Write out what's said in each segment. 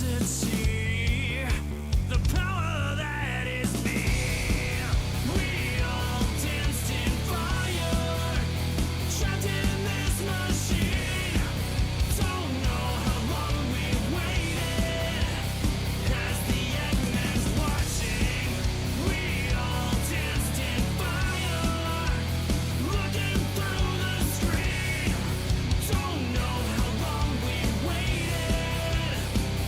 entity, the power that is me. We all danced in fire, trapped in this machine. Don't know how long we waited, as the Eggman's watching. We all danced in fire, looking through the screen. Don't know how long we waited,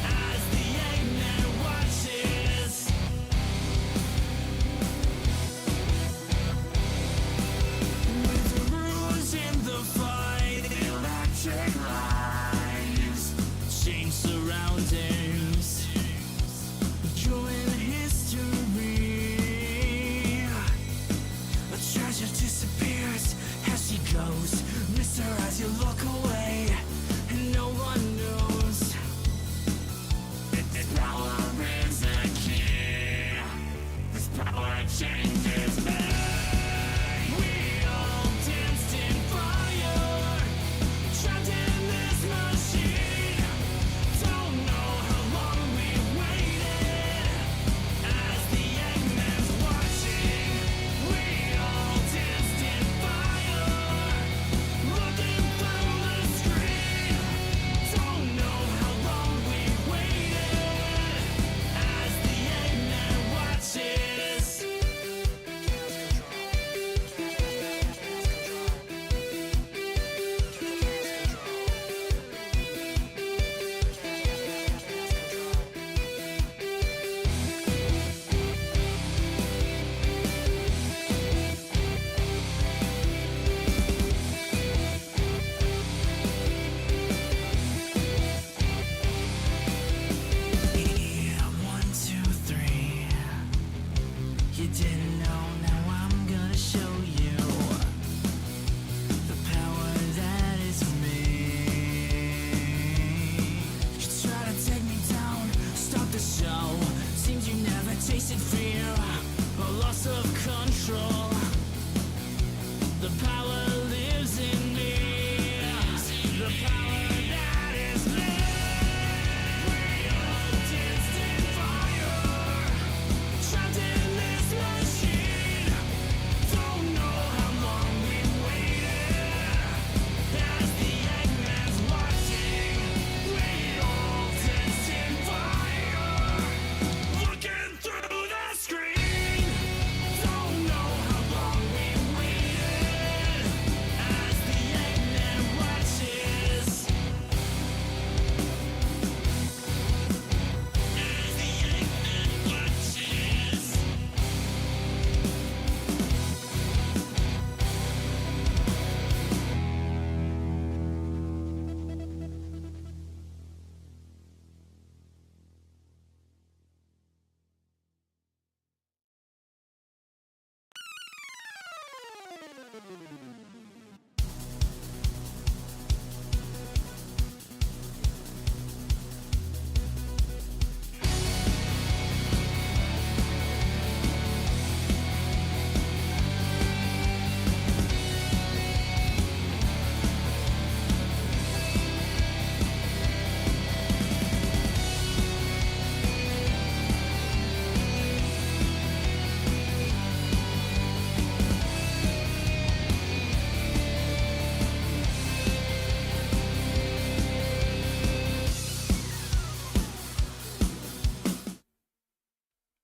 as the Eggman watches. With bruise in the fight, electric lights, change surroundings, drawing history. A treasure disappears as she goes. Miss her as you look away, and no one knows. This power is a key. This power changes me. We all danced in fire, trapped in this machine. Don't know how long we waited, as the Eggman's watching. We all danced in fire, looking through the screen. Don't know how long we waited, as the Eggman watches. Yeah, 1, 2, 3. You didn't know, now I'm gonna show you the power that is me. You try to take me down, stop the show. Seems you never tasted fear or loss of control. The power lives in me. The power that is me. We all danced in fire, trapped in this machine. Don't know how long we waited, as the Eggman's watching. We all danced in fire, looking through the screen. Don't know how long we waited, as the Eggman watches. As the Eggman watches.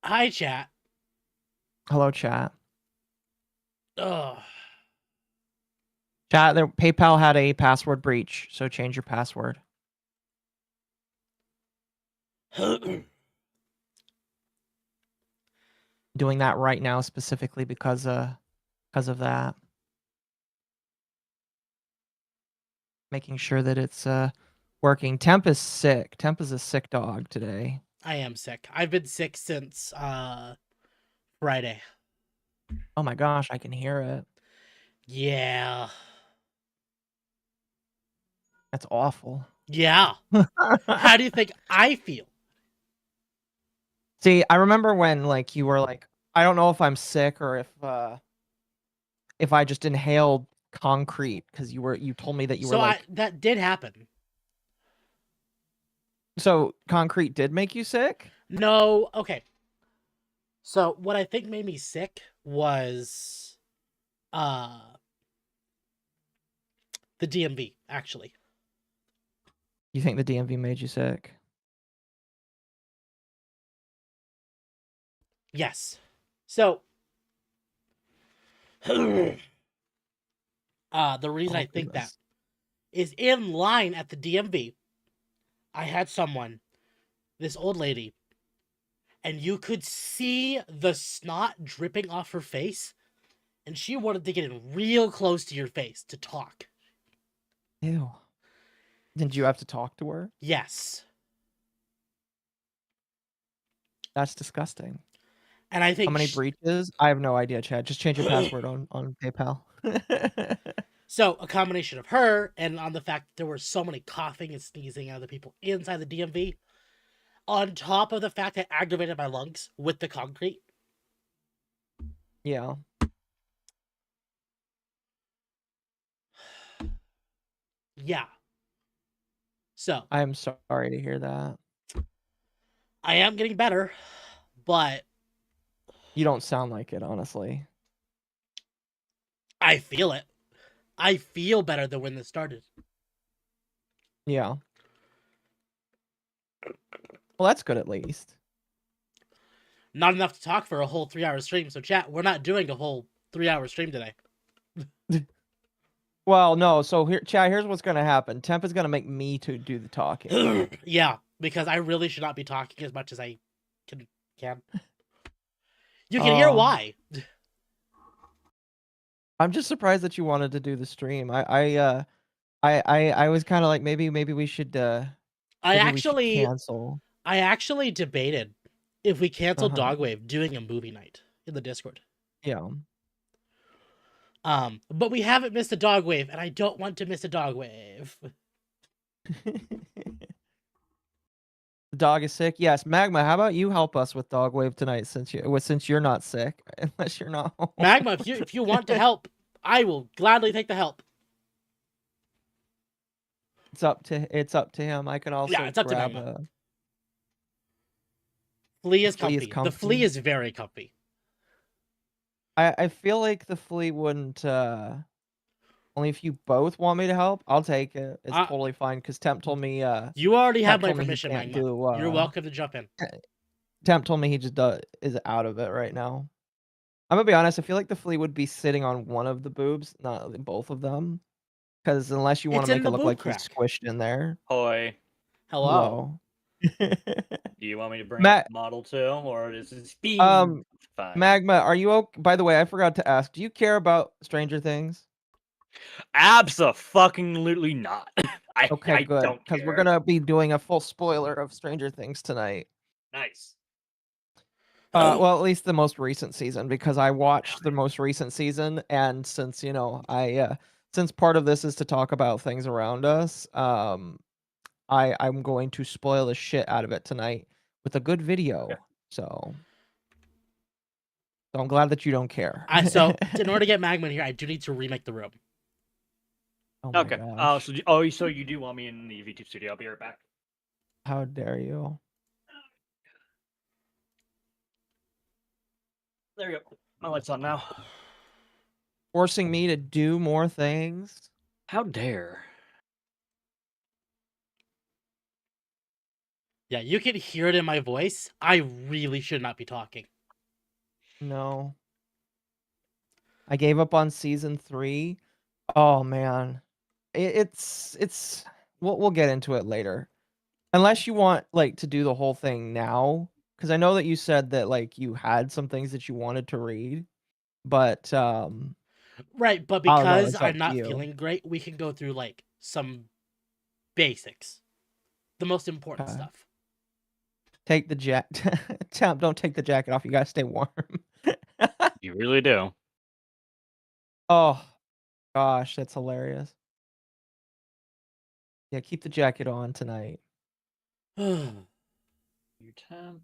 Hi, chat. Hello, chat. Ugh. Chat, PayPal had a password breach, so change your password. Doing that right now specifically because of that. Making sure that it's working. Temp is sick. Temp is a sick dog today. I am sick. I've been sick since Friday. Oh my gosh, I can hear it. Yeah. That's awful. Yeah. How do you think I feel? See, I remember when like you were like, I don't know if I'm sick or if I just inhaled concrete because you told me that you were like that did happen. So concrete did make you sick? No, okay. So what I think made me sick was the DMV, actually. You think the DMV made you sick? Yes. So the reason Oh, I think that goodness. is in line at the DMV. I had someone, this old lady, and you could see the snot dripping off her face, and she wanted to get in real close to your face to talk. Ew. Did you have to talk to her? Yes. That's disgusting. And I How think many breaches? I have no idea, Chad. Just change your password on PayPal. so a combination of her and on the fact that there were so many coughing and sneezing out of the people inside the DMV, on top of the fact that I aggravated my lungs with the concrete. Yeah. Yeah. So I am sorry to hear that. I am getting better, but You don't sound like it, honestly. I feel it. I feel better than when this started. Yeah. Well, that's good at least. Not enough to talk for a whole 3-hour stream. So chat, we're not doing a whole 3-hour stream today. Well, no. So here, Chad, here's what's gonna happen. Temp is gonna make me to do the talking. Yeah, because I really should not be talking as much as I can. You can hear why. I'm just surprised that you wanted to do the stream. I was kind of like maybe we should we should cancel. I actually debated if we cancel Uh-huh. Dogwave doing a movie night in the Discord. Yeah. But we haven't missed a Dogwave, and I don't want to miss a Dogwave. The dog is sick. Yes, Magma. How about you help us with Dogwave tonight since you're not sick, unless you're not home. Magma, if you want to help, I will gladly take the help. It's up to him. I can also It's up to grab Magma. a Flea is flea comfy. The flea is very comfy. I feel like the flea wouldn't only if you both want me to help, I'll take it. It's totally fine because Temp told me you already have my told me he permission, can't Magma. You're welcome to jump in. Temp told me he just is out of it right now. I'm gonna be honest, I feel like the flea would be sitting on one of the boobs, not both of them. Because unless you want It's to in make the it look boob like crack. he's squished in there. Hoi. Hello. Do you want me to bring the model too, or is it speed? Fine. Fine. Magma, are you okay? By the way, I forgot to ask. Do you care about Stranger Things? Abso-fucking-lutely not. Okay, I good. don't Because we're care. gonna be doing a full spoiler of Stranger Things tonight. Nice. Well, at least the most recent season, because I watched the most recent season, and since since part of this is to talk about things around us, I'm going to spoil the shit out of it tonight with a good video. Okay. So I'm glad that you don't care. So in order to get Magma in here, I do need to remake the room. Oh my Okay. gosh. So you do want me in the VTube studio? I'll be right back. How dare you? There you go. My light's on now. Forcing me to do more things? How dare? Yeah, you can hear it in my voice. I really should not be talking. No. I gave up on season 3. Oh man. It's we'll get into it later. Unless you want like to do the whole thing now, because I know that you said that like you had some things that you wanted to read, but right, but I don't know, because it's up I'm not to you. feeling great, we can go through like some basics, the most important Okay. stuff. Take the jacket. Temp, don't take the jacket off. You gotta stay warm. You really do. Oh gosh, that's hilarious. Yeah, keep the jacket on tonight. You temp.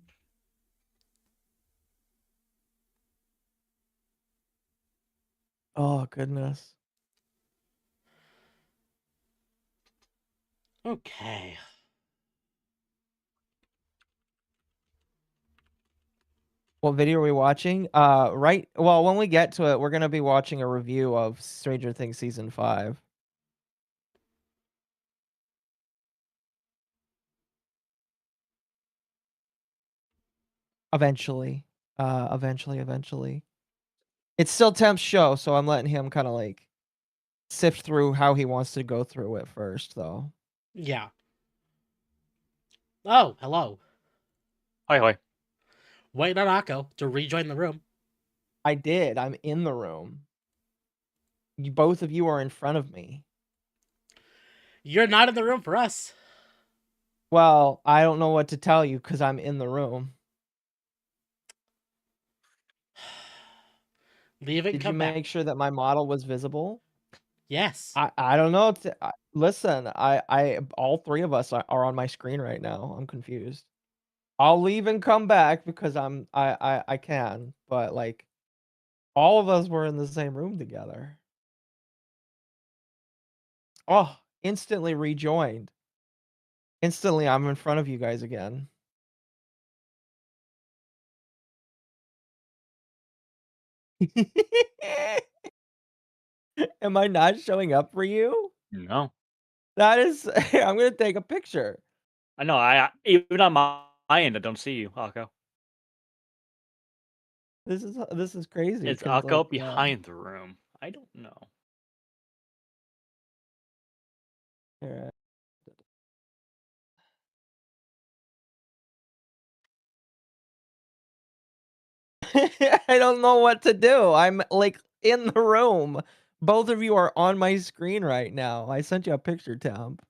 Oh goodness. Okay. What video are we watching? Right. Well, when we get to it, we're gonna be watching a review of Stranger Things season 5. Eventually. Eventually. It's still Temp's show, so I'm letting him kind of like sift through how he wants to go through it first, though. Yeah. Oh, hello. Hi. Wait on Akko to rejoin the room. I did. I'm in the room. Both of you are in front of me. You're not in the room for us. Well, I don't know what to tell you because I'm in the room. Leave it and Did you come back. make sure that my model was visible? Yes. I don't know. Listen, I all three of us are on my screen right now. I'm confused. I'll leave and come back because I can, but like all of us were in the same room together. Oh, instantly rejoined. Instantly, I'm in front of you guys again. Am I not showing up for you? No. That is, I'm gonna take a picture. I know. I even on my end, I don't see you, Akko. This is crazy. It's 'cause, Akko like, behind the room. I don't know. here, I don't know what to do. I'm like in the room. Both of you are on my screen right now. I sent you a picture, Temp.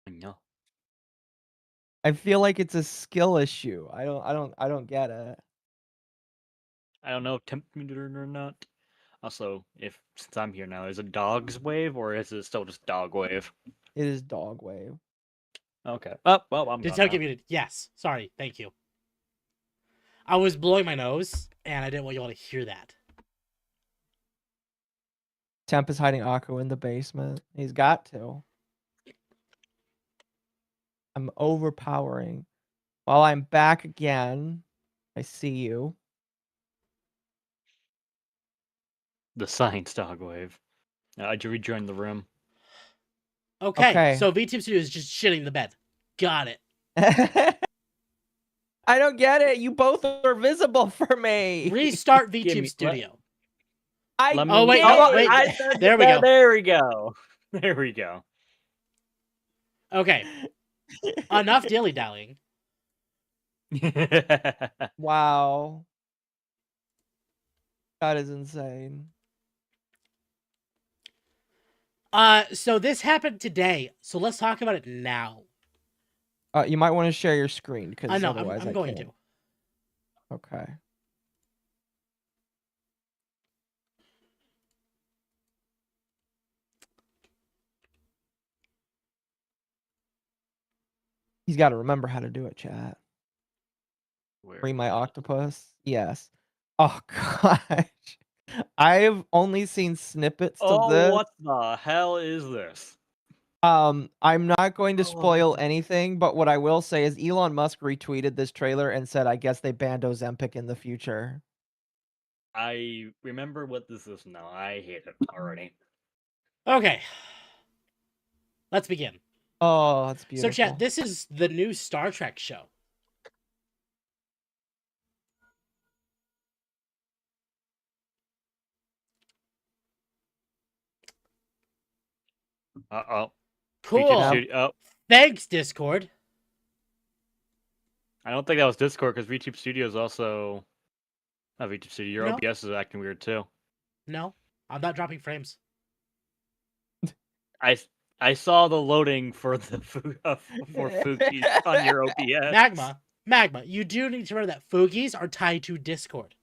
I know. I feel like it's a skill issue. I don't get it. I don't know if temp muted or not. Also, since I'm here now, is it Dog's Wave or is it still just Dogwave? It is Dogwave. Okay. Oh, well, I'm Did gone Temp now. get muted? Yes. Sorry. Thank you. I was blowing my nose, and I didn't want you all to hear that. Temp is hiding Akko in the basement. He's got to. I'm overpowering. While I'm back again, I see you. The science Dogwave. I rejoined the room. Okay. So VTube Studio is just shitting the bed. Got it. I don't get it. You both are visible for me. Restart Give me- VTube Studio. I Oh, wait, did. wait. There we go. There we go. There we go. Okay. Enough dilly-dallying. Wow. That is insane. So this happened today. So let's talk about it now. You might want to share your screen because I know. otherwise I'm going can't. to. Okay. He's got to remember how to do it, chat. Free my octopus. Yes. Oh gosh. I've only seen snippets of this. What the hell is this? I'm not going to spoil anything, but what I will say is Elon Musk retweeted this trailer and said, I guess they banned Ozempic in the future. I remember what this is now. I hate it already. Okay. Let's begin. Oh, that's beautiful. So, chat, this is the new Star Trek show. Uh-oh. Cool. Thanks, Discord. I don't think that was Discord because VTube Studio is also... Not VTube Studio. Your OBS is acting weird too. No, I'm not dropping frames. I saw the loading for the for Fuki's on your OBS. Magma, you do need to remember that Fugies are tied to Discord.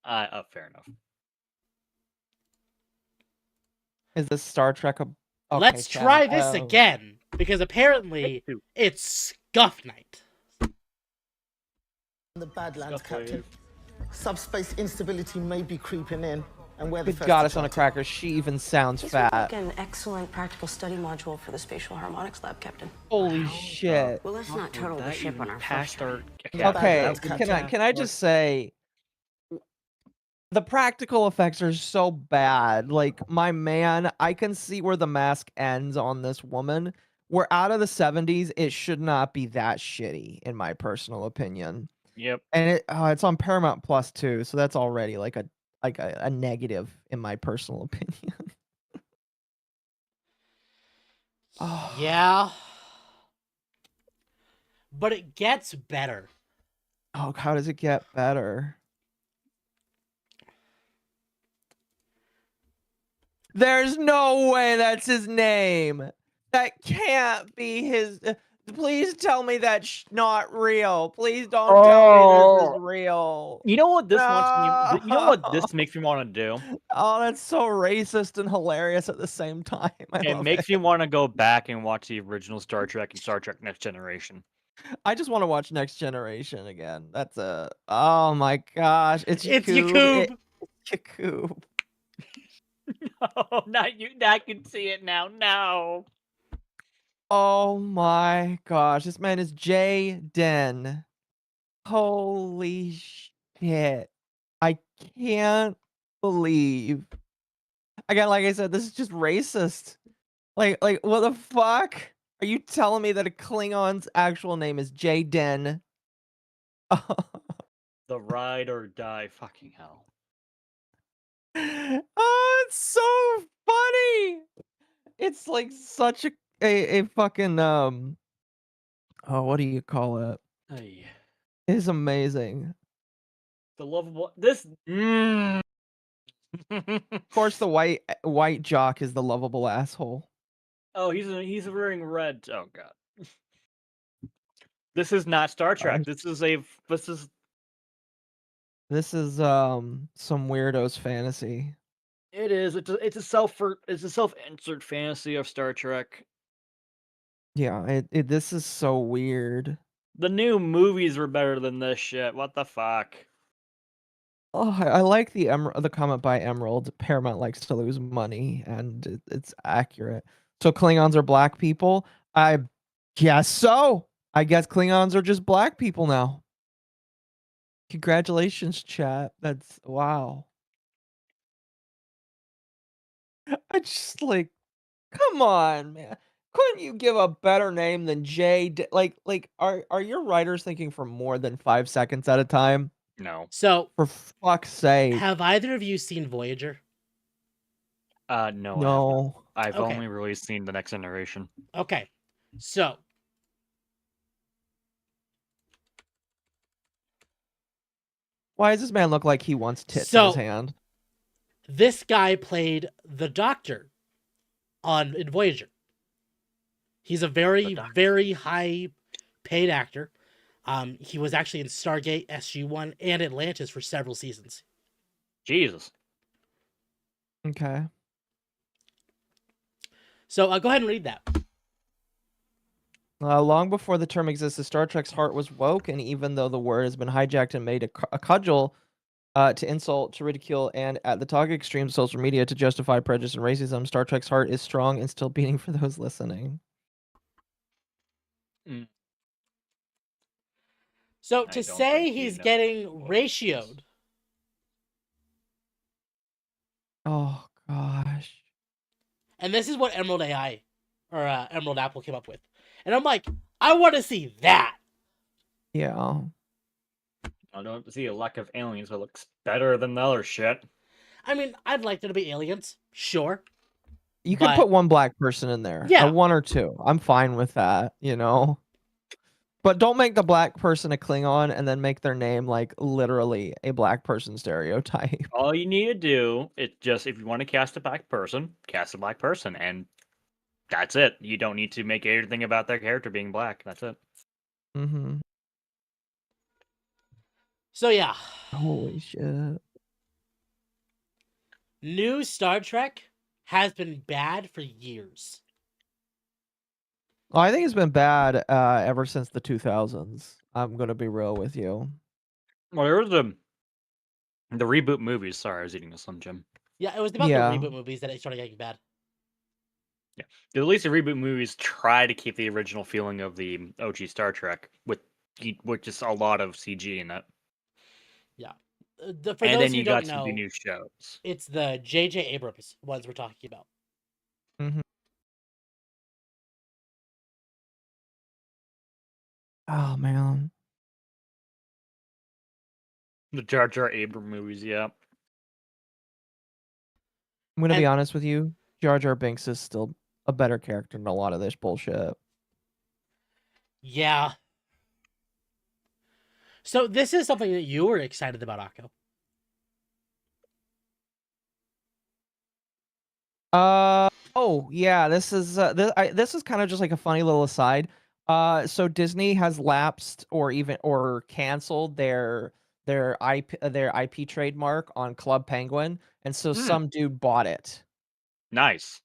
Fair enough. Is this Star Trek? Okay, Let's try this again, because apparently it's Scuff Night. The Badlands, Captain. Subspace instability may be creeping in. And we're the Good first goddess to on a try. cracker, she even sounds This would fat. make an excellent practical study module for the spatial harmonics lab, Captain. Holy How shit. Well, let's fuck not would turtle the that ship even on our pass first try. our- Yeah, bad Okay, words, Captain. can I just say the practical effects are so bad. Like, my man, I can see where the mask ends on this woman. We're out of the 70s. It should not be that shitty, in my personal opinion. Yep. And it's on Paramount Plus too, so that's already like a negative in my personal opinion. Oh, Yeah. But it gets better. oh, how does it get better? There's no way that's his name. That can't be his. Please tell me that's not real. Please don't tell me this is Oh. real. You know what this wants me? No. You know what this makes me want to do? Oh, that's so racist and hilarious at the same time. I It love makes it. me want to go back and watch the original Star Trek and Star Trek Next Generation. I just want to watch Next Generation again. That's a. Oh my gosh, it's It's Yakub. Yakub. It's Yakub. Oh, not you! I can see it now. No. Oh my gosh, this man is Jaden. Holy shit. I can't believe. Again, like I said, this is just racist. Like what the fuck? Are you telling me that a Klingon's actual name is Jaden? The ride or die. Fucking hell. Oh, it's so funny. It's like such a fucking oh, what do you call it? Hey. It's amazing. The lovable. This. Mm. Of course, the white jock is the lovable asshole. Oh, he's wearing red. Oh god. This is not Star Trek. This is This is some weirdo's fantasy. it is. It's a self-insert fantasy of Star Trek. Yeah, this is so weird. The new movies were better than this shit. What the fuck? Oh, I like the comment by Emerald. Paramount likes to lose money, and it's accurate. So Klingons are black people? I guess so. I guess Klingons are just black people now. Congratulations, chat. That's wow. I just like, come on, man. Couldn't you give a better name than Like, are your writers thinking for more than 5 seconds at a time? No. So, For fuck's sake. have either of you seen Voyager? No. No. I've Okay. only really seen The Next Generation. Okay. So, Why does this man look like he wants tits in So- his hand? this guy played the Doctor in Voyager. He's a very, very high paid actor. He was actually in Stargate, SG-1, and Atlantis for several seasons. Jesus. Okay. So go ahead and read that. Long before the term existed, Star Trek's heart was woke, and even though the word has been hijacked and made a cudgel to insult, to ridicule, and at the talk extremes of social media to justify prejudice and racism, Star Trek's heart is strong and still beating for those listening. So I to don't say think he he's knows getting what this ratioed, Oh gosh. and this is what Emerald AI or Emerald Apple came up with, and I'm like, I want to see that. Yeah. I don't see a lack of aliens, but it looks better than the other shit. I mean, I'd like there to be aliens, sure. You could But- put one black person in there. Yeah. One or two. I'm fine with that, you know? But don't make the black person a Klingon and then make their name like literally a black person stereotype. All you need to do is just, if you want to cast a black person, cast a black person, and that's it. You don't need to make anything about their character being black. That's it. Mm-hmm. So yeah, Holy shit. new Star Trek has been bad for years. Well, I think it's been bad ever since the 2000s. I'm gonna be real with you. Well, there was the reboot movies. Sorry, I was eating a Slim Jim. Yeah, it was about Yeah. the reboot movies that it started getting bad. At least the reboot movies try to keep the original feeling of the OG Star Trek with just a lot of CG in it. Yeah. For And those then who you don't got some know, new shows. it's the J.J. Abrams ones we're talking about. Mm-hmm. Oh man. The Jar Jar Abrams movies, yeah. I'm gonna be And- honest with you. Jar Jar Binks is still a better character than a lot of this bullshit. Yeah. So this is something that you were excited about, Akko. Oh yeah, this is this is kind of just like a funny little aside. So Disney has lapsed or canceled their IP trademark on Club Penguin, and so some dude bought it. Nice.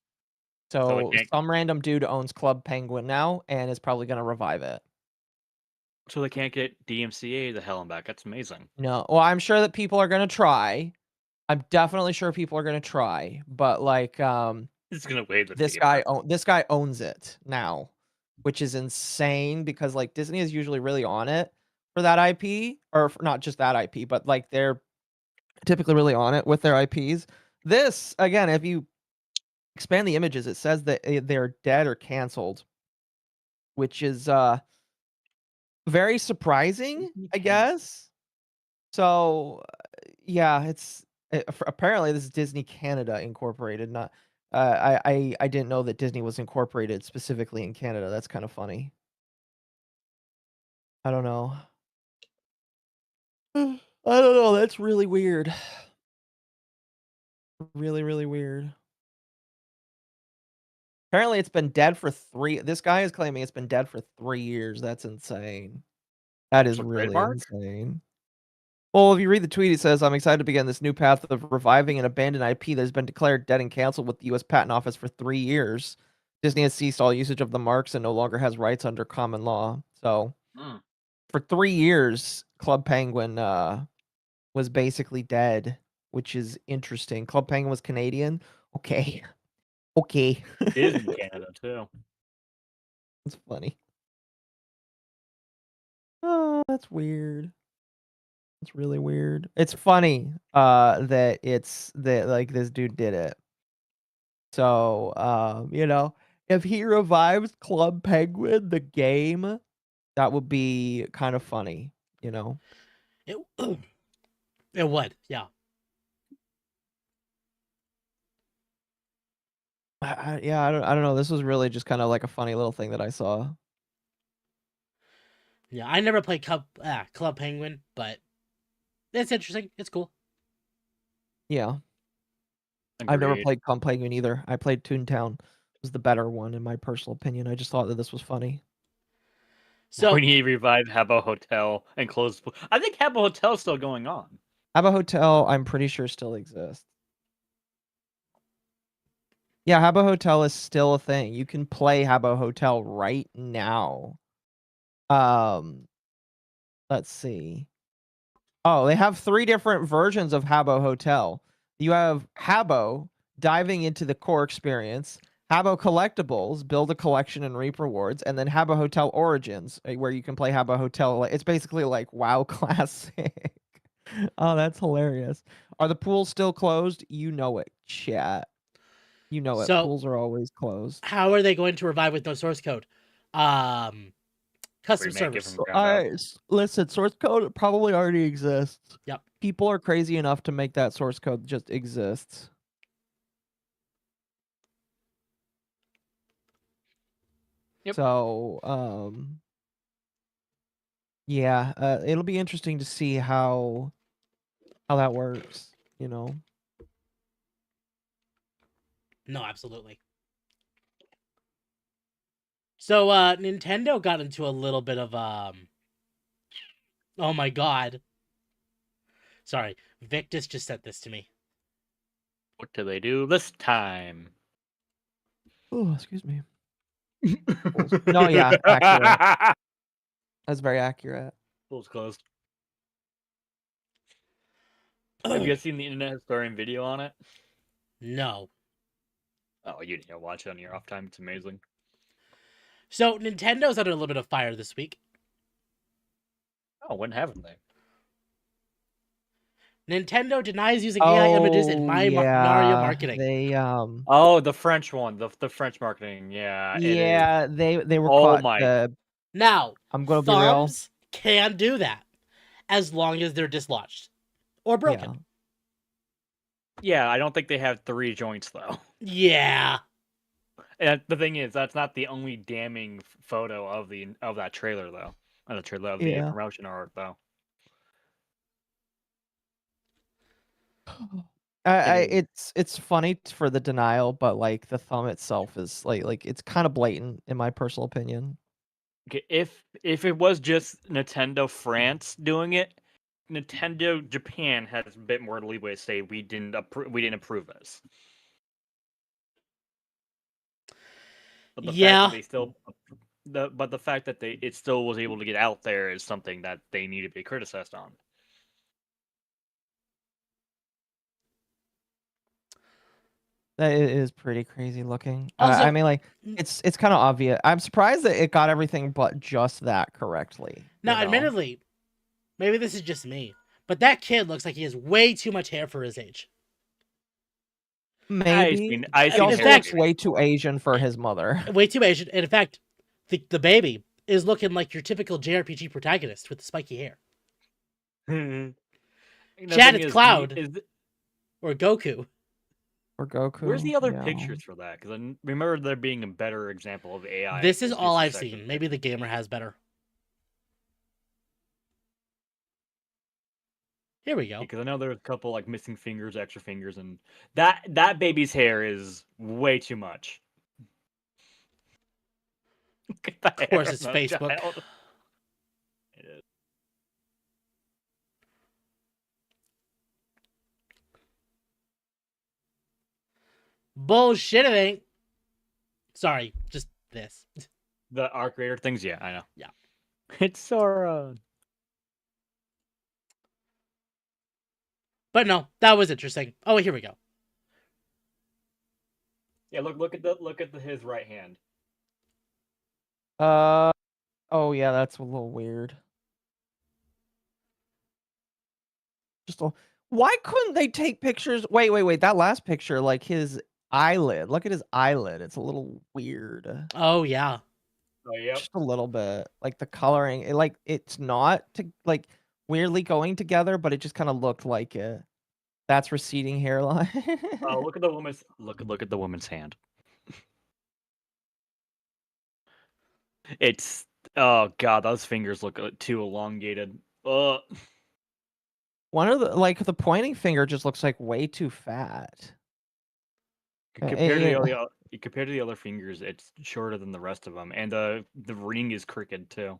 So So some random dude owns Club Penguin now and is probably gonna revive it. So they can't get DMCA the hell and back. That's amazing. No, well, I'm sure that people are gonna try. I'm definitely sure people are gonna try, but like It's gonna wave the this guy owns it now, which is insane because like Disney is usually really on it for that IP, or for not just that IP, but like they're typically really on it with their IPs. This again, if you expand the images, it says that they're dead or canceled, which is very surprising, I guess. So yeah, apparently this is Disney Canada Incorporated, not I didn't know that Disney was incorporated specifically in Canada. That's kind of funny. I don't know. I don't know. That's really weird. Really, really weird. Apparently, it's been dead for this guy is claiming it's been dead for 3 years. That's insane. That is So really trademark? insane. Well, if you read the tweet, it says, I'm excited to begin this new path of reviving an abandoned IP that has been declared dead and canceled with the U.S. Patent Office for 3 years. Disney has ceased all usage of the marks and no longer has rights under common law. So, for 3 years, Club Penguin was basically dead, which is interesting. Club Penguin was Canadian. Okay. Okay. It is in Canada too. That's funny. Oh, that's weird. It's really weird. It's funny that like this dude did it. So, if he revives Club Penguin, the game, that would be kind of funny, you know. It it would, yeah. I don't know. This was really just kind of like a funny little thing that I saw. Yeah, I never played Club Penguin, but it's interesting. It's cool. Yeah. Agreed. I've never played Club Penguin either. I played Toontown. It was the better one in my personal opinion. I just thought that this was funny. So we need to revive Habbo Hotel and close. I think Habbo Hotel is still going on. Habbo Hotel, I'm pretty sure still exists. Yeah, Habbo Hotel is still a thing. You can play Habbo Hotel right now. Let's see. Oh, they have 3 different versions of Habbo Hotel. You have Habbo diving into the core experience, Habbo Collectibles, build a collection and reap rewards, and then Habbo Hotel Origins, where you can play Habbo Hotel. It's basically like WoW Classic. Oh, that's hilarious. Are the pools still closed? You know it, chat. You know it. So- Pools are always closed. how are they going to revive with no source code? Custom Remake it service. from ground up. Listen, source code probably already exists. Yep. People are crazy enough to make that source code just exists. Yep. So, yeah, it'll be interesting to see how that works, you know. No, absolutely. So Nintendo got into a little bit of oh my god. Sorry, Victus just sent this to me. What do they do this time? Oh, excuse me. No, yeah, accurate. That's very accurate. Pool's closed. Have you guys seen the Internet Historian video on it? No. Oh, you need to watch it on your off time. It's amazing. So Nintendo's under a little bit of fire this week. Oh, when haven't they? Nintendo denies using AI images in Mario marketing. They Oh, the French one, the French marketing. Yeah, it is. yeah, they were Oh caught. my. Now, I'm gonna be real. thumbs can do that as long as they're dislodged or broken. Yeah, I don't think they have 3 joints though. Yeah. And the thing is, that's not the only damning photo of that trailer though. Of the trailer of the Yeah. promotion art though. It's funny for the denial, but like the thumb itself is like it's kind of blatant in my personal opinion. Okay, if it was just Nintendo France doing it, Nintendo Japan has a bit more leeway to say we didn't approve this. But the Yeah. fact that they still the fact that it still was able to get out there is something that they need to be criticized on. That is pretty crazy looking. Also- I mean, like it's kind of obvious. I'm surprised that it got everything but just that correctly. Now, you know? admittedly, maybe this is just me, but that kid looks like he has way too much hair for his age. Maybe I he also in fact- looks way too Asian for his mother. Way too Asian. And in fact, the baby is looking like your typical JRPG protagonist with the spiky hair. Chad, it's Cloud. Or Goku. Or Goku. Where's the other yeah. pictures for that? Because I remember there being a better example of AI. This is all I've section. seen. Maybe the gamer has better. Here we go. Because I know there's a couple like missing fingers, extra fingers, and that baby's hair is way too much. Of course, it's Facebook. It is. Bullshit, it ain't. Sorry, just this. The arc creator things, yeah, I know. Yeah. It's Sora. But no, that was interesting. Oh, here we go. Yeah, look at his right hand. Oh yeah, that's a little weird. Why couldn't they take pictures? Wait. That last picture, like his eyelid. Look at his eyelid. It's a little weird. Oh, yeah. Oh, yep. Just a little bit. Like the coloring, it's not like weirdly going together, but it just kind of looked like it. That's receding hairline. Oh, look at the woman's hand. It's oh god, those fingers look too elongated. One of the pointing finger just looks like way too fat. Compared to the other fingers, it's shorter than the rest of them, and the ring is crooked too.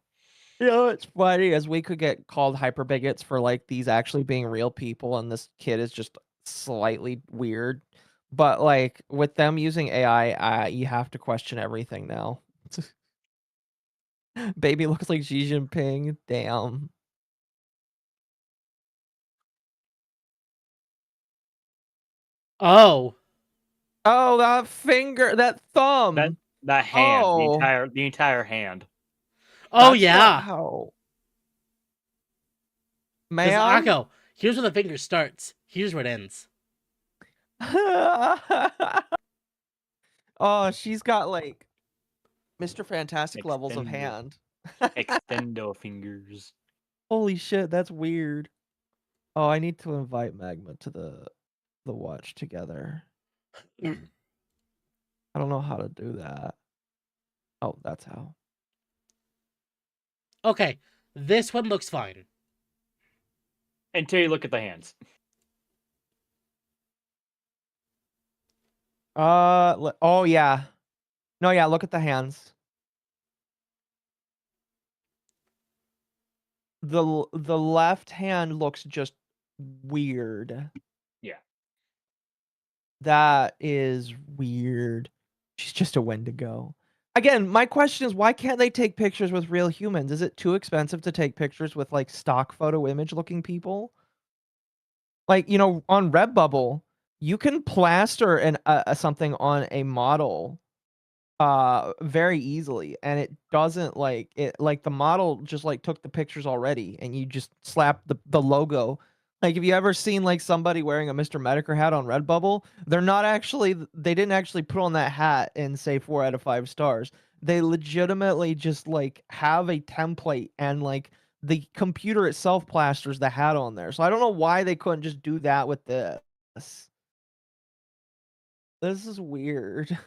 You know, it's funny as we could get called hyper bigots for like these actually being real people, and this kid is just slightly weird. But like with them using AI, you have to question everything now. Baby looks like Xi Jinping. Damn. Oh. Oh, that finger, that thumb. That hand, Oh. the entire hand. Oh, That's yeah. not how. Because Man. Akko, here's where the finger starts. Here's where it ends. Oh, she's got like Mr. Fantastic levels of Extendo. hand. Extendo fingers. Holy shit, that's weird. Oh, I need to invite Magma to the watch together. I don't know how to do that. Oh, that's how. Okay, this one looks fine. Until you look at the hands. Oh yeah. No, yeah, look at the hands. The left hand looks just weird. Yeah. That is weird. She's just a Wendigo. Again, my question is, why can't they take pictures with real humans? Is it too expensive to take pictures with like stock photo image looking people? Like, you know, on Redbubble, you can plaster something on a model very easily, and it doesn't like it. Like the model just like took the pictures already, and you just slap the logo. Like, have you ever seen like somebody wearing a Mr. Medicare hat on Redbubble? They didn't actually put on that hat and say 4 out of 5 stars. They legitimately just like have a template, and like the computer itself plasters the hat on there. So I don't know why they couldn't just do that with this. This is weird.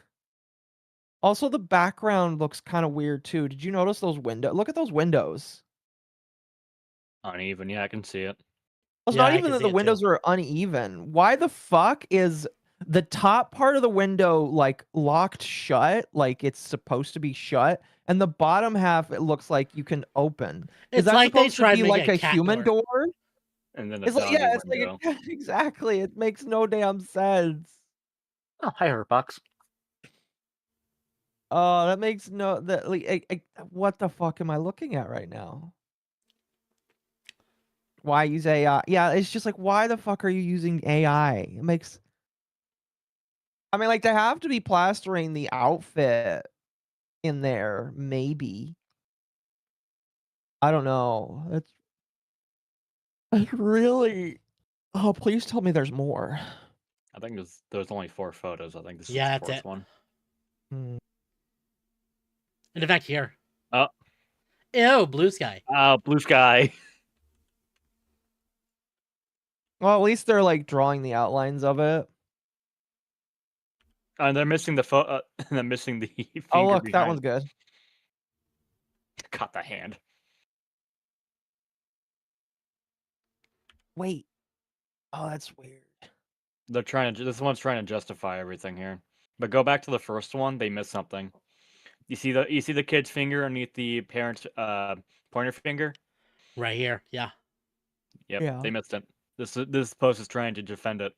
Also, the background looks kind of weird too. Did you notice those windows? Look at those windows. Uneven, yeah, I can see it. It's Yeah, not I even can that see the it windows too. are uneven. Why the fuck is the top part of the window like locked shut, like it's supposed to be shut, and the bottom half it looks like you can open? Is It's that like they supposed to tried be making like a a cat human door. door? And then a It's like, doggy yeah, it's like window. exactly. It makes no damn sense. Oh, hi, Hurtbox. Oh, that makes no that like what the fuck am I looking at right now? Why use AI? Yeah, it's just like, why the fuck are you using AI? It makes. I mean, like, they have to be plastering the outfit in there, maybe. I don't know. It's really. Oh, please tell me there's more. I think there's only 4 photos. I think this is Yeah, the that's 4th it. one. Hmm. And in fact, here. Oh, Ew, blue sky. blue sky. Well, at least they're like drawing the outlines of it. And they're missing the they're missing the finger Oh, look, that behind. one's good. Got the hand. Wait. Oh, that's weird. They're trying to. This one's trying to justify everything here. But go back to the first one. They missed something. You see the kid's finger underneath the parent's pointer finger. Right here. Yeah. Yep, Yeah. they missed it. This post is trying to defend it.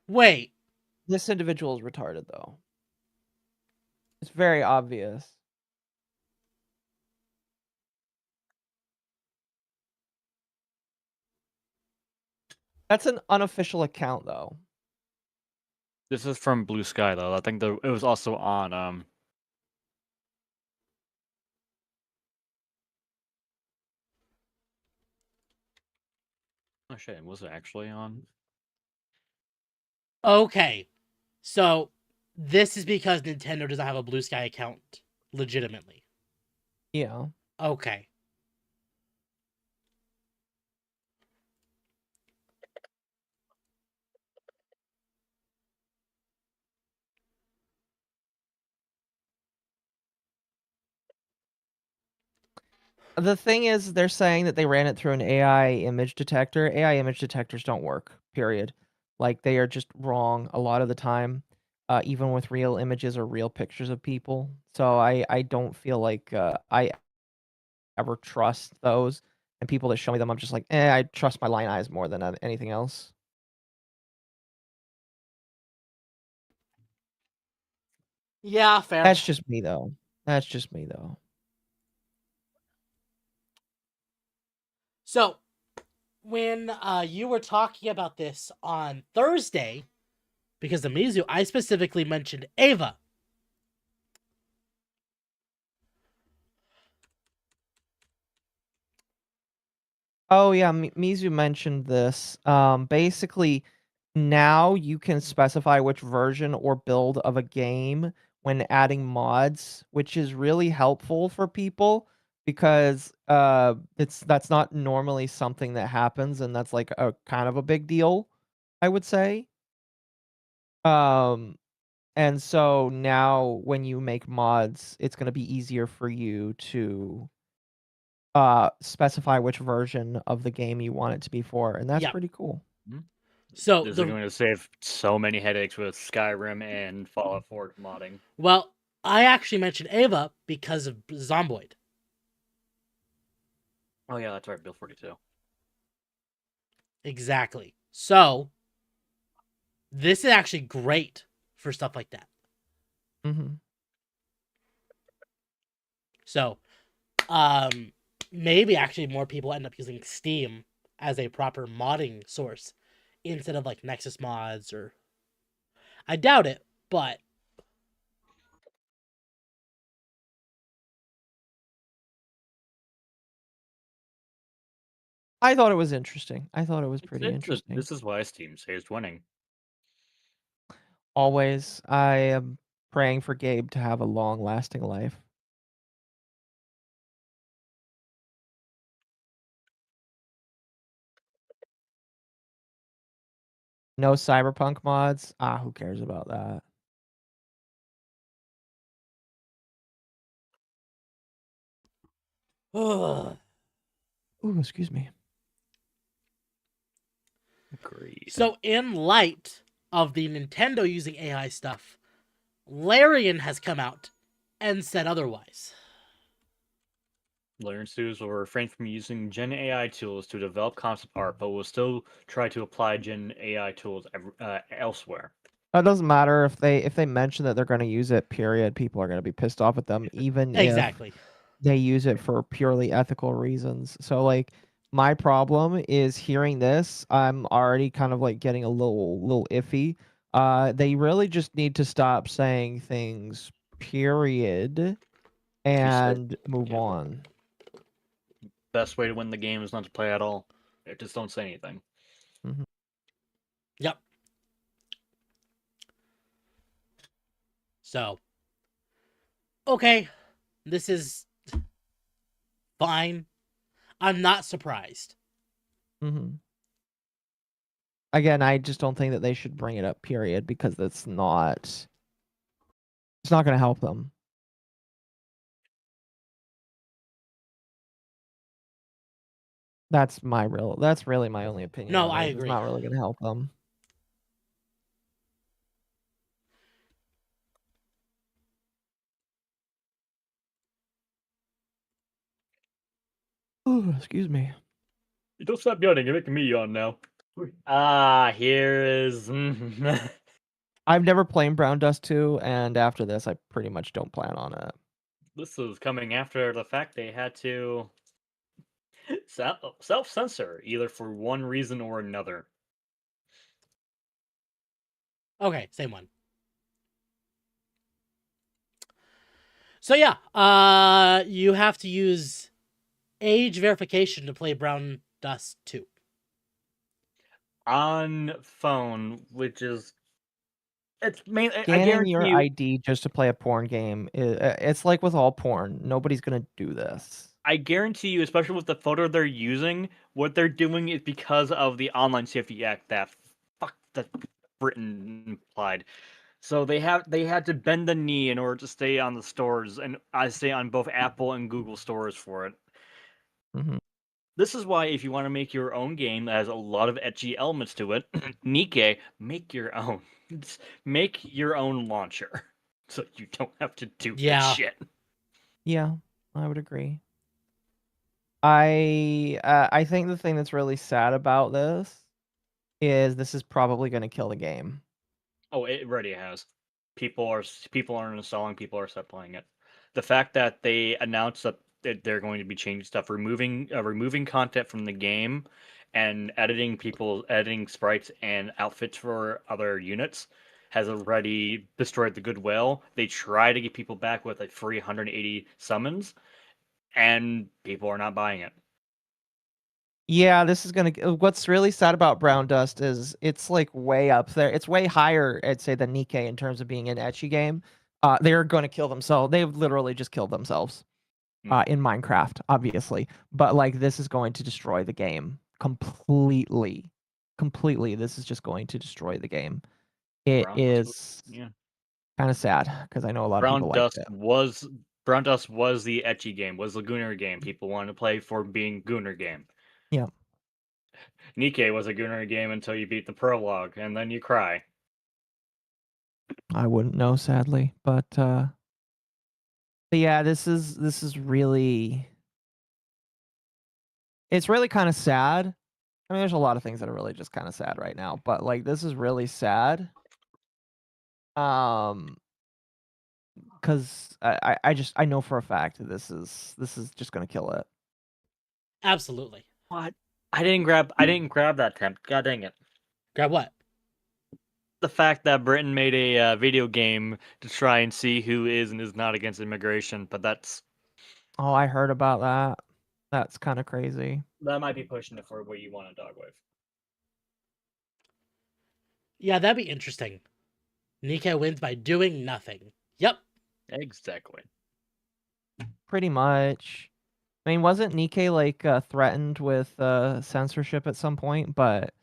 Wait. This individual is retarded, though. It's very obvious. That's an unofficial account, though. This is from Blue Sky though. I think it was also on Oh shit, was it actually on? Okay. So this is because Nintendo doesn't have a blue sky account legitimately. Yeah. Okay. The thing is, they're saying that they ran it through an AI image detector. AI image detectors don't work, period. Like, they are just wrong a lot of the time, even with real images or real pictures of people. So I don't feel like I ever trust those. And people that show me them, I'm just like, I trust my line eyes more than anything else. Yeah, fair. That's just me, though. That's just me, though. So when you were talking about this on Thursday, because of Mizu, I specifically mentioned Ava. Oh yeah, Mizu mentioned this. Basically, now you can specify which version or build of a game when adding mods, which is really helpful for people because that's not normally something that happens, and that's like a kind of a big deal, I would say. Um, and so now when you make mods, it's gonna be easier for you to specify which version of the game you want it to be for, and that's Yep. pretty cool. So This is going to save so many headaches with Skyrim and Fallout 4 modding. well, I actually mentioned Ava because of Zomboid. Oh yeah, that's right, Bill 42. Exactly. So this is actually great for stuff like that. Mm-hmm. So Maybe actually more people end up using Steam as a proper modding source instead of like Nexus mods or. I doubt it, but I thought it was interesting. I thought it was pretty interesting. This is why Steam says winning. Always, I am praying for Gabe to have a long-lasting life. No Cyberpunk mods? Ah, who cares about that? ugh. Ooh, excuse me. Agreed. So in light of the Nintendo using AI stuff, Larian has come out and said otherwise. Larian Studios will refrain from using Gen AI tools to develop concept art, but will still try to apply Gen AI tools elsewhere. It doesn't matter if they mention that they're going to use it. Period. People are going to be pissed off at them, even Exactly. if they use it for purely ethical reasons. So like, my problem is hearing this. I'm already kind of like getting a little iffy. They really just need to stop saying things. Period, and move yeah. on. Best way to win the game is not to play at all. Just don't say anything. Mhm. Yep. So, okay, this is fine. I'm not surprised. Mhm. Again, I just don't think that they should bring it up. Period, because it's not going to help them. That's really my only opinion. No, on I it. It's agree. not really going to help them. Ooh, excuse me. You don't stop yawning. You're making me yawn now. Here is. I've never played Brown Dust 2, and after this, I pretty much don't plan on it. This is coming after the fact they had to self-censor, either for one reason or another. Okay, same one. So yeah, you have to use age verification to play Brown Dust 2. On phone, which is it's mainly I Scanning guarantee your you. ID just to play a porn game, it's like with all porn. Nobody's going to do this. I guarantee you, especially with the photo they're using, what they're doing is because of the Online Safety Act that Britain implied. So they had to bend the knee in order to stay on the stores, and I stay on both Apple and Google stores for it. Mhm. This is why if you want to make your own game that has a lot of ecchi elements to it, Nikke, make your own. Make your own launcher, so you don't have to do this Yeah. shit. Yeah, I would agree. I think the thing that's really sad about this is probably going to kill the game. Oh, it already has. People aren't installing. People are set playing it. The fact that they announced that they're going to be changing stuff, removing content from the game, and editing sprites and outfits for other units, has already destroyed the goodwill. They try to get people back with like free 180 summons, and people are not buying it. Yeah, this is going to what's really sad about Brown Dust is it's like way up there. It's way higher, I'd say, than Nikke in terms of being an ecchi game. They're going to kill themselves. They've literally just killed themselves in Minecraft, obviously. But like, this is going to destroy the game completely. Completely. This is just going to destroy the game. It is kind of sad because I know a lot of people like it. Brown Dust was the ecchi game, was the Gunner game. People wanted to play for being Gunner game. Yeah. Nikke was a Gunner game until you beat the prologue, and then you cry. I wouldn't know, sadly, but yeah, this is really, it's really kind of sad. I mean, there's a lot of things that are really just kind of sad right now, but like, this is really sad. because I know for a fact that this is just gonna kill it. Absolutely. What? I didn't grab that temp. God dang it. Grab what? The fact that Britain made a video game to try and see who is and is not against immigration, but Oh, I heard about that. That's kind of crazy. that might be pushing it for where you want a Dogwave. Yeah, that'd be interesting. Nikkei wins by doing nothing. Yep. Exactly. Pretty much. I mean, wasn't Nikkei like threatened with censorship at some point, but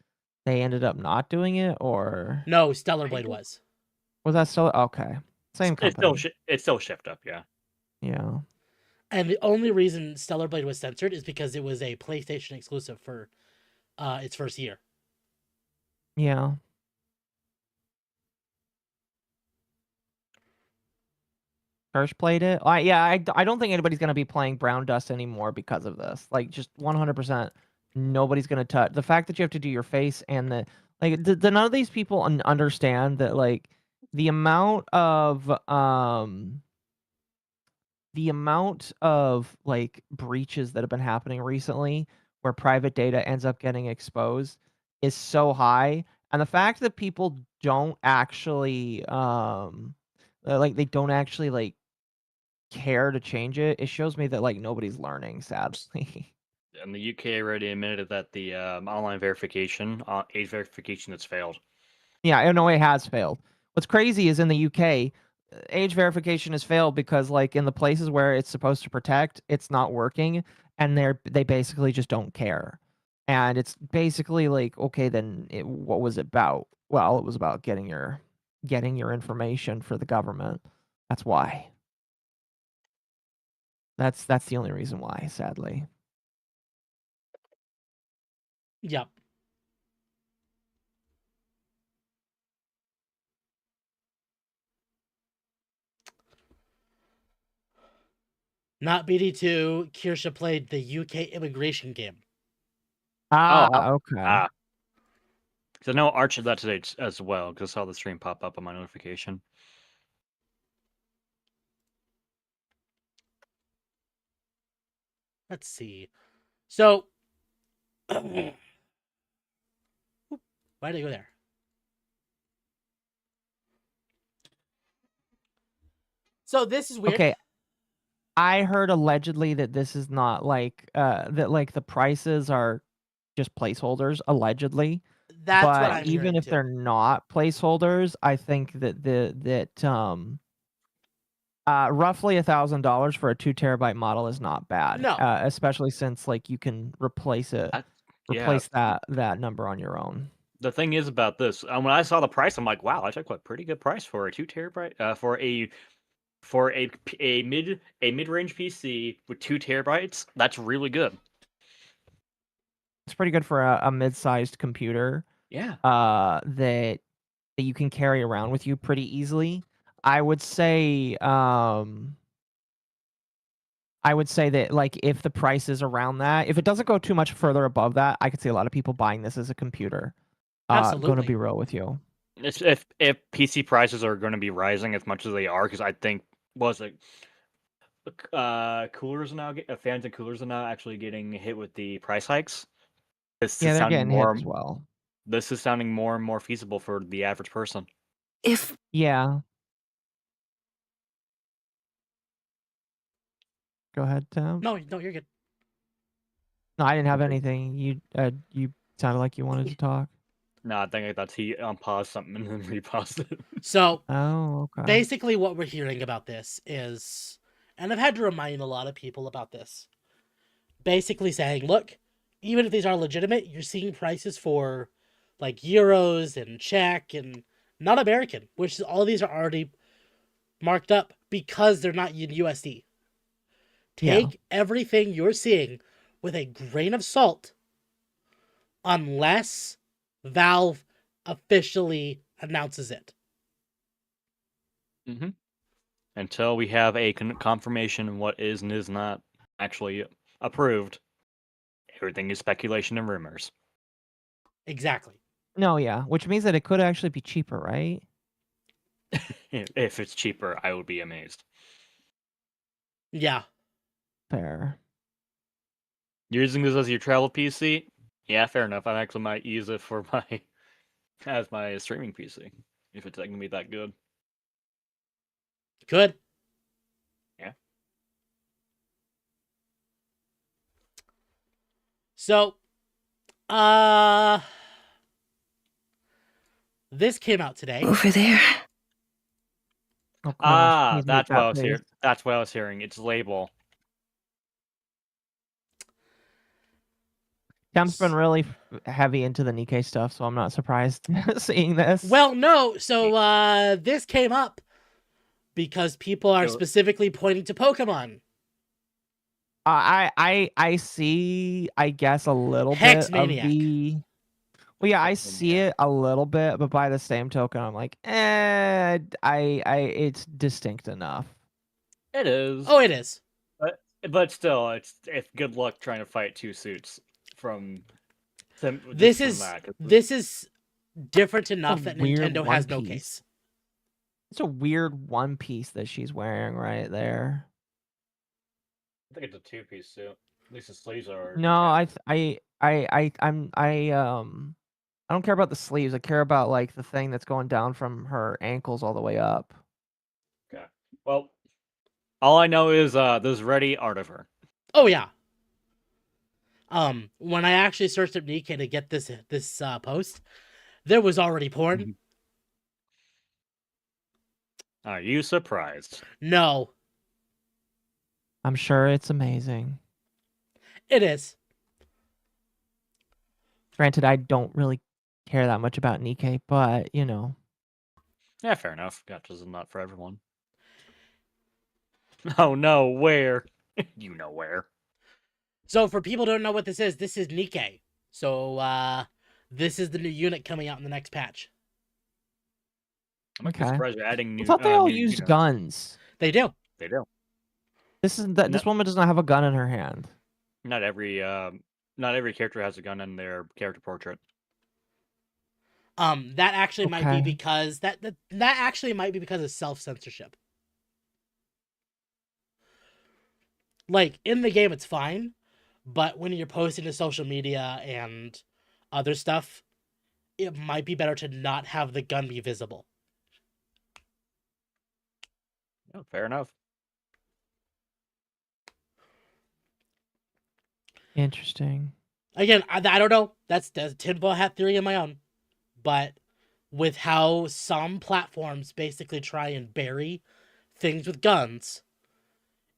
they ended up not doing it, or No, Stellar Blade was. was that still okay? Same company. It's still shipped up, yeah. Yeah. And the only reason Stellar Blade was censored is because it was a PlayStation exclusive for its first year. Yeah. First played it. I don't think anybody's gonna be playing Brown Dust anymore because of this. Like, just 100%, nobody's gonna touch the fact that you have to do your face and the like. None of these people understand that like the amount of like breaches that have been happening recently where private data ends up getting exposed is so high, and the fact that people don't actually they don't actually like care to change it, it shows me that like nobody's learning, sadly. And the UK already admitted that the online verification, age verification, has failed. Yeah, I know it has failed. What's crazy is in the UK, age verification has failed because like in the places where it's supposed to protect, it's not working, and they basically just don't care. And it's basically like, okay, then what was it about? Well, it was about getting your information for the government. That's why. That's the only reason why, sadly. Yep. Not BD2, Kirsha played the UK immigration game. Okay. So I know Arch did that today as well, because I saw the stream pop up on my notification. Let's see. So, why did I go there? So this is weird. Okay. I heard allegedly that this is not like that like the prices are just placeholders, allegedly. That's what But I'm even hearing if too. they're not placeholders, I think that roughly $1,000 for a 2 terabyte model is not bad. No. Especially since like you can replace that number on your own. The thing is about this, when I saw the price, I'm like, wow, I took a pretty good price for a 2 terabyte for a mid-range PC with 2 terabytes. That's really good. It's pretty good for a mid-sized computer. Yeah. That you can carry around with you pretty easily. I would say that like if the price is around that, if it doesn't go too much further above that, I could see a lot of people buying this as a computer. Gonna Absolutely. be real with you. If PC prices are going to be rising as much as they are, because I think coolers now fans and coolers are now actually getting hit with the price hikes. Yeah, they're getting hit as well. This is sounding more and more feasible for the average person. Yeah. Go ahead, Tim. No, you're good. No, I didn't have anything. You sounded like you wanted to talk. No, I think that's he unpaused something and then repaused it. So, okay. Basically what we're hearing about this is, and I've had to remind a lot of people about this, basically saying, look, even if these are legitimate, you're seeing prices for like euros and Czech and not American, which all these are already marked up because they're not in USD. Take everything you're seeing with a grain of salt unless Valve officially announces it. Mm-hmm. Until we have a confirmation of what is and is not actually approved, everything is speculation and rumors. Exactly. No, yeah, which means that it could actually be cheaper, right? If it's cheaper, I would be amazed. Yeah. Fair. You're using this as your travel PC? Yeah, fair enough. I actually might use it for my as my streaming PC if it's going to be that good. Good. Yeah. So, this came out today. Over there. Oh, gosh. Ah, Please make that's what that I was face. hearing. That's what I was hearing. It's label. Temp's been really heavy into the Nikkei stuff, so I'm not surprised seeing this. Well, no. So, this came up because people are Yo. specifically pointing to Pokemon. I see, I guess, a little Hex bit Maniac. of the. Well, yeah, I Hex see Maniac. it a little bit, but by the same token, I'm like, it's distinct enough. It is. Oh, it is. But still, it's good luck trying to fight two suits from. This is different enough that weird Nintendo One has no Piece. case. It's a weird one piece that she's wearing right there. I think it's a two-piece suit. At least the sleeves are. No, I don't care about the sleeves. I care about like the thing that's going down from her ankles all the way up. Okay. Well, all I know is there's ready art of her. Oh yeah. When I actually searched up Nikkei to get this post, there was already porn. Are you surprised? No, I'm sure it's amazing. it is. Granted, I don't really care that much about Nikkei, but you know. Yeah, fair enough. Gotcha's not for everyone. Oh no, where? You know where. So for people who don't know what this is Nikkei. So this is the new unit coming out in the next patch. I'm actually Okay. surprised you're adding new. I thought they all new used units. guns. They do. They do. This woman does not have a gun in her hand. Not every character has a gun in their character portrait. That actually might be Okay. because that actually might be because of self-censorship. Like in the game it's fine, but when you're posting to social media and other stuff, it might be better to not have the gun be visible. Oh, fair enough. Interesting. Again, I don't know. That's a tinfoil hat theory of my own. But with how some platforms basically try and bury things with guns,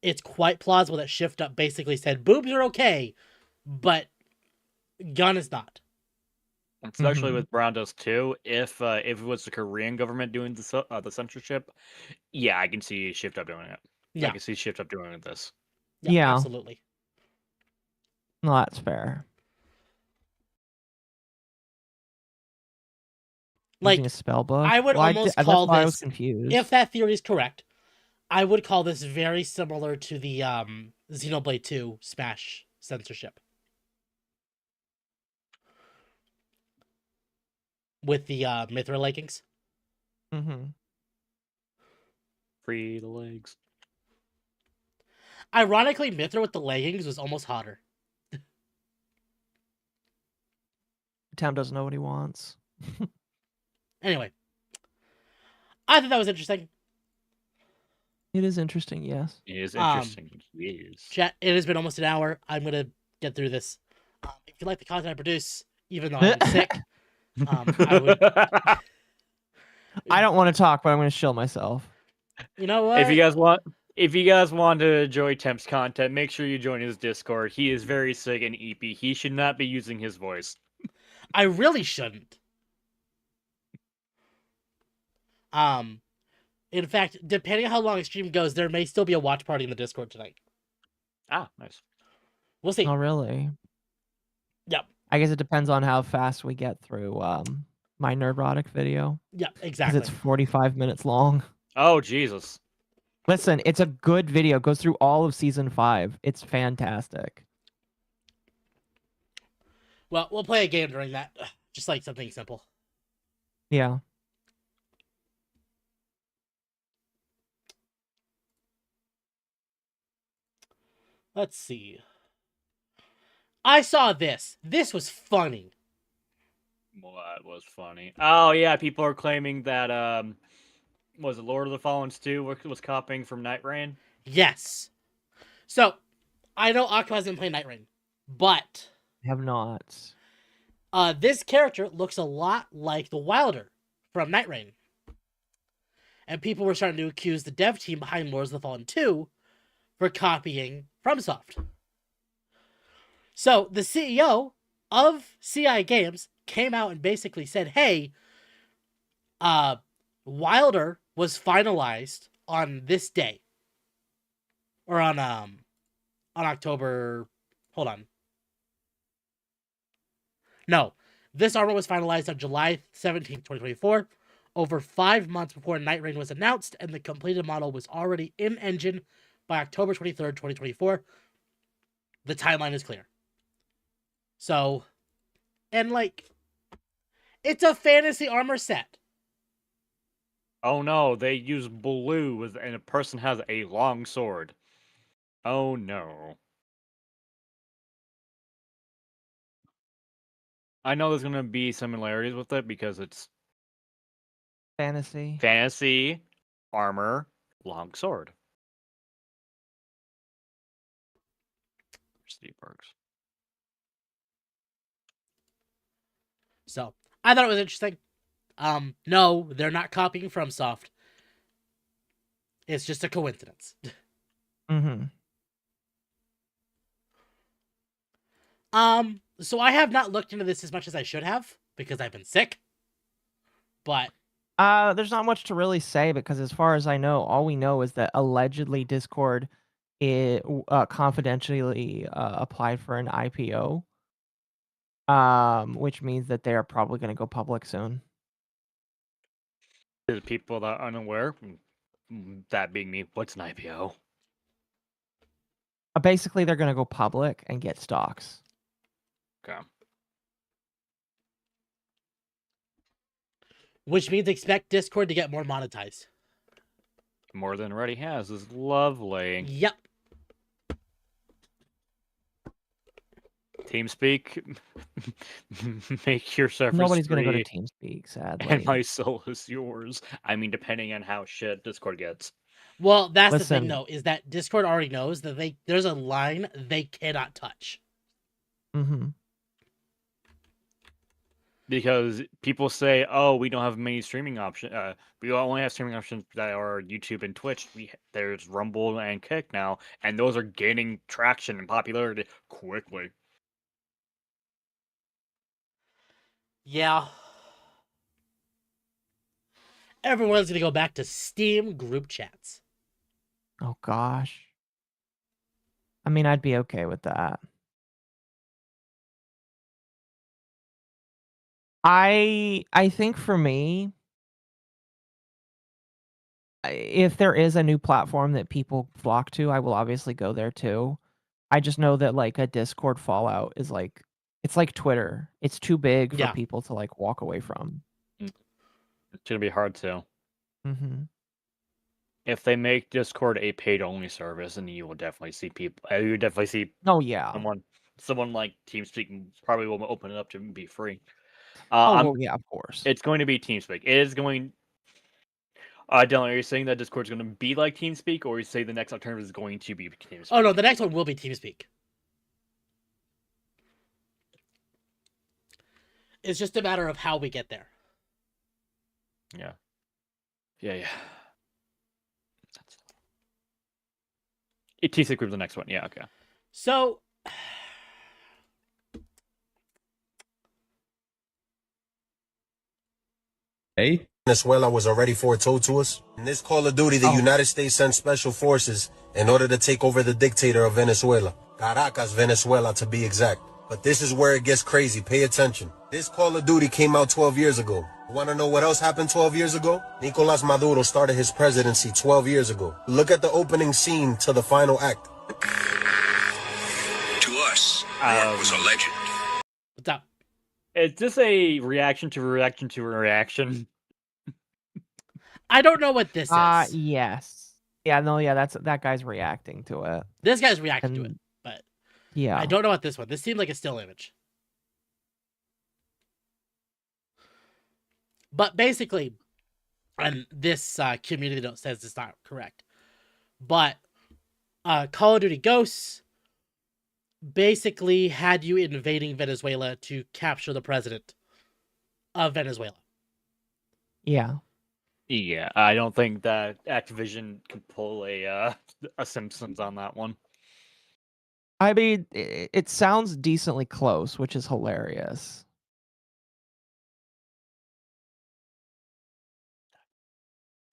it's quite plausible that Shift Up basically said boobs are okay, but gun is not. Especially with Brandos too. If it was the Korean government doing the censorship, yeah, I can see Shift Up doing it. Yeah. I can see Shift Up doing this. Yeah. Absolutely. No, that's fair. Like, Using a spell book. I would almost call that's why I was this, confused. if that theory is correct, I would call this very similar to the Xenoblade 2 Smash censorship. With the Mithra leggings. Free the legs. Ironically, Mithra with the leggings was almost hotter. Tam doesn't know what he wants. Anyway, I thought that was interesting. It is interesting, yes. It is interesting. Yes. Chat, it has been almost an hour. I'm going to get through this. If you like the content I produce, even though I'm sick, I would... I don't want to talk, but I'm going to shill myself. You know what? If you guys want to enjoy Temp's content, make sure you join his Discord. He is very sick and eepy. He should not be using his voice. I really shouldn't. In fact, depending on how long the stream goes, there may still be a watch party in the Discord tonight. Ah, nice. We'll see. Oh, really? Yep. I guess it depends on how fast we get through my Nerdrotic video. Yep, Because exactly. it's 45 minutes long. Oh, Jesus. Listen, it's a good video. It goes through all of Season 5. It's fantastic. Well, we'll play a game during that. Just like something simple. Yeah. Let's see. I saw this. This was funny. What was funny? Oh yeah, people are claiming that was it Lord of the Fallen 2 was copying from Night Rain? Yes. So, I know Occo hasn't played Night Rain, but Have not. this character looks a lot like the Wilder from Night Rain. And people were starting to accuse the dev team behind Lords of the Fallen 2 for copying FromSoft. So the CEO of CI Games came out and basically said, hey, Wilder was finalized on this day. Or on October... Hold on. No. This armor was finalized on July 17th, 2024. Over 5 months before Night Rain was announced, and the completed model was already in engine by October 23rd, 2024. The timeline is clear. So, and like, it's a fantasy armor set. Oh no, they use blue and a person has a long sword. Oh no. I know there's gonna be similarities with it because it's Fantasy. fantasy, armor, long sword. Steve Burks. So, I thought it was interesting. No, they're not copying FromSoft. It's just a coincidence. Mm-hmm. So I have not looked into this as much as I should have because I've been sick. But There's not much to really say because as far as I know, all we know is that allegedly Discord confidentially applied for an IPO. Which means that they are probably going to go public soon. To the people that are unaware, that being me, what's an IPO? Basically, they're going to go public and get stocks. Okay. which means expect Discord to get more monetized. More than it already has is lovely. Yep. TeamSpeak, make your servers Nobody's going to go to free, TeamSpeak, sadly. and my soul is yours. I mean, depending on how shit Discord gets. Well, that's the Listen. thing, though, is that Discord already knows that there's a line they cannot touch. Mm-hmm. Because people say, "Oh, we don't have many streaming options. We only have streaming options that are YouTube and Twitch. There's Rumble and Kick now, and those are gaining traction and popularity quickly." Yeah. Everyone's going to go back to Steam group chats. Oh, gosh. I mean, I'd be okay with that. I think for me, if there is a new platform that people flock to, I will obviously go there too. I just know that like a Discord fallout is like, it's like Twitter. It's too big for Yeah. people to like walk away from. It's gonna be hard to. Mm-hmm. If they make Discord a paid-only service, and you will definitely see people. You definitely see Oh yeah. someone like TeamSpeak probably will open it up to be free. Oh well, yeah, of course. It's going to be TeamSpeak. It is going. Dylan, are you saying that Discord's going to be like TeamSpeak, or you say the next alternative is going to be TeamSpeak? Oh, no, the next one will be TeamSpeak. It's just a matter of how we get there. Yeah. TeamSpeak group the next one. Yeah, okay. So, Venezuela was already foretold to us. In this Call of Duty, the United States sent special forces in order to take over the dictator of Venezuela. Caracas, Venezuela, to be exact. But this is where it gets crazy. Pay attention. This Call of Duty came out 12 years ago. Want to know what else happened 12 years ago? Nicolas Maduro started his presidency 12 years ago. Look at the opening scene to the final act. To us, Mark was a legend. what's up? Is this a reaction to reaction to reaction? I don't know what this is. Yes. Yeah, no, yeah, that guy's reacting to it. This guy's reacting to it, And but yeah. I don't know about this one. This seemed like a still image. But basically, and this community note says it's not correct, but Call of Duty Ghosts basically had you invading Venezuela to capture the president of Venezuela. Yeah. Yeah, I don't think that Activision can pull a Simpsons on that one. I mean, it sounds decently close, which is hilarious.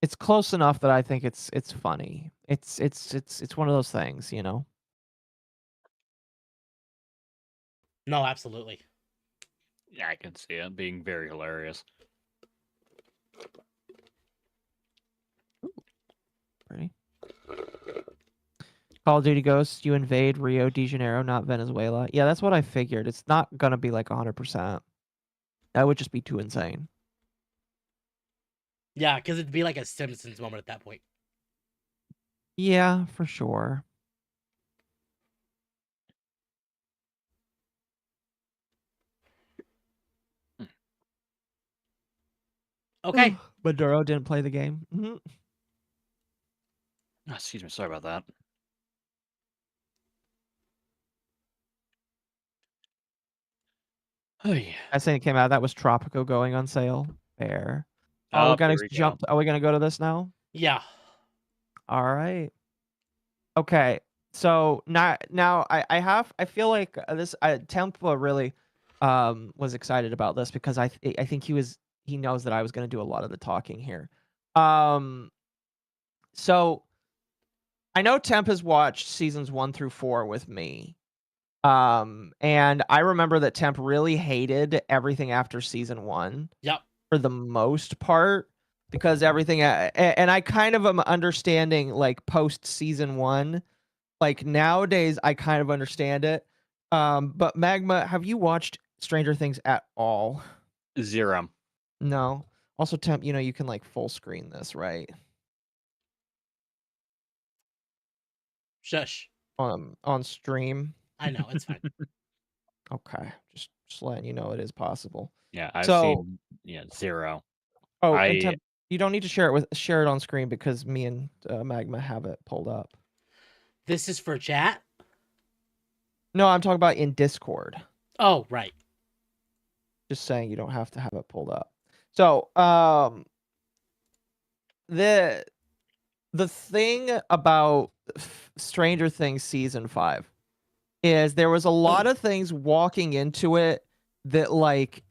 It's close enough that I think it's funny. It's one of those things, you know. No, absolutely. Yeah, I can see it being very hilarious. Ready? Call of Duty Ghosts, you invade Rio de Janeiro, not Venezuela. Yeah, that's what I figured. It's not gonna be like 100%. That would just be too insane. Yeah, because it'd be like a Simpsons moment at that point. Yeah, for sure. Okay. Maduro didn't play the game. Oh, excuse me, sorry about that. Oh yeah. I think it came out. That was Tropico going on sale. Fair. Oh, We're gonna here we jump. Are we gonna go to this now? Yeah. All right. Okay. So now I feel like this Tempa really was excited about this because I think he knows that I was going to do a lot of the talking here. So I know Temp has watched seasons 1 through 4 with me. And I remember that Temp really hated everything after season 1 Yep. for the most part because everything and I kind of am understanding like post season 1. Like nowadays I kind of understand it. But Magma, have you watched Stranger Things at all? 0. No. Also, Temp, you know you can like full screen this, right? Shush. On stream. I know, it's fine. Okay. Just letting you know it is possible. Yeah, I've So, seen 0. oh, I and Temp, you don't need to share it on screen because me and Magma have it pulled up. This is for chat? No, I'm talking about in Discord. Oh, right. Just saying you don't have to have it pulled up. So, the thing about Stranger Things season 5 is there was a lot of things walking into it that like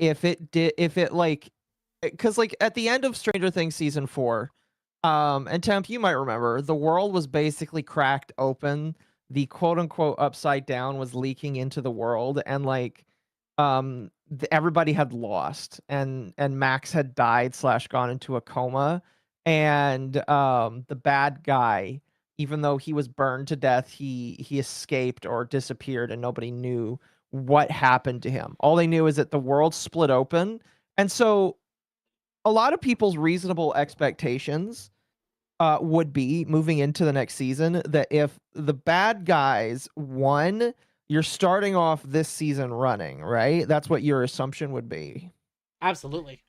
because like at the end of Stranger Things season 4, and Temp, you might remember the world was basically cracked open. The quote unquote upside down was leaking into the world, and like everybody had lost, and Max had died / gone into a coma, and the bad guy, even though he was burned to death, he escaped or disappeared, and nobody knew what happened to him. All they knew is that the world split open, and so a lot of people's reasonable expectations would be moving into the next season that if the bad guys won, you're starting off this season running, right? That's what your assumption would be. Absolutely.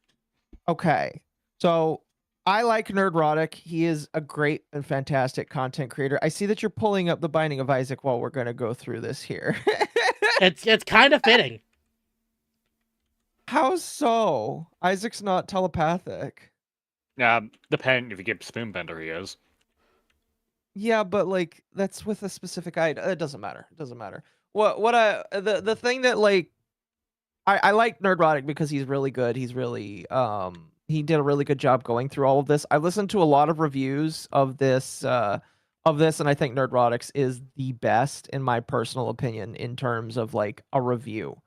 Okay. So I like Nerdrotic. He is a great and fantastic content creator. I see that you're pulling up The Binding of Isaac while we're going to go through this here. It's kind of fitting. How so? Isaac's not telepathic. Depending if you get Spoonbender, he is. Yeah, but like that's with a specific item. It doesn't matter. It doesn't matter. The thing that like I like Nerdrotic because he's really good. He's really he did a really good job going through all of this. I listened to a lot of reviews of this and I think Nerdrotics is the best in my personal opinion in terms of like a review.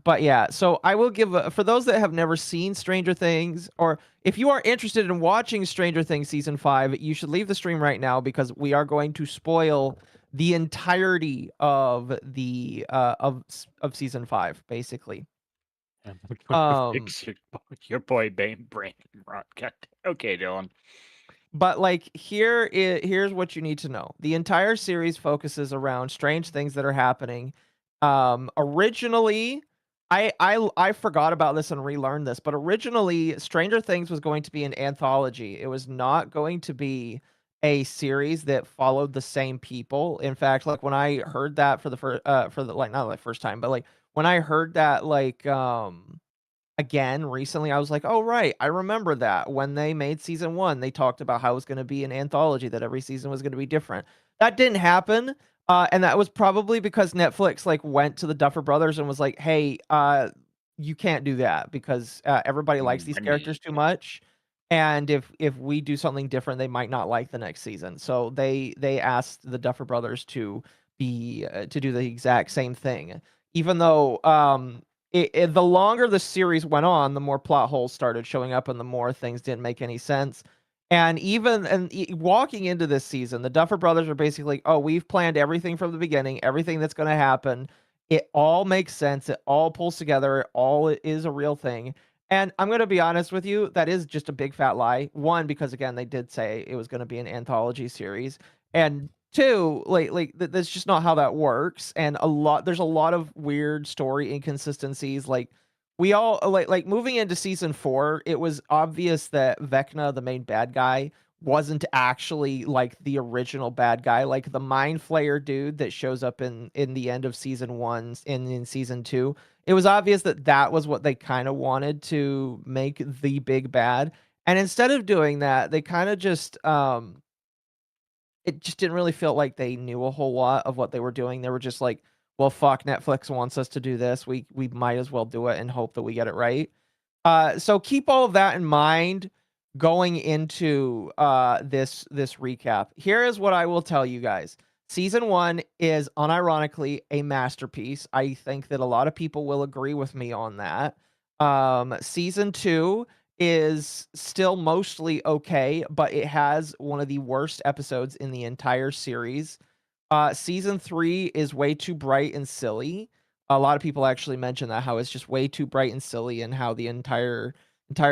But yeah, so I will give for those that have never seen Stranger Things, or if you are interested in watching Stranger Things season 5, you should leave the stream right now because we are going to spoil the entirety of the of season 5, basically. Your boy Brandon Rock. Okay, Dylan. But like here's what you need to know. The entire series focuses around strange things that are happening. Originally, I forgot about this and relearned this, but originally Stranger Things was going to be an anthology. It was not going to be a series that followed the same people. In fact, like when I heard that for the like not the first time, but like when I heard that again recently, I was like, oh right, I remember that when they made season 1, they talked about how it was going to be an anthology, that every season was going to be different. That didn't happen. And that was probably because Netflix like went to the Duffer Brothers and was like, hey, you can't do that because everybody likes these characters too much. And if we do something different, they might not like the next season. So they asked the Duffer Brothers to be to do the exact same thing, even though the longer the series went on, the more plot holes started showing up and the more things didn't make any sense. And walking into this season, the Duffer Brothers are basically, oh, we've planned everything from the beginning, everything that's going to happen. It all makes sense. It all pulls together. It all is a real thing. And I'm going to be honest with you, that is just a big fat lie. One, because again, they did say it was going to be an anthology series. And two, that's just not how that works. And there's a lot of weird story inconsistencies. Like we all like moving into season 4, it was obvious that Vecna, the main bad guy, wasn't actually like the original bad guy. Like the Mind Flayer dude that shows up in the end of season 1 in season 2, it was obvious that that was what they kind of wanted to make the big bad. And instead of doing that, they kind of just it just didn't really feel like they knew a whole lot of what they were doing. They were just like, well, fuck, Netflix wants us to do this. We might as well do it and hope that we get it right. So keep all of that in mind going into this recap. Here is what I will tell you guys. Season 1 is unironically a masterpiece. I think that a lot of people will agree with me on that. Season 2 is still mostly okay, but it has one of the worst episodes in the entire series. Season 3 is way too bright and silly. A lot of people actually mention that, how it's just way too bright and silly, and how the entire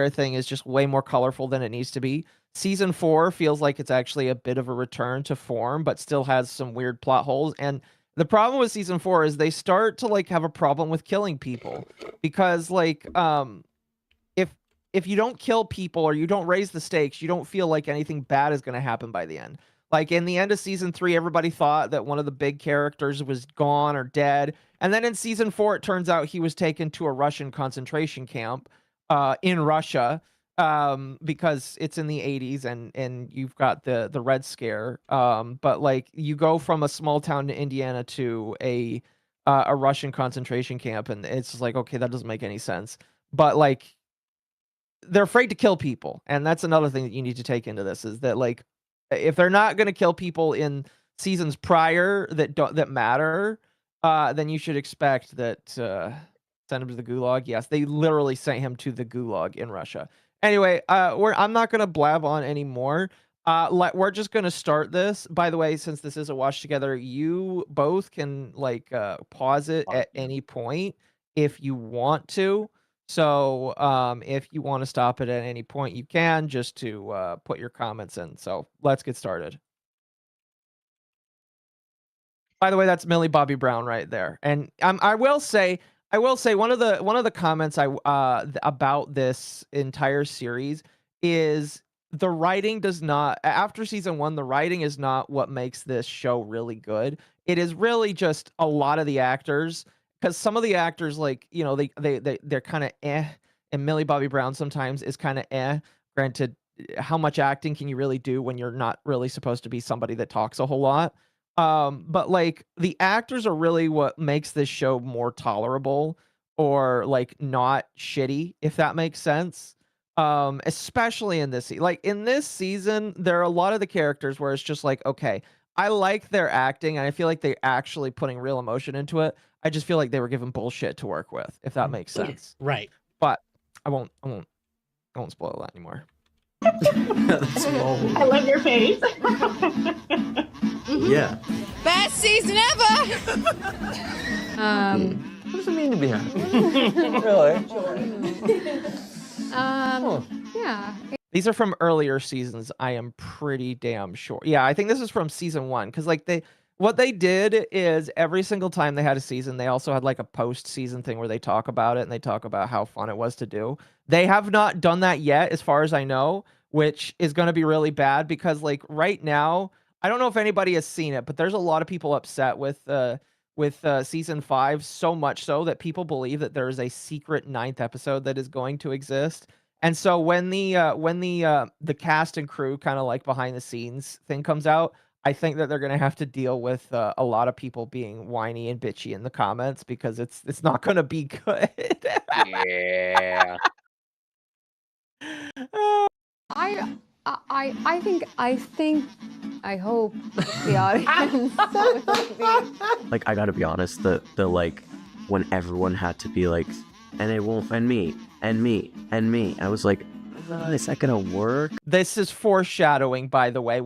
thing is just way more colorful than it needs to be. Season 4 feels like it's actually a bit of a return to form, but still has some weird plot holes. And the problem with season 4 is they start to like have a problem with killing people, because like if you don't kill people or you don't raise the stakes, you don't feel like anything bad is going to happen by the end. Like in the end of season 3, everybody thought that one of the big characters was gone or dead. And then in season 4, it turns out he was taken to a Russian concentration camp in Russia because it's in the 80s and you've got the Red Scare. But like you go from a small town in Indiana to a Russian concentration camp, and it's just like, okay, that doesn't make any sense. But like they're afraid to kill people, and that's another thing that you need to take into this, is that like if they're not going to kill people in seasons prior that matter, then you should expect that send him to the gulag. Yes, they literally sent him to the gulag in Russia. Anyway, I'm not going to blab on anymore. We're just going to start this. By the way, since this is a watch together, you both can like pause it at any point if you want to. So if you want to stop it at any point, you can, just to put your comments in. So let's get started. By the way, that's Millie Bobby Brown right there. And I will say one of the comments about this entire series is the writing does not, after season 1, the writing is not what makes this show really good. It is really just a lot of the actors. Because some of the actors, like, you know, they're kind of and Millie Bobby Brown sometimes is kind of Granted, how much acting can you really do when you're not really supposed to be somebody that talks a whole lot? But like the actors are really what makes this show more tolerable, or like not shitty, if that makes sense. Especially in this in this season, there are a lot of the characters where it's just like, okay, I like their acting and I feel like they're actually putting real emotion into it. I just feel like they were given bullshit to work with, if that makes sense. Right. But I won't spoil that anymore. That's bold. I love your face. Yeah. Best season ever! What does it mean to be happy? Really? Yeah. These are from earlier seasons. I am pretty damn sure. Yeah, I think this is from season 1 because like what they did is every single time they had a season, they also had like a post-season thing where they talk about it and they talk about how fun it was to do. They have not done that yet, as far as I know, which is going to be really bad because like right now, I don't know if anybody has seen it, but there's a lot of people upset with season 5, so much so that people believe that there is a secret 9th episode that is going to exist. And so when the cast and crew kind of like behind the scenes thing comes out, I think that they're gonna have to deal with a lot of people being whiny and bitchy in the comments because it's not gonna be good. Yeah. I hope the audience will be. Like, I gotta be honest, the like, when everyone had to be like, and it won't, and me, and me, and me, I was like, is that gonna work? This is foreshadowing, by the way,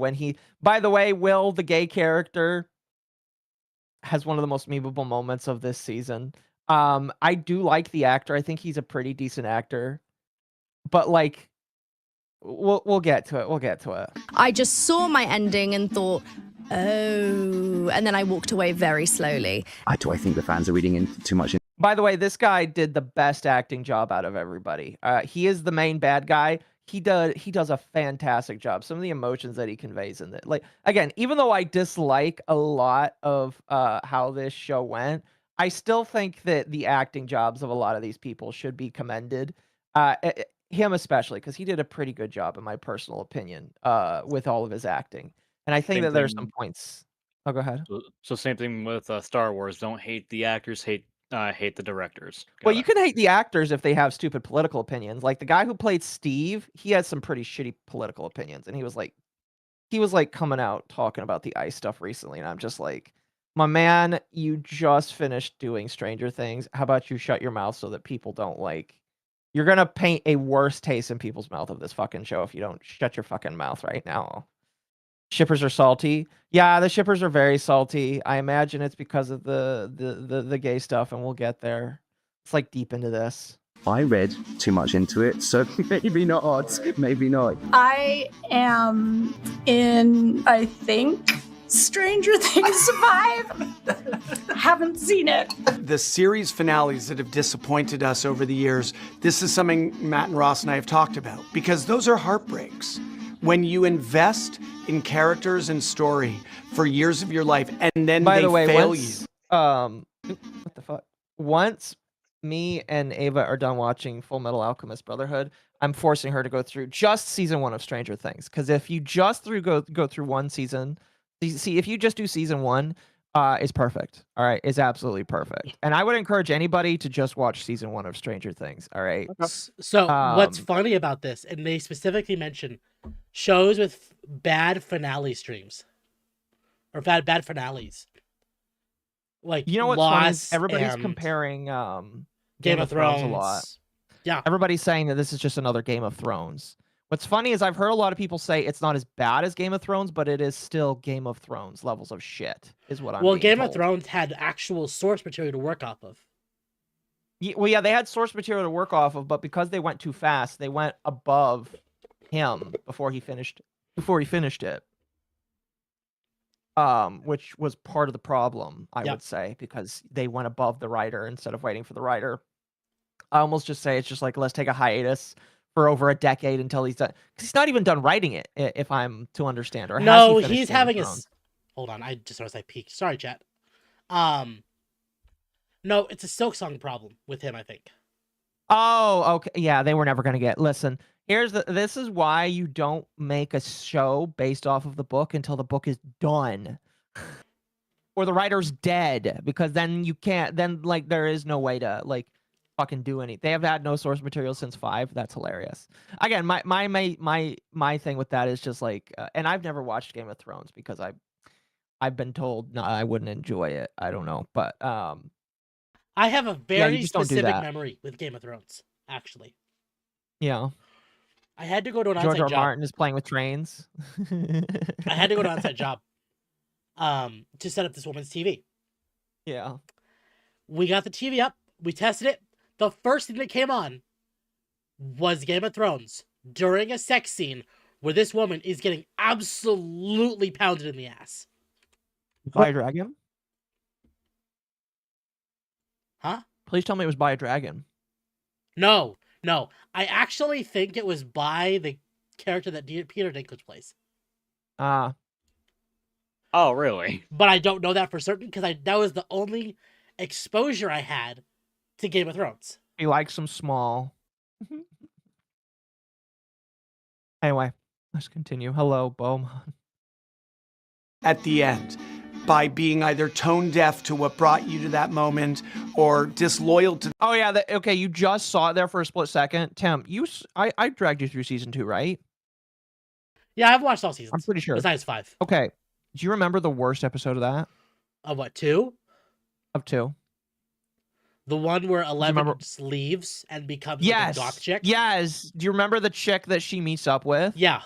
Will, the gay character, has one of the most memeable moments of this season. I do like the actor. I think he's a pretty decent actor. But like we'll get to it. We'll get to it. I just saw my ending and thought, oh, and then I walked away very slowly. I think the fans are reading into too much. By the way, this guy did the best acting job out of everybody. He is the main bad guy. He does a fantastic job. Some of the emotions that he conveys in it. Like, again, even though I dislike a lot of how this show went, I still think that the acting jobs of a lot of these people should be commended. Him especially, because he did a pretty good job, in my personal opinion, with all of his acting. And I think Same that there's some thing. points. Oh, go ahead. So same thing with Star Wars. Don't hate the actors, hate the directors. Well, Got you it. can hate the actors if they have stupid political opinions. Like the guy who played Steve, he had some pretty shitty political opinions, and he was like coming out talking about the ICE stuff recently, and I'm just like, my man, you just finished doing Stranger Things. How about you shut your mouth so that people don't like. You're gonna paint a worse taste in people's mouth of this fucking show if you don't shut your fucking mouth right now. Shippers are salty. Yeah, the shippers are very salty. I imagine it's because of the gay stuff, and we'll get there. It's like deep into this. I read too much into it, so maybe not. Maybe not. I am in, I think, Stranger Things 5. Haven't seen it. The series finales that have disappointed us over the years, this is something Matt and Ross and I have talked about, because those are heartbreaks. When you invest in characters and story for years of your life, and then By they the way, fail once, you. What the fuck? Once me and Ava are done watching Full Metal Alchemist Brotherhood, I'm forcing her to go through just season 1 of Stranger Things. Because if you just go through one season, see, if you just do season 1, it's perfect. All right, it's absolutely perfect. And I would encourage anybody to just watch season 1 of Stranger Things. All right. So what's funny about this, and they specifically mention shows with bad finale streams or bad finales. Like, you know what's funny is Lost everybody's and comparing Game of Thrones a lot. Yeah, Everybody's saying that this is just another Game of Thrones. What's funny is I've heard a lot of people say it's not as bad as Game of Thrones, but it is still Game of Thrones levels of shit, is what I'm well, being Game told. of Thrones had actual source material to work off of. Well, yeah, they had source material to work off of, but because they went too fast, they went above him before he finished it. Which was part of the problem, I would say, because they went above the writer instead of waiting for the writer. I almost just say it's just like, let's take a hiatus for over a decade until he's done. Because he's not even done writing it, if I'm to understand. Or No, has he he's Game of having a. Thrones? Hold on, I just noticed I peeked. Sorry, chat. No, it's a Silksong problem with him, I think. Oh, okay. Yeah, they were never going to get. Listen, this is why you don't make a show based off of the book until the book is done. Or the writer's dead, because then you can't, then like there is no way to like fucking do anything. They have had no source material since 5. That's hilarious. Again, my thing with that is just like, and I've never watched Game of Thrones because I've been told no, I wouldn't enjoy it. I don't know, but I have a very just don't do specific that. memory with Game of Thrones, actually. Yeah. I had to go to an George onsite R. job. Martin is playing with trains. I had to go to an onsite job to set up this woman's TV. Yeah. We got the TV up. We tested it. The first thing that came on was Game of Thrones during a sex scene where this woman is getting absolutely pounded in the ass. By a dragon? Huh? Please tell me it was by a dragon. No. I actually think it was by the character that Peter Dinklage plays. Ah. Oh, really? But I don't know that for certain because that was the only exposure I had to Game of Thrones. He likes them small. Anyway, let's continue. Hello, Beaumont. At the end, by being either tone deaf to what brought you to that moment or disloyal to. Oh yeah, okay. You just saw it there for a split second. Temp, I dragged you through season 2, right? Yeah, I've watched all seasons. I'm pretty sure. Besides 5. Okay. Do you remember the worst episode of that? Of what, 2? Of 2. The one where 11 just leaves and becomes like a goth chick? Yes. Do you remember the chick that she meets up with? Yeah.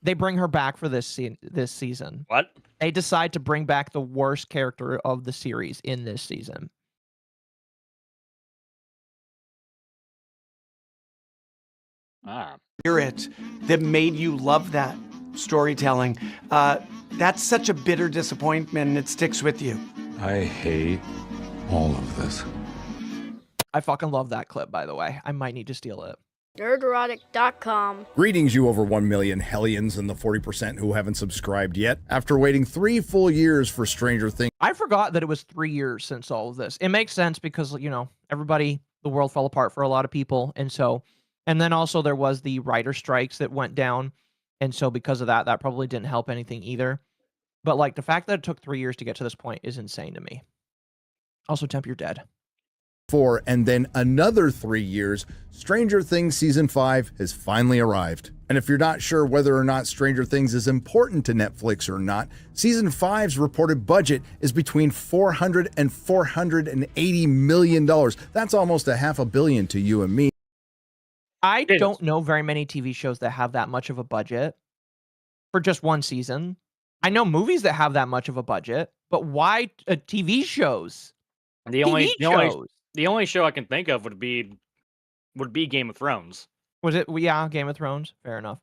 They bring her back for this season. What? They decide to bring back the worst character of the series in this season. Spirit that made you love that storytelling. That's such a bitter disappointment and it sticks with you. I hate all of this. I fucking love that clip, by the way. I might need to steal it. Nerderotic.com. Greetings, you over 1 million hellions and the 40% who haven't subscribed yet. After waiting 3 full years for Stranger Things. I forgot that it was 3 years since all of this. It makes sense because, you know, everybody, the world fell apart for a lot of people. And then also there was the writer strikes that went down. And so because of that, that probably didn't help anything either. But like the fact that it took 3 years to get to this point is insane to me. Also, Temp, you're dead. 4 and then another 3 years, Stranger Things Season 5 has finally arrived. And if you're not sure whether or not Stranger Things is important to Netflix or not, Season 5's reported budget is between $400 and $480 million. That's almost $500 million to you and me. I don't know very many TV shows that have that much of a budget for just one season. I know movies that have that much of a budget, but why TV shows? The only show I can think of would be Game of Thrones. Was it? Yeah, Game of Thrones. Fair enough.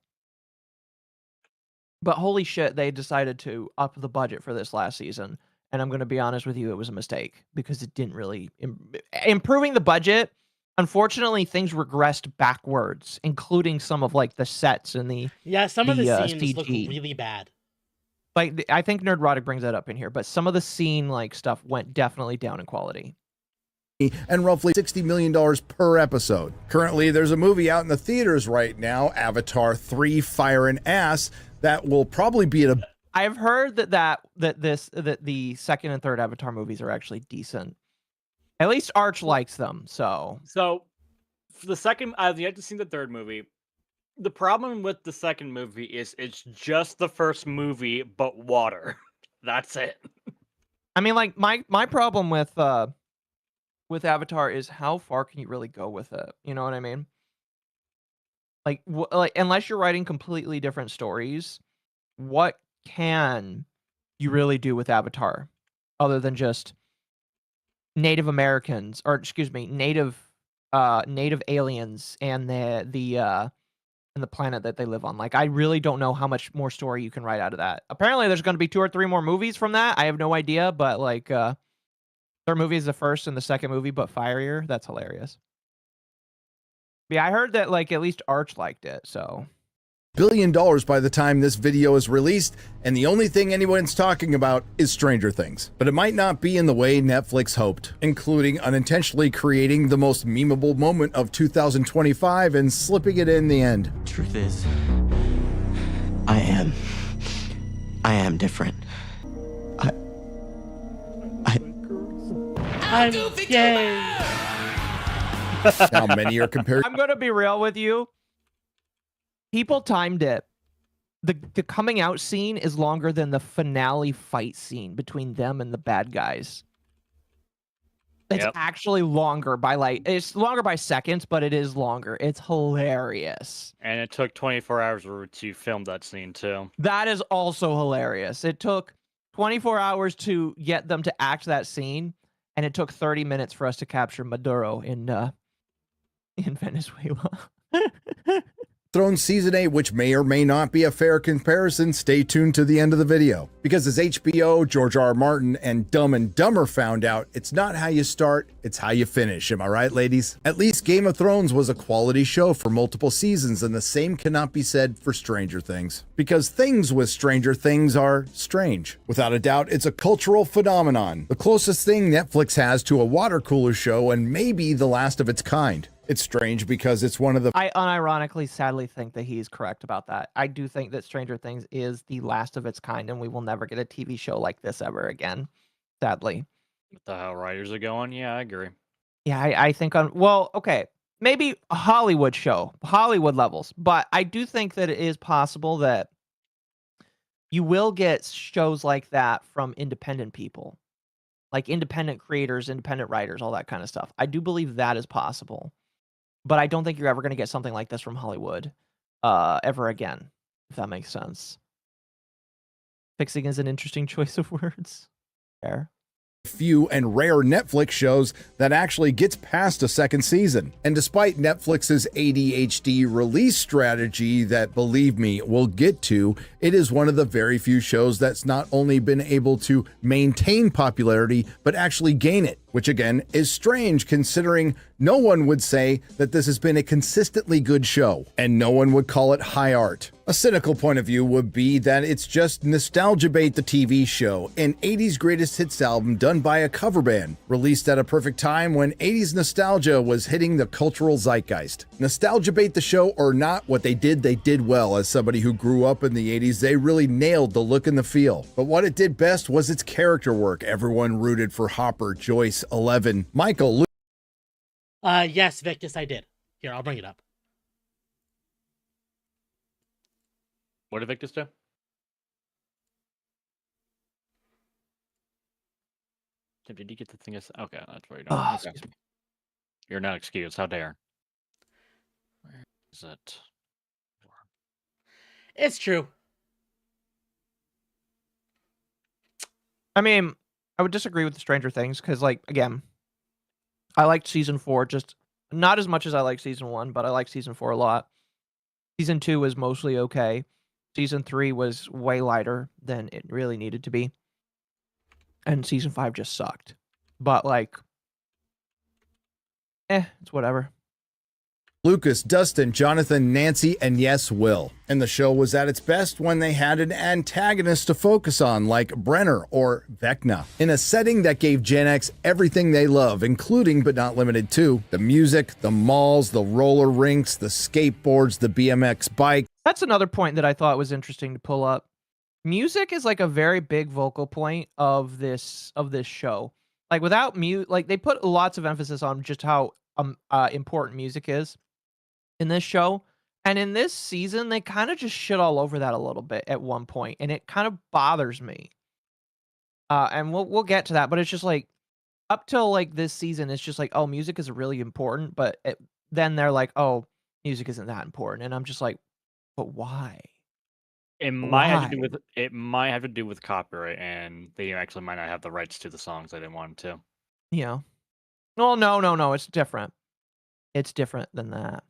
But holy shit, they decided to up the budget for this last season. And I'm going to be honest with you, it was a mistake because it didn't really improving the budget. Unfortunately, things regressed backwards, including some of like the sets and some of the scenes CG. look really bad. Like I think Nerdrotic brings that up in here, but some of the scene like stuff went definitely down in quality. And roughly $60 million per episode. Currently, there's a movie out in the theaters right now, Avatar 3: Fire and Ass, that will probably be at a... I've heard that the second and third Avatar movies are actually decent. At least Arch likes them, so... So, for the second... I've yet to see the third movie. The problem with the second movie is it's just the first movie, but water. That's it. I mean, like, my problem with Avatar is how far can you really go with it? You know what I mean? Like, unless you're writing completely different stories, what can you really do with Avatar other than just Native Americans, or excuse me, native aliens and the planet that they live on? Like, I really don't know how much more story you can write out of that. Apparently, there's going to be 2 or 3 more movies from that. I have no idea, but like, third movie is the first and the second movie, but fireier. That's hilarious. Yeah, I heard that like at least Arch liked it, so. $1 billion by the time this video is released, and the only thing anyone's talking about is Stranger Things. But it might not be in the way Netflix hoped, including unintentionally creating the most memeable moment of 2025 and slipping it in the end. Truth is, I am different. I'm gay. How many are compared? I'm gonna be real with you. People timed it. The coming out scene is longer than the finale fight scene between them and the bad guys. It's actually longer by it's longer by seconds, but it is longer. It's hilarious. And it took 24 hours to film that scene too. That is also hilarious. It took 24 hours to get them to act that scene, and it took 30 minutes for us to capture Maduro in Venezuela. Thrones Season 8, which may or may not be a fair comparison, stay tuned to the end of the video. Because as HBO, George R. R. Martin, and Dumb and Dumber found out, it's not how you start, it's how you finish. Am I right, ladies? At least Game of Thrones was a quality show for multiple seasons, and the same cannot be said for Stranger Things. Because things with Stranger Things are strange. Without a doubt, it's a cultural phenomenon. The closest thing Netflix has to a water cooler show, and maybe the last of its kind. It's strange because it's one of the... I unironically sadly think that he's correct about that. I do think that Stranger Things is the last of its kind, and we will never get a TV show like this ever again, sadly. With the how writers are going, yeah, I agree. Yeah, I think okay, maybe a Hollywood show, Hollywood levels, but I do think that it is possible that you will get shows like that from independent people, like independent creators, independent writers, all that kind of stuff. I do believe that is possible. But I don't think you're ever going to get something like this from Hollywood ever again, if that makes sense. Fixing is an interesting choice of words. Fair. Few and rare Netflix shows that actually gets past a second season. And despite Netflix's ADHD release strategy that, believe me, we'll get to, it is one of the very few shows that's not only been able to maintain popularity, but actually gain it, which again is strange considering no one would say that this has been a consistently good show, and no one would call it high art. A cynical point of view would be that it's just Nostalgia Bait the TV show, an 80s greatest hits album done by a cover band, released at a perfect time when 80s nostalgia was hitting the cultural zeitgeist. Nostalgia Bait the show or not, what they did well. As somebody who grew up in the 80s, they really nailed the look and the feel. But what it did best was its character work. Everyone rooted for Hopper, Joyce, Eleven, Michael, Luke. Yes, Victus, I did. Here, I'll bring it up. What did Victus do? Did you get the thing? Okay, that's where you're doing. Okay. You're not excused. How dare? Where is it? It's true. I mean, I would disagree with the Stranger Things because, like, again, I liked season 4 just not as much as I like season 1, but I like season 4 a lot. Season 2 was mostly okay. Season 3 was way lighter than it really needed to be. And season 5 just sucked. But, like, it's whatever. Lucas, Dustin, Jonathan, Nancy, and yes, Will. And the show was at its best when they had an antagonist to focus on, like Brenner or Vecna, in a setting that gave Gen X everything they love, including but not limited to the music, the malls, the roller rinks, the skateboards, the BMX bike. That's another point that I thought was interesting to pull up. Music is like a very big vocal point of this show. Like without like they put lots of emphasis on just how important music is in this show, and in this season they kind of just shit all over that a little bit at one point, and it kind of bothers me. And we'll get to that, but it's just like up till like this season, it's just like, oh, music is really important, but then they're like, oh, music isn't that important, and I'm just like, but why? It might have to do with copyright, and they actually might not have the rights to the songs they didn't want them to. Yeah. Oh, no, it's different. It's different than that.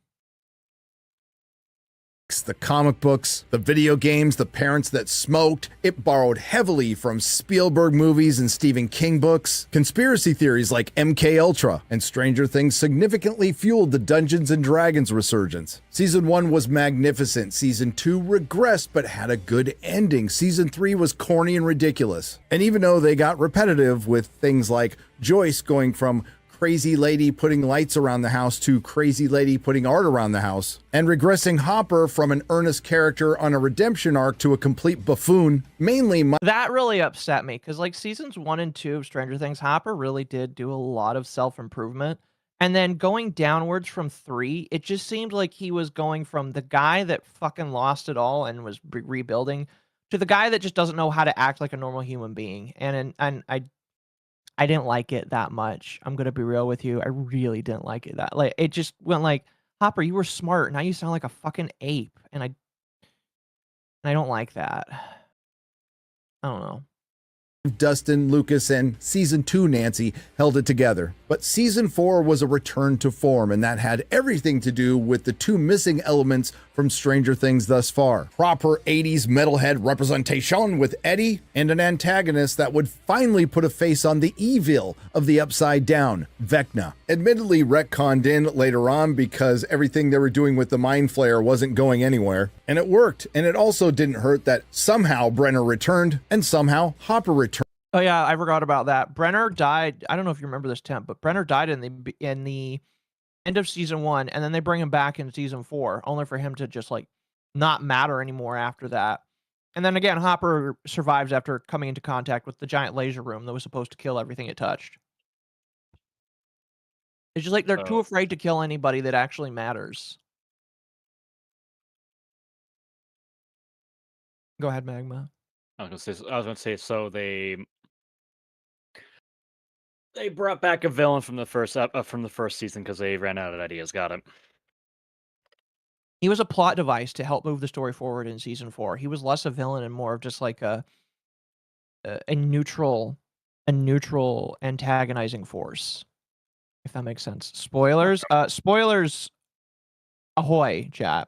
The comic books, the video games, the parents that smoked. It borrowed heavily from Spielberg movies and Stephen King books. Conspiracy theories like MK Ultra and Stranger Things significantly fueled the Dungeons and Dragons resurgence. Season 1 was magnificent. Season 2 regressed but had a good ending. Season 3 was corny and ridiculous. And even though they got repetitive with things like Joyce going from crazy lady putting lights around the house to crazy lady putting art around the house, and regressing Hopper from an earnest character on a redemption arc to a complete buffoon, mainly that really upset me because like seasons 1 and 2 of Stranger Things, Hopper really did do a lot of self-improvement, and then going downwards from 3, it just seemed like he was going from the guy that fucking lost it all and was rebuilding to the guy that just doesn't know how to act like a normal human being, and I didn't like it that much. I'm gonna be real with you. I really didn't like it that. Like it just went like, Hopper, you were smart. Now you sound like a fucking ape, and I don't like that. I don't know. Dustin, Lucas, and Season 2 Nancy held it together. But Season 4 was a return to form, and that had everything to do with the two missing elements from Stranger Things thus far. Proper 80s metalhead representation with Eddie, and an antagonist that would finally put a face on the evil of the Upside Down, Vecna. Admittedly retconned in later on because everything they were doing with the Mind Flayer wasn't going anywhere. And it worked, and it also didn't hurt that somehow Brenner returned, and somehow Hopper returned. Oh yeah, I forgot about that. Brenner died. I don't know if you remember this, Temp, but Brenner died in the end of season 1, and then they bring him back in season 4, only for him to just like not matter anymore after that. And then again, Hopper survives after coming into contact with the giant laser room that was supposed to kill everything it touched. It's just like they're too afraid to kill anybody that actually matters. Go ahead, Magma. I was gonna say, so they brought back a villain from the first season because they ran out of ideas. Got it. He was a plot device to help move the story forward in season 4. He was less a villain and more of just like a neutral antagonizing force, if that makes sense. Spoilers. Spoilers. Ahoy, chat.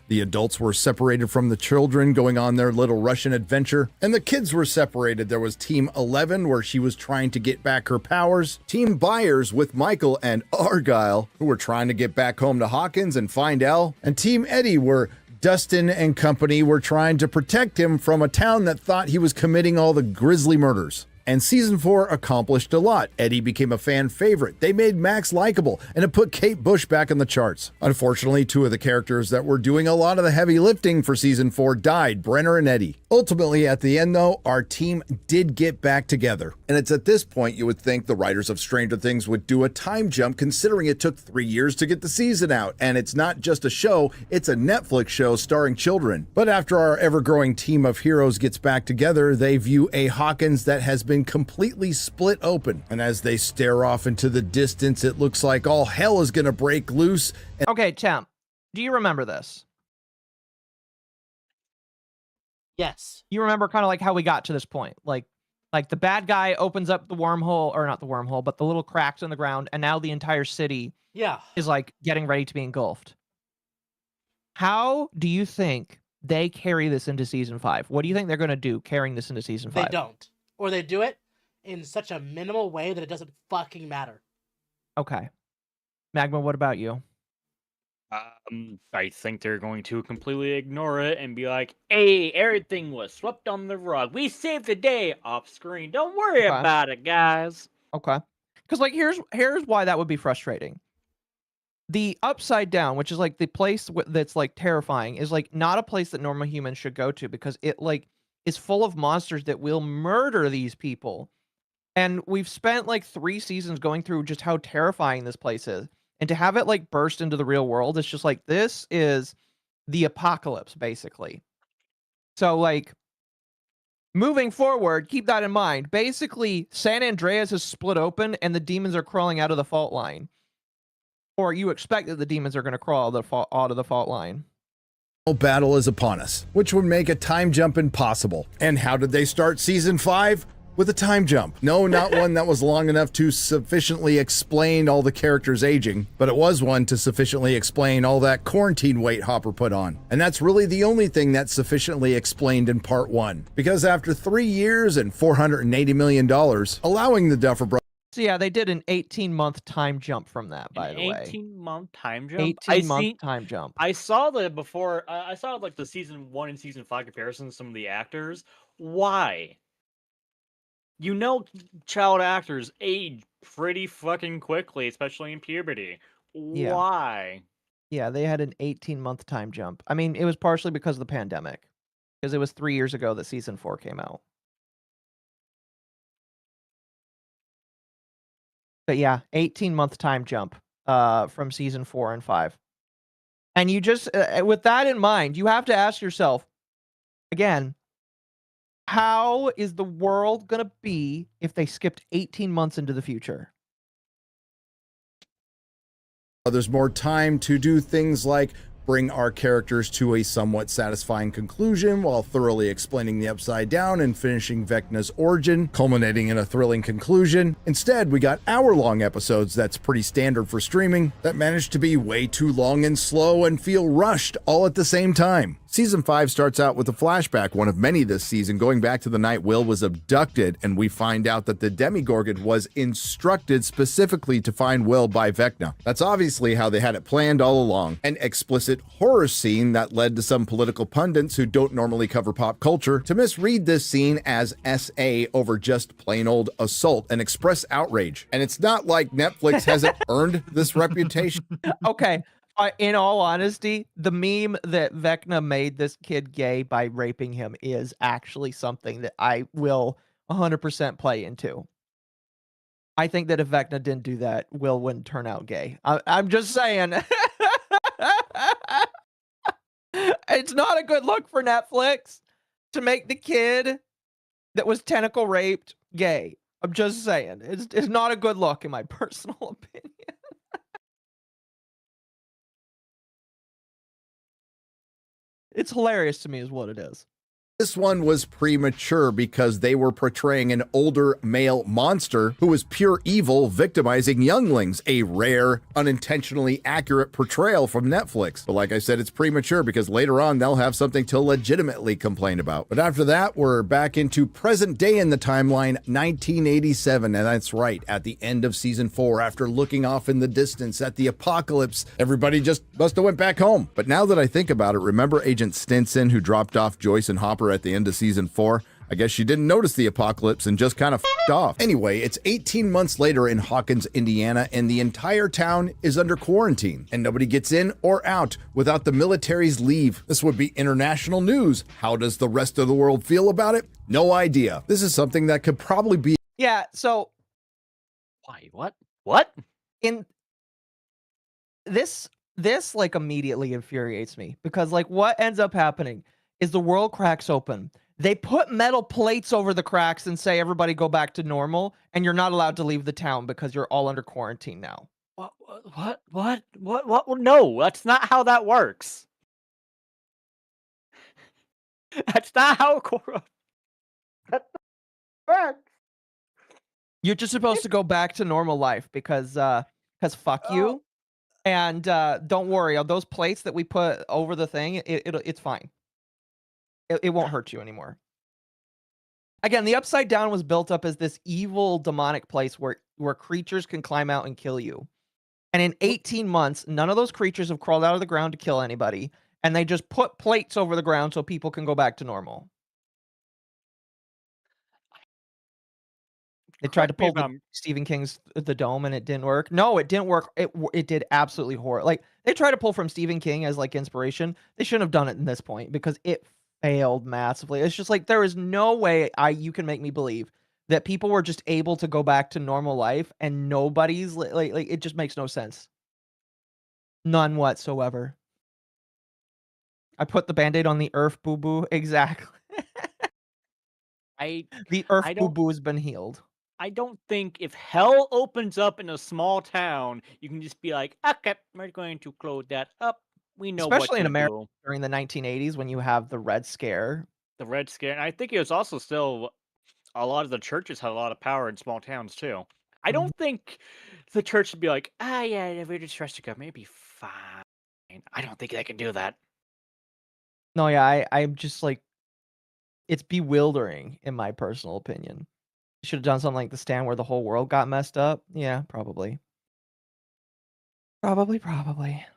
The adults were separated from the children going on their little Russian adventure, and the kids were separated. There was Team 11, where she was trying to get back her powers, Team Byers with Michael and Argyle, who were trying to get back home to Hawkins and find Elle, and Team Eddie, where Dustin and company were trying to protect him from a town that thought he was committing all the grisly murders. And season 4 accomplished a lot. Eddie became a fan favorite. They made Max likable, and it put Kate Bush back in the charts. Unfortunately, 2 of the characters that were doing a lot of the heavy lifting for season 4 died, Brenner and Eddie. Ultimately, at the end though, our team did get back together. And it's at this point you would think the writers of Stranger Things would do a time jump, considering it took 3 years to get the season out. And it's not just a show, it's a Netflix show starring children. But after our ever-growing team of heroes gets back together, they view a Hawkins that has been completely split open. And as they stare off into the distance, it looks like all hell is going to break loose. Okay, Temp, do you remember this? Yes. You remember kind of like how we got to this point? Like the bad guy opens up the wormhole, or not the wormhole, but the little cracks in the ground, and now the entire city is like getting ready to be engulfed. How do you think they carry this into season 5? What do you think they're going to do carrying this into season 5? They don't. Or they do it in such a minimal way that it doesn't fucking matter. Okay. Magma, what about you? I think they're going to completely ignore it and be like, hey, everything was swept on the rug. We saved the day off screen. Don't worry about it, guys. Okay. Because like here's why that would be frustrating. The Upside Down, which is like the place that's like terrifying, is like not a place that normal humans should go to, because it like is full of monsters that will murder these people. And we've spent like 3 seasons going through just how terrifying this place is. And to have it like burst into the real world, it's just like, this is the apocalypse, basically. So like, moving forward, keep that in mind. Basically, San Andreas is split open and the demons are crawling out of the fault line. Or you expect that the demons are going to crawl out of the fault line. Battle is upon us, which would make a time jump impossible. And how did they start season 5? With a time jump. No, not one that was long enough to sufficiently explain all the characters aging, but it was one to sufficiently explain all that quarantine weight Hopper put on. And that's really the only thing that's sufficiently explained in part 1. Because after 3 years and $480 million, allowing the Duffer Brothers. So yeah, they did an 18-month time jump from that, by the way. 18-month time jump? 18-month time jump. I saw that before. I saw like the season 1 and season 5 comparisons, some of the actors. Why? You know, child actors age pretty fucking quickly, especially in puberty. Yeah. Why? Yeah, they had an 18-month time jump. I mean, it was partially because of the pandemic. Because it was 3 years ago that season 4 came out. But yeah, 18-month time jump from season 4 and 5. And you just, with that in mind, you have to ask yourself, again, how is the world going to be if they skipped 18 months into the future? There's more time to do things like bring our characters to a somewhat satisfying conclusion while thoroughly explaining the Upside Down and finishing Vecna's origin, culminating in a thrilling conclusion. Instead, we got hour-long episodes that's pretty standard for streaming that managed to be way too long and slow and feel rushed all at the same time. Season 5 starts out with a flashback, one of many this season, going back to the night Will was abducted, and we find out that the Demogorgon was instructed specifically to find Will by Vecna. That's obviously how they had it planned all along. An explicit horror scene that led to some political pundits who don't normally cover pop culture to misread this scene as SA over just plain old assault and express outrage. And it's not like Netflix hasn't earned this reputation. Okay. In all honesty, the meme that Vecna made this kid gay by raping him is actually something that I will 100% play into. I think that if Vecna didn't do that, Will wouldn't turn out gay. I'm just saying. It's not a good look for Netflix to make the kid that was tentacle raped gay. I'm just saying. It's not a good look in my personal opinion. It's hilarious to me is what it is. This one was premature because they were portraying an older male monster who was pure evil victimizing younglings, a rare, unintentionally accurate portrayal from Netflix. But like I said, it's premature because later on they'll have something to legitimately complain about. But after that, we're back into present day in the timeline, 1987, and that's right, at the end of season 4, after looking off in the distance at the apocalypse, everybody just must have went back home. But now that I think about it, remember Agent Stinson who dropped off Joyce and Hopper at the end of season 4? I guess she didn't notice the apocalypse and just kind of f***ed off. Anyway, it's 18 months later in Hawkins, Indiana, and the entire town is under quarantine, and nobody gets in or out without the military's leave. This would be international news. How does the rest of the world feel about it? No idea. This is something that could probably be... Yeah, so... Why? What? In... This like immediately infuriates me because like what ends up happening is the world cracks open. They put metal plates over the cracks and say, everybody go back to normal. And you're not allowed to leave the town because you're all under quarantine now. What? No, that's not how that works. That's not how that works. You're just supposed to go back to normal life because fuck you. And don't worry, those plates that we put over the thing, it's fine. It won't hurt you anymore. Again, the Upside Down was built up as this evil demonic place where creatures can climb out and kill you. And in 18 months, none of those creatures have crawled out of the ground to kill anybody. And they just put plates over the ground so people can go back to normal. They tried to pull Stephen King's The Dome and it didn't work. No, it didn't work. It did absolutely horrible. Like they tried to pull from Stephen King as like inspiration. They shouldn't have done it in this point because it failed massively. It's just like there is no way you can make me believe that people were just able to go back to normal life and nobody's like it just makes no sense. None whatsoever. I put the Band-Aid on the Earth boo-boo. Exactly. The Earth boo-boo has been healed. I don't think if hell opens up in a small town, you can just be like, okay, we're going to close that up. We know Especially in America do. during the 1980s when you have the Red Scare. The Red Scare. And I think it was also still a lot of the churches had a lot of power in small towns too. I don't think the church would be like, yeah, if we just trust you, maybe fine. I don't think they can do that. No, yeah, I'm just like, it's bewildering in my personal opinion. Should have done something like The Stand where the whole world got messed up. Yeah, probably. Probably.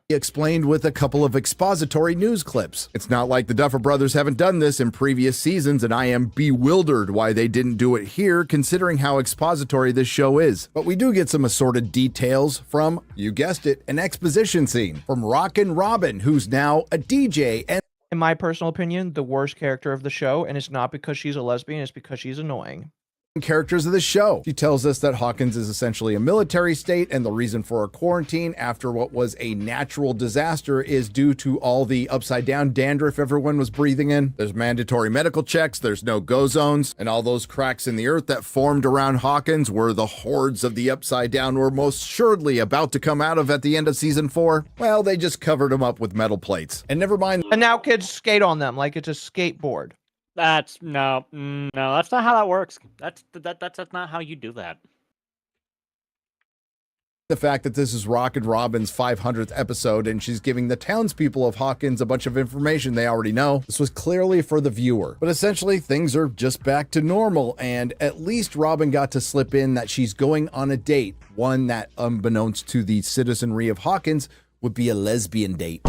He explained with a couple of expository news clips. It's not like the Duffer Brothers haven't done this in previous seasons, and I am bewildered why they didn't do it here, considering how expository this show is. But we do get some assorted details from, you guessed it, an exposition scene from Rockin' Robin, who's now a DJ and... In my personal opinion, the worst character of the show, and it's not because she's a lesbian, it's because she's annoying. characters of the show. She tells us that Hawkins is essentially a military state, and the reason for a quarantine after what was a natural disaster is due to all the upside down dandruff everyone was breathing in. There's mandatory medical checks, there's no go zones, and all those cracks in the earth that formed around Hawkins where the hordes of the upside down were most assuredly about to come out of at the end of season 4. Well, they just covered them up with metal plates. And never mind. And now kids skate on them like it's a skateboard. That's no, that's not how that works. That's not how you do that. The fact that this is Rocket Robin's 500th episode and she's giving the townspeople of Hawkins a bunch of information they already know. This was clearly for the viewer. But essentially, things are just back to normal, and at least Robin got to slip in that she's going on a date, one that, unbeknownst to the citizenry of Hawkins, would be a lesbian date.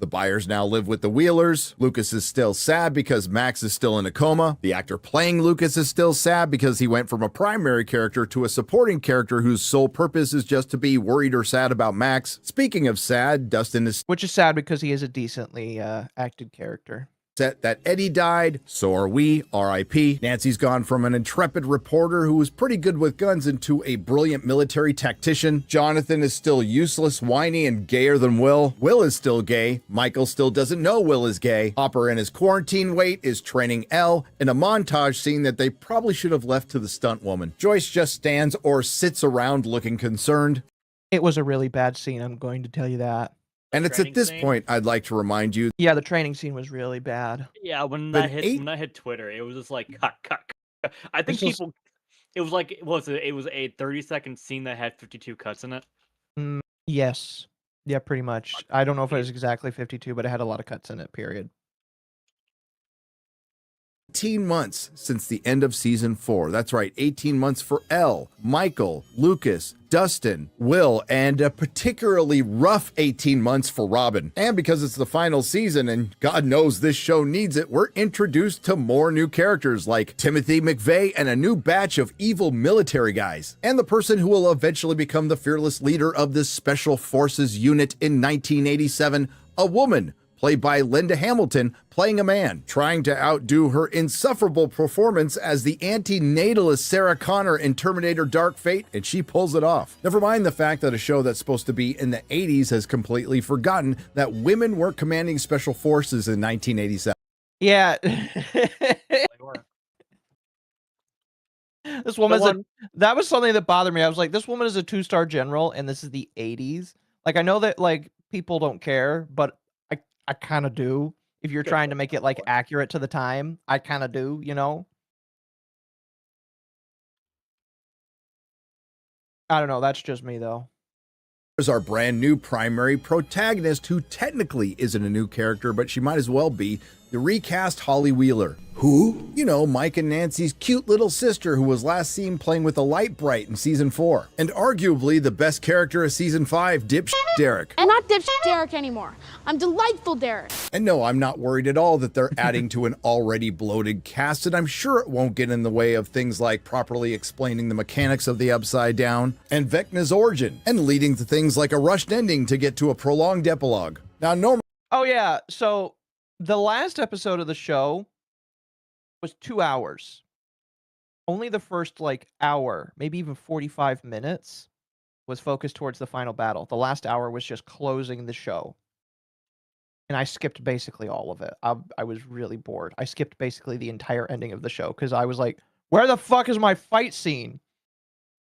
The Byers now live with the Wheelers. Lucas is still sad because Max is still in a coma. The actor playing Lucas is still sad because he went from a primary character to a supporting character whose sole purpose is just to be worried or sad about Max. Speaking of sad, Dustin is... Which is sad because he is a decently acted character. Set that Eddie died, so are we, R.I.P. Nancy's gone from an intrepid reporter who was pretty good with guns into a brilliant military tactician. Jonathan is still useless, whiny, and gayer than Will. Will is still gay. Michael still doesn't know Will is gay. Hopper in his quarantine weight is training Elle in a montage scene that they probably should have left to the stunt woman. Joyce just stands or sits around looking concerned. It was a really bad scene, I'm going to tell you that. And it's at this point I'd like to remind you. Yeah, the training scene was really bad. Yeah, when that hit Twitter, it was just like cut. I think people. It was like it was a 30-second scene that had 52 cuts in it. Yes. Yeah, pretty much. I don't know if it was exactly 52, but it had a lot of cuts in it, period. 18 months since the end of season 4. That's right, 18 months for Elle, Michael, Lucas, Dustin, Will, and a particularly rough 18 months for Robin. And because it's the final season, and God knows this show needs it, we're introduced to more new characters like Timothy McVeigh and a new batch of evil military guys. And the person who will eventually become the fearless leader of this Special Forces unit in 1987, a woman, played by Linda Hamilton, playing a man, trying to outdo her insufferable performance as the anti-natalist Sarah Connor in Terminator Dark Fate, and she pulls it off. Never mind the fact that a show that's supposed to be in the 80s has completely forgotten that women weren't commanding special forces in 1987. Yeah. This woman's that was something that bothered me. I was like, this woman is a 2-star general, and this is the 80s. Like, I know that, like, people don't care, but I kind of do. If you're trying to make it like accurate to the time, I kind of do, you know? I don't know. That's just me, though. There's our brand new primary protagonist, who technically isn't a new character, but she might as well be, the recast Holly Wheeler. Who? You know, Mike and Nancy's cute little sister who was last seen playing with a light bright in season 4. And arguably the best character of season 5, dipshit Derek. I'm not dipshit Derek anymore. I'm delightful Derek. And no, I'm not worried at all that they're adding to an already bloated cast, and I'm sure it won't get in the way of things like properly explaining the mechanics of the Upside Down and Vecna's origin, and leading to things like a rushed ending to get to a prolonged epilogue. Now, normally... Oh, yeah. So the last episode of the show was 2 hours. Only the first, like, hour, maybe even 45 minutes, was focused towards the final battle. The last hour was just closing the show. And I skipped basically all of it. I was really bored. I skipped basically the entire ending of the show because I was like, where the fuck is my fight scene?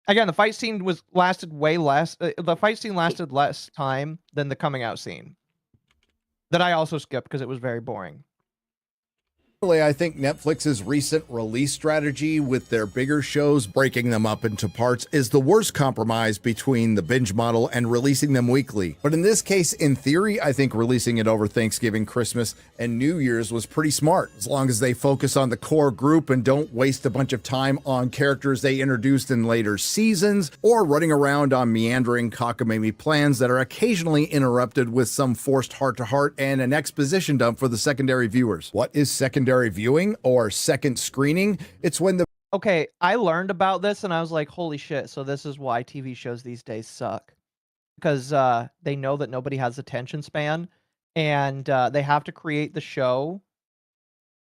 Again, the fight scene lasted way less. The fight scene lasted less time than the coming out scene. That I also skipped because it was very boring. I think Netflix's recent release strategy with their bigger shows, breaking them up into parts, is the worst compromise between the binge model and releasing them weekly. But in this case, in theory, I think releasing it over Thanksgiving, Christmas, and New Year's was pretty smart, as long as they focus on the core group and don't waste a bunch of time on characters they introduced in later seasons, or running around on meandering cockamamie plans that are occasionally interrupted with some forced heart-to-heart and an exposition dump for the secondary viewers. What is secondary viewing or second screening? It's when the... Okay, I learned about this and I was like, holy shit, so this is why TV shows these days suck. Because they know that nobody has attention span, and they have to create the show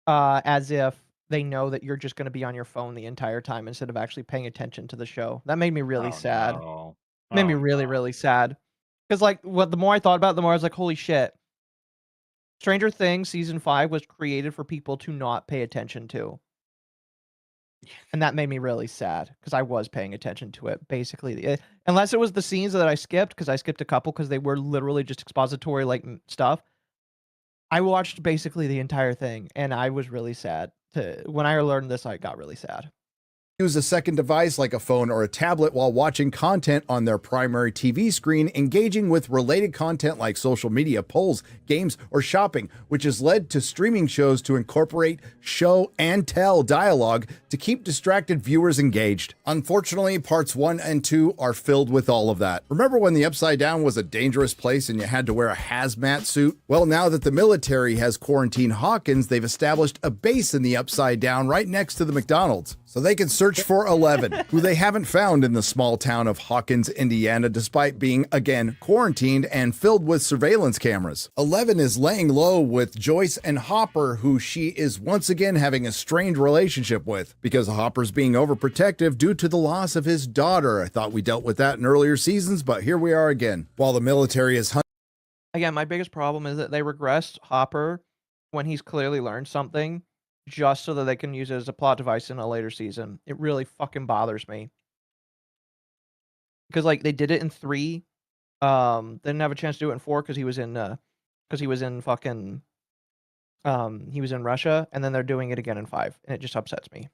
as if they know that you're just going to be on your phone the entire time instead of actually paying attention to the show. That made me really sad. No. Made me really, really sad. Because like the more I thought about it, the more I was like, holy shit. Stranger Things season 5 was created for people to not pay attention to. And that made me really sad because I was paying attention to it. Basically, unless it was the scenes that I skipped, because I skipped a couple because they were literally just expository like stuff. I watched basically the entire thing, and I was really sad. When I learned this, I got really sad. Use a second device like a phone or a tablet while watching content on their primary TV screen, engaging with related content like social media, polls, games, or shopping, which has led to streaming shows to incorporate show and tell dialogue to keep distracted viewers engaged. Unfortunately, parts 1 and 2 are filled with all of that. Remember when the Upside Down was a dangerous place and you had to wear a hazmat suit? Well, now that the military has quarantined Hawkins, they've established a base in the Upside Down right next to the McDonald's. So they can search for 11, who they haven't found in the small town of Hawkins, Indiana, despite being, again, quarantined and filled with surveillance cameras. 11 is laying low with Joyce and Hopper, who she is once again having a strained relationship with, because Hopper's being overprotective due to the loss of his daughter. I thought we dealt with that in earlier seasons, but here we are again. While the military is Again, my biggest problem is that they regressed Hopper when he's clearly learned something, just so that they can use it as a plot device in a later season. It really fucking bothers me. Because like they did it in 3. They didn't have a chance to do it in 4 because he was in fucking he was in Russia, and then they're doing it again in 5, and it just upsets me.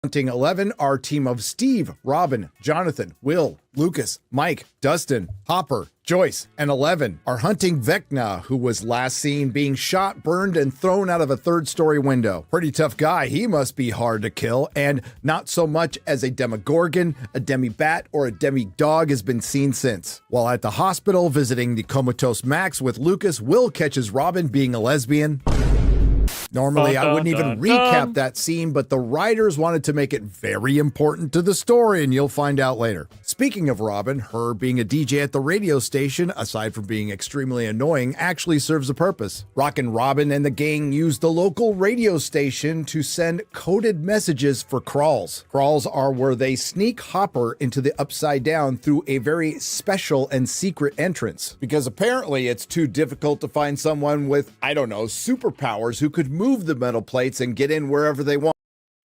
Hunting 11, our team of Steve, Robin, Jonathan, Will, Lucas, Mike, Dustin, Hopper, Joyce, and 11 are hunting Vecna, who was last seen being shot, burned, and thrown out of a 3rd-story window. Pretty tough guy. He must be hard to kill, and not so much as a Demogorgon, a Demi-Bat, or a Demi-Dog has been seen since. While at the hospital visiting the comatose Max with Lucas, Will catches Robin being a lesbian. Normally, I wouldn't even recap that scene, but the writers wanted to make it very important to the story, and you'll find out later. Speaking of Robin, her being a DJ at the radio station, aside from being extremely annoying, actually serves a purpose. Rockin' Robin and the gang use the local radio station to send coded messages for crawls. Crawls are where they sneak Hopper into the Upside Down through a very special and secret entrance. Because apparently it's too difficult to find someone with, I don't know, superpowers who could move the metal plates and get in wherever they want.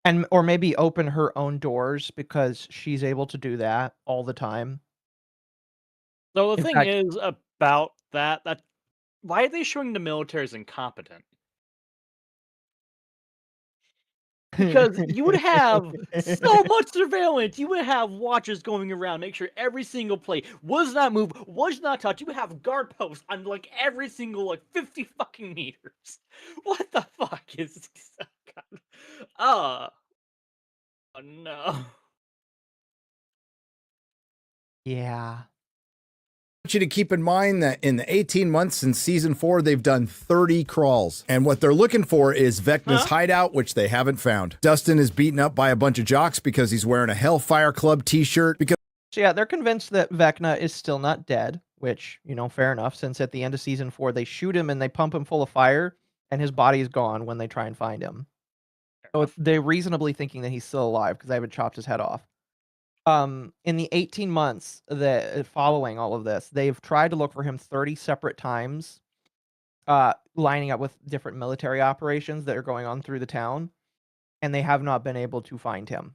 And or maybe open her own doors because she's able to do that all the time. So the In thing fact- is about that why are they showing the military as incompetent? Because you would have so much surveillance. You would have watchers going around, make sure every single plate was not moved, was not touched. You would have guard posts on like every single 50 fucking meters. What the fuck is this? Oh no. Yeah. I want you to keep in mind that in the 18 months since season 4, they've done 30 crawls. And what they're looking for is Vecna's hideout, which they haven't found. Dustin is beaten up by a bunch of jocks because he's wearing a Hellfire Club t-shirt. So yeah, they're convinced that Vecna is still not dead, which, fair enough, since at the end of season 4, they shoot him and they pump him full of fire, and his body is gone when they try and find him. So they're reasonably thinking that he's still alive because they haven't chopped his head off. In the 18 months that following all of this, they've tried to look for him 30 separate times, lining up with different military operations that are going on through the town, and they have not been able to find him.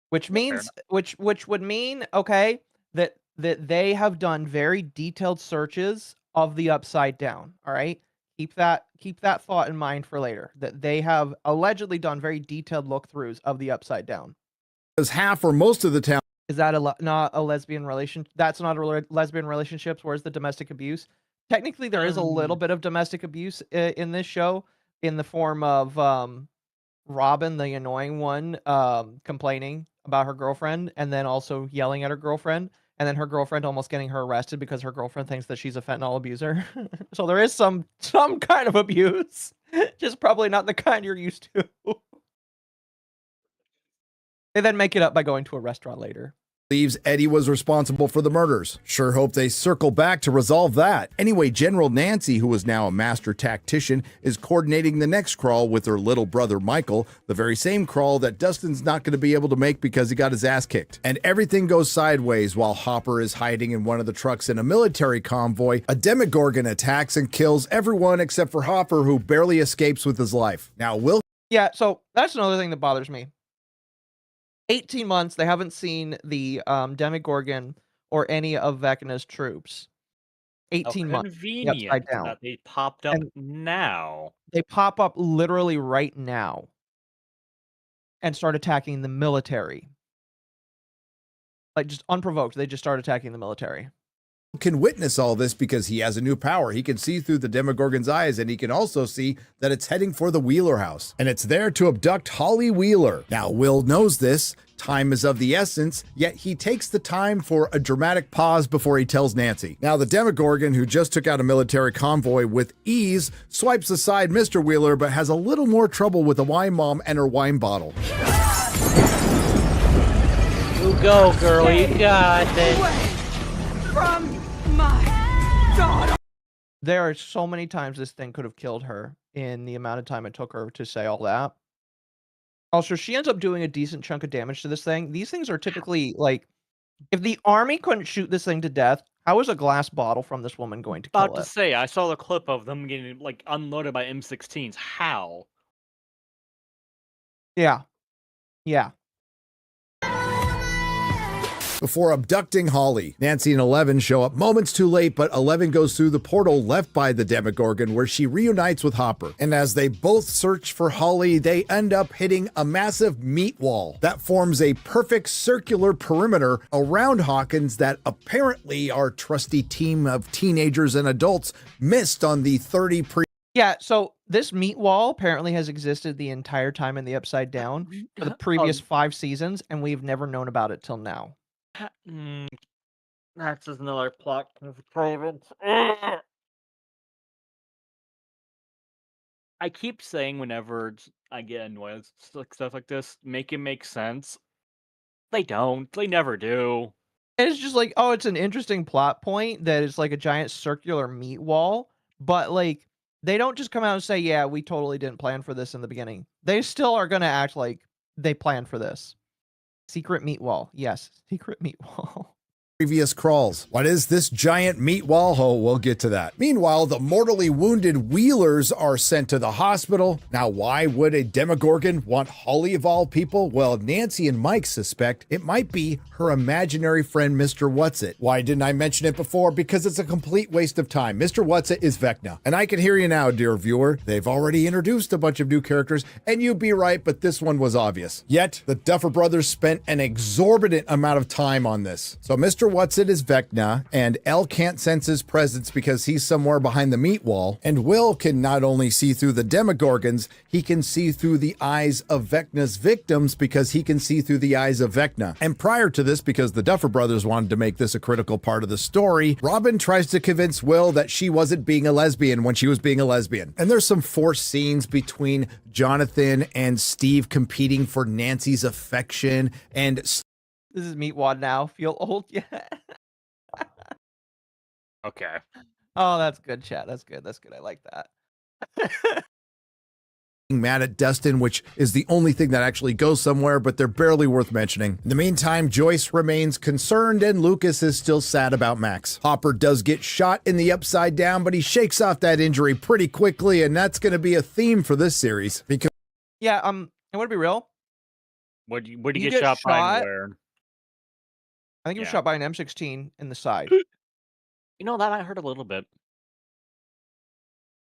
Which means, which would mean, okay, that they have done very detailed searches of the Upside Down. All right, keep that thought in mind for later. That they have allegedly done very detailed look-throughs of the Upside Down. Because half or most of the town is that not a lesbian relation. That's not a lesbian relationships. Where's the domestic abuse? Technically, there is a little bit of domestic abuse in this show, in the form of Robin, the annoying one, complaining about her girlfriend, and then also yelling at her girlfriend, and then her girlfriend almost getting her arrested because her girlfriend thinks that she's a fentanyl abuser. So there is some kind of abuse, just probably not the kind you're used to. They then make it up by going to a restaurant later. believes Eddie was responsible for the murders. Sure hope they circle back to resolve that. Anyway, General Nancy, who is now a master tactician, is coordinating the next crawl with her little brother Michael, the very same crawl that Dustin's not going to be able to make because he got his ass kicked. And everything goes sideways while Hopper is hiding in one of the trucks in a military convoy. A Demogorgon attacks and kills everyone except for Hopper, who barely escapes with his life. Now, Will... Yeah, so that's another thing that bothers me. 18 months, they haven't seen the Demogorgon or any of Vecna's troops. 18 months. The Upside Convenient Down. that they popped up And now. they pop up literally right now and start attacking the military. Like, just unprovoked, they just start attacking the military. Can witness all this because he has a new power. He can see through the Demogorgon's eyes, and he can also see that it's heading for the Wheeler house, and it's there to abduct Holly Wheeler. Now, Will knows this. Time is of the essence, yet he takes the time for a dramatic pause before he tells Nancy. Now, the Demogorgon, who just took out a military convoy with ease, swipes aside Mr. Wheeler, but has a little more trouble with a wine mom and her wine bottle. You go, girl. You got it. From my daughter. There are so many times this thing could have killed her in the amount of time it took her to say all that. Also, she ends up doing a decent chunk of damage to this thing. These things are typically, like, if the army couldn't shoot this thing to death, how is a glass bottle from this woman going to kill About to it? say, I saw the clip of them getting, like, unloaded by M16s. How? Yeah. Yeah. Before abducting Holly, Nancy and Eleven show up moments too late, but Eleven goes through the portal left by the Demogorgon where she reunites with Hopper. And as they both search for Holly, they end up hitting a massive meat wall that forms a perfect circular perimeter around Hawkins that apparently our trusty team of teenagers and adults missed on the 30 Yeah, so this meat wall apparently has existed the entire time in the Upside Down for the previous 5 seasons, and we've never known about it till now. That's just another plot contrivance. I keep saying whenever I get annoyed with stuff like this, make it make sense. They don't. They never do. And it's just like, oh, it's an interesting plot point that it's like a giant circular meat wall, but like they don't just come out and say, yeah, we totally didn't plan for this in the beginning. They still are going to act like they planned for this. Secret meat wall. Yes, secret meat wall. previous crawls. What is this giant meat wall? Oh, we'll get to that. Meanwhile, the mortally wounded Wheelers are sent to the hospital. Now, why would a Demogorgon want Holly of all people? Well, Nancy and Mike suspect it might be her imaginary friend, Mr. Whatsit. Why didn't I mention it before? Because it's a complete waste of time. Mr. Whatsit is Vecna. And I can hear you now, dear viewer. They've already introduced a bunch of new characters, and you'd be right, but this one was obvious. Yet, the Duffer Brothers spent an exorbitant amount of time on this. So Mr. Whatsit is Vecna, and Elle can't sense his presence because he's somewhere behind the meat wall, and Will can not only see through the Demogorgons, he can see through the eyes of Vecna's victims because he can see through the eyes of Vecna. And prior to this, because the Duffer Brothers wanted to make this a critical part of the story, Robin tries to convince Will that she wasn't being a lesbian when she was being a lesbian. And there's some forced scenes between Jonathan and Steve competing for Nancy's affection, and this is Meatwad now. Feel old yet? Okay. Oh, that's good, chat. That's good. That's good. I like that. mad at Dustin, which is the only thing that actually goes somewhere, but they're barely worth mentioning. In the meantime, Joyce remains concerned and Lucas is still sad about Max. Hopper does get shot in the Upside Down, but he shakes off that injury pretty quickly, and that's going to be a theme for this series. Because yeah, I want to be real. Where'd you get shot by where? I think he was shot by an M16 in the side. You know, that I heard a little bit.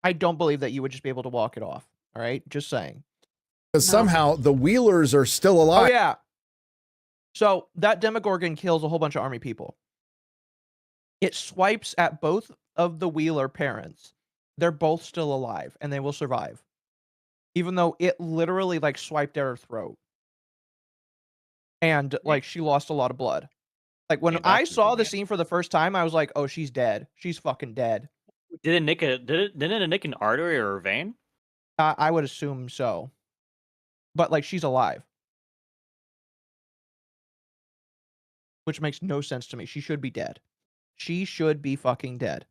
I don't believe that you would just be able to walk it off. All right, just saying. Because somehow the Wheelers are still alive. Oh, yeah. So that Demogorgon kills a whole bunch of army people. It swipes at both of the Wheeler parents. They're both still alive, and they will survive. Even though it literally, like, swiped at her throat. And, like, she lost a lot of blood. Like, when I saw the scene for the first time, I was like, oh, she's dead. She's fucking dead. Didn't it nick an artery or a vein? I would assume so. But, like, she's alive. which makes no sense to me. She should be dead. She should be fucking dead.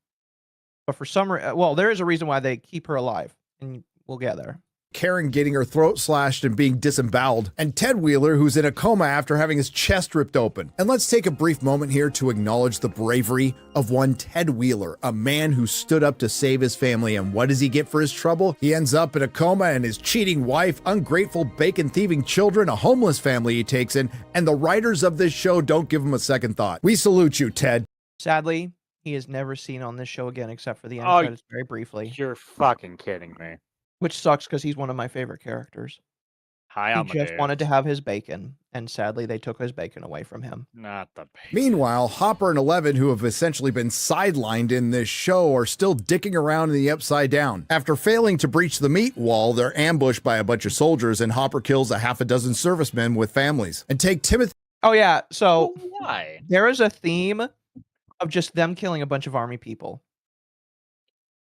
But for some reason, well, there is a reason why they keep her alive, and we'll get there. Karen getting her throat slashed and being disemboweled, and Ted Wheeler, who's in a coma after having his chest ripped open. And let's take a brief moment here to acknowledge the bravery of one Ted Wheeler, a man who stood up to save his family. And what does he get for his trouble? He ends up in a coma, and his cheating wife, ungrateful bacon-thieving children, a homeless family he takes in, and the writers of this show don't give him a second thought. We salute you, Ted. Sadly, he is never seen on this show again except for the end Oh, credits very briefly. You're fucking kidding me. Which sucks because he's one of my favorite characters. Hi, He Amadeus. just wanted to have his bacon, and sadly they took his bacon away from him. Not the bacon. Meanwhile, Hopper and Eleven, who have essentially been sidelined in this show, are still dicking around in the Upside Down. After failing to breach the meat wall, they're ambushed by a bunch of soldiers, and Hopper kills a half a dozen servicemen with families. And take Timothy. Oh yeah, so Why? there is a theme of just them killing a bunch of army people.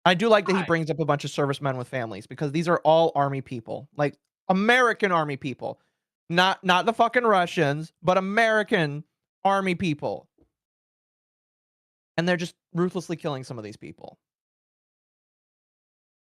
I do like that he brings up a bunch of servicemen with families because these are all army people, like American army people, not the fucking Russians, but American army people. And they're just ruthlessly killing some of these people.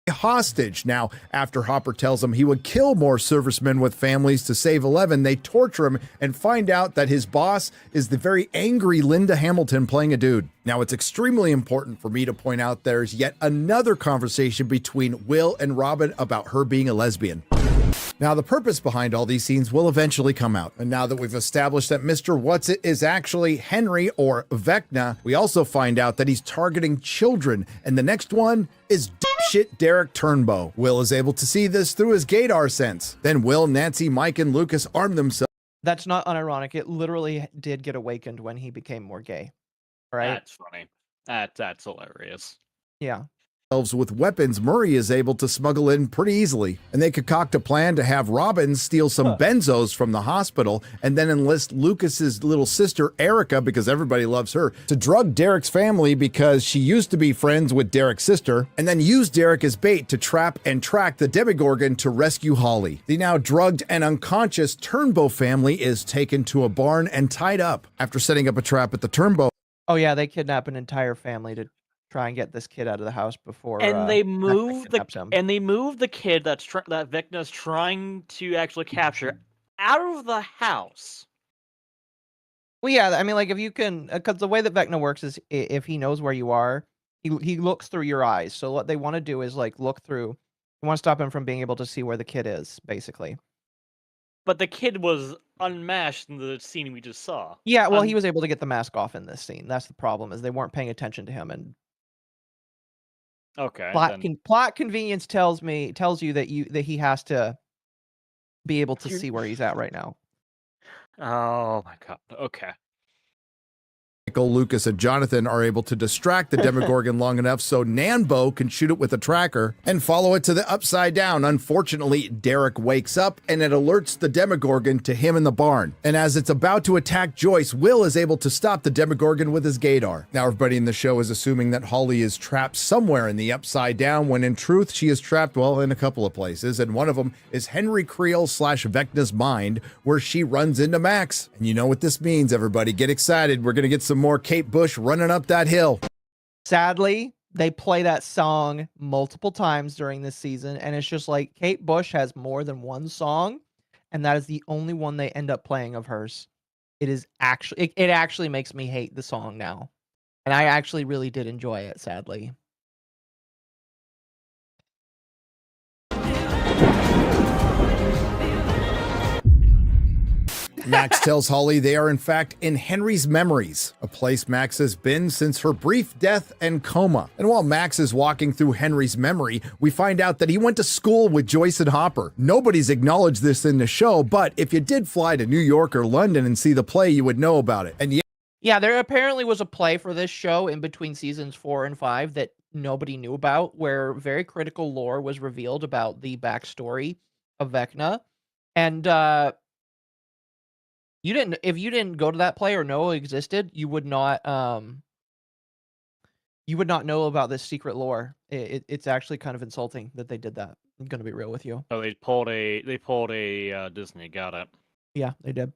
Hostage. Now, after Hopper tells him he would kill more servicemen with families to save Eleven, they torture him and find out that his boss is the very angry Linda Hamilton playing a dude. Now, it's extremely important for me to point out there's yet another conversation between Will and Robin about her being a lesbian. Now, the purpose behind all these scenes will eventually come out. And now that we've established that Mr. What's-It is actually Henry or Vecna, we also find out that he's targeting children. And the next one is dipshit Derek Turnbow. Will is able to see this through his gaydar sense. Then Will, Nancy, Mike, and Lucas arm themselves. That's not unironic. It literally did get awakened when he became more gay. Right? That's funny. That's hilarious. Yeah. With weapons Murray is able to smuggle in pretty easily, and they concoct a plan to have Robin steal some benzos from the hospital and then enlist Lucas's little sister Erica, because everybody loves her, to drug Derek's family because she used to be friends with Derek's sister, and then use Derek as bait to trap and track the Demogorgon to rescue Holly. The now drugged and unconscious Turnbow family is taken to a barn and tied up. After setting up a trap at the Turnbow. Oh yeah, they kidnap an entire family to try and get this kid out of the house before. And they move Vecna the kid that Vecna's trying to actually capture out of the house. Well, yeah, I mean, like if you can, because the way that Vecna works is if he knows where you are, he looks through your eyes. So what they want to do is like look through. They want to stop him from being able to see where the kid is, basically. But the kid was unmasked in the scene we just saw. Yeah, well, he was able to get the mask off in this scene. That's the problem, is they weren't paying attention to him. And okay, plot convenience tells you that he has to be able to see where he's at right now. Oh my god. Okay. Michael, Lucas, and Jonathan are able to distract the Demogorgon long enough so Nanbo can shoot it with a tracker and follow it to the Upside Down. Unfortunately, Derek wakes up and it alerts the Demogorgon to him in the barn. And as it's about to attack Joyce, Will is able to stop the Demogorgon with his gaydar. Now everybody in the show is assuming that Holly is trapped somewhere in the Upside Down, when in truth she is trapped, well, in a couple of places. And one of them is Henry Creel / Vecna's mind, where she runs into Max. And you know what this means, everybody. Get excited. We're going to get some more Kate Bush running up that hill. Sadly, they play that song multiple times during this season, and it's just like Kate Bush has more than one song, and that is the only one they end up playing of hers. It actually makes me hate the song now, and I actually really did enjoy it, sadly. Max tells Holly they are in fact in Henry's memories, a place Max has been since her brief death and coma. And while Max is walking through Henry's memory, we find out that he went to school with Joyce and Hopper. Nobody's acknowledged this in the show, but if you did fly to New York or London and see the play, you would know about it. And yeah, there apparently was a play for this show in between seasons 4 and 5 that nobody knew about, where very critical lore was revealed about the backstory of Vecna. And if you didn't go to that play or know it existed, you would not know about this secret lore. It's actually kind of insulting that they did that. I'm gonna be real with you. Oh, they pulled a Disney. Got it. Yeah, they did.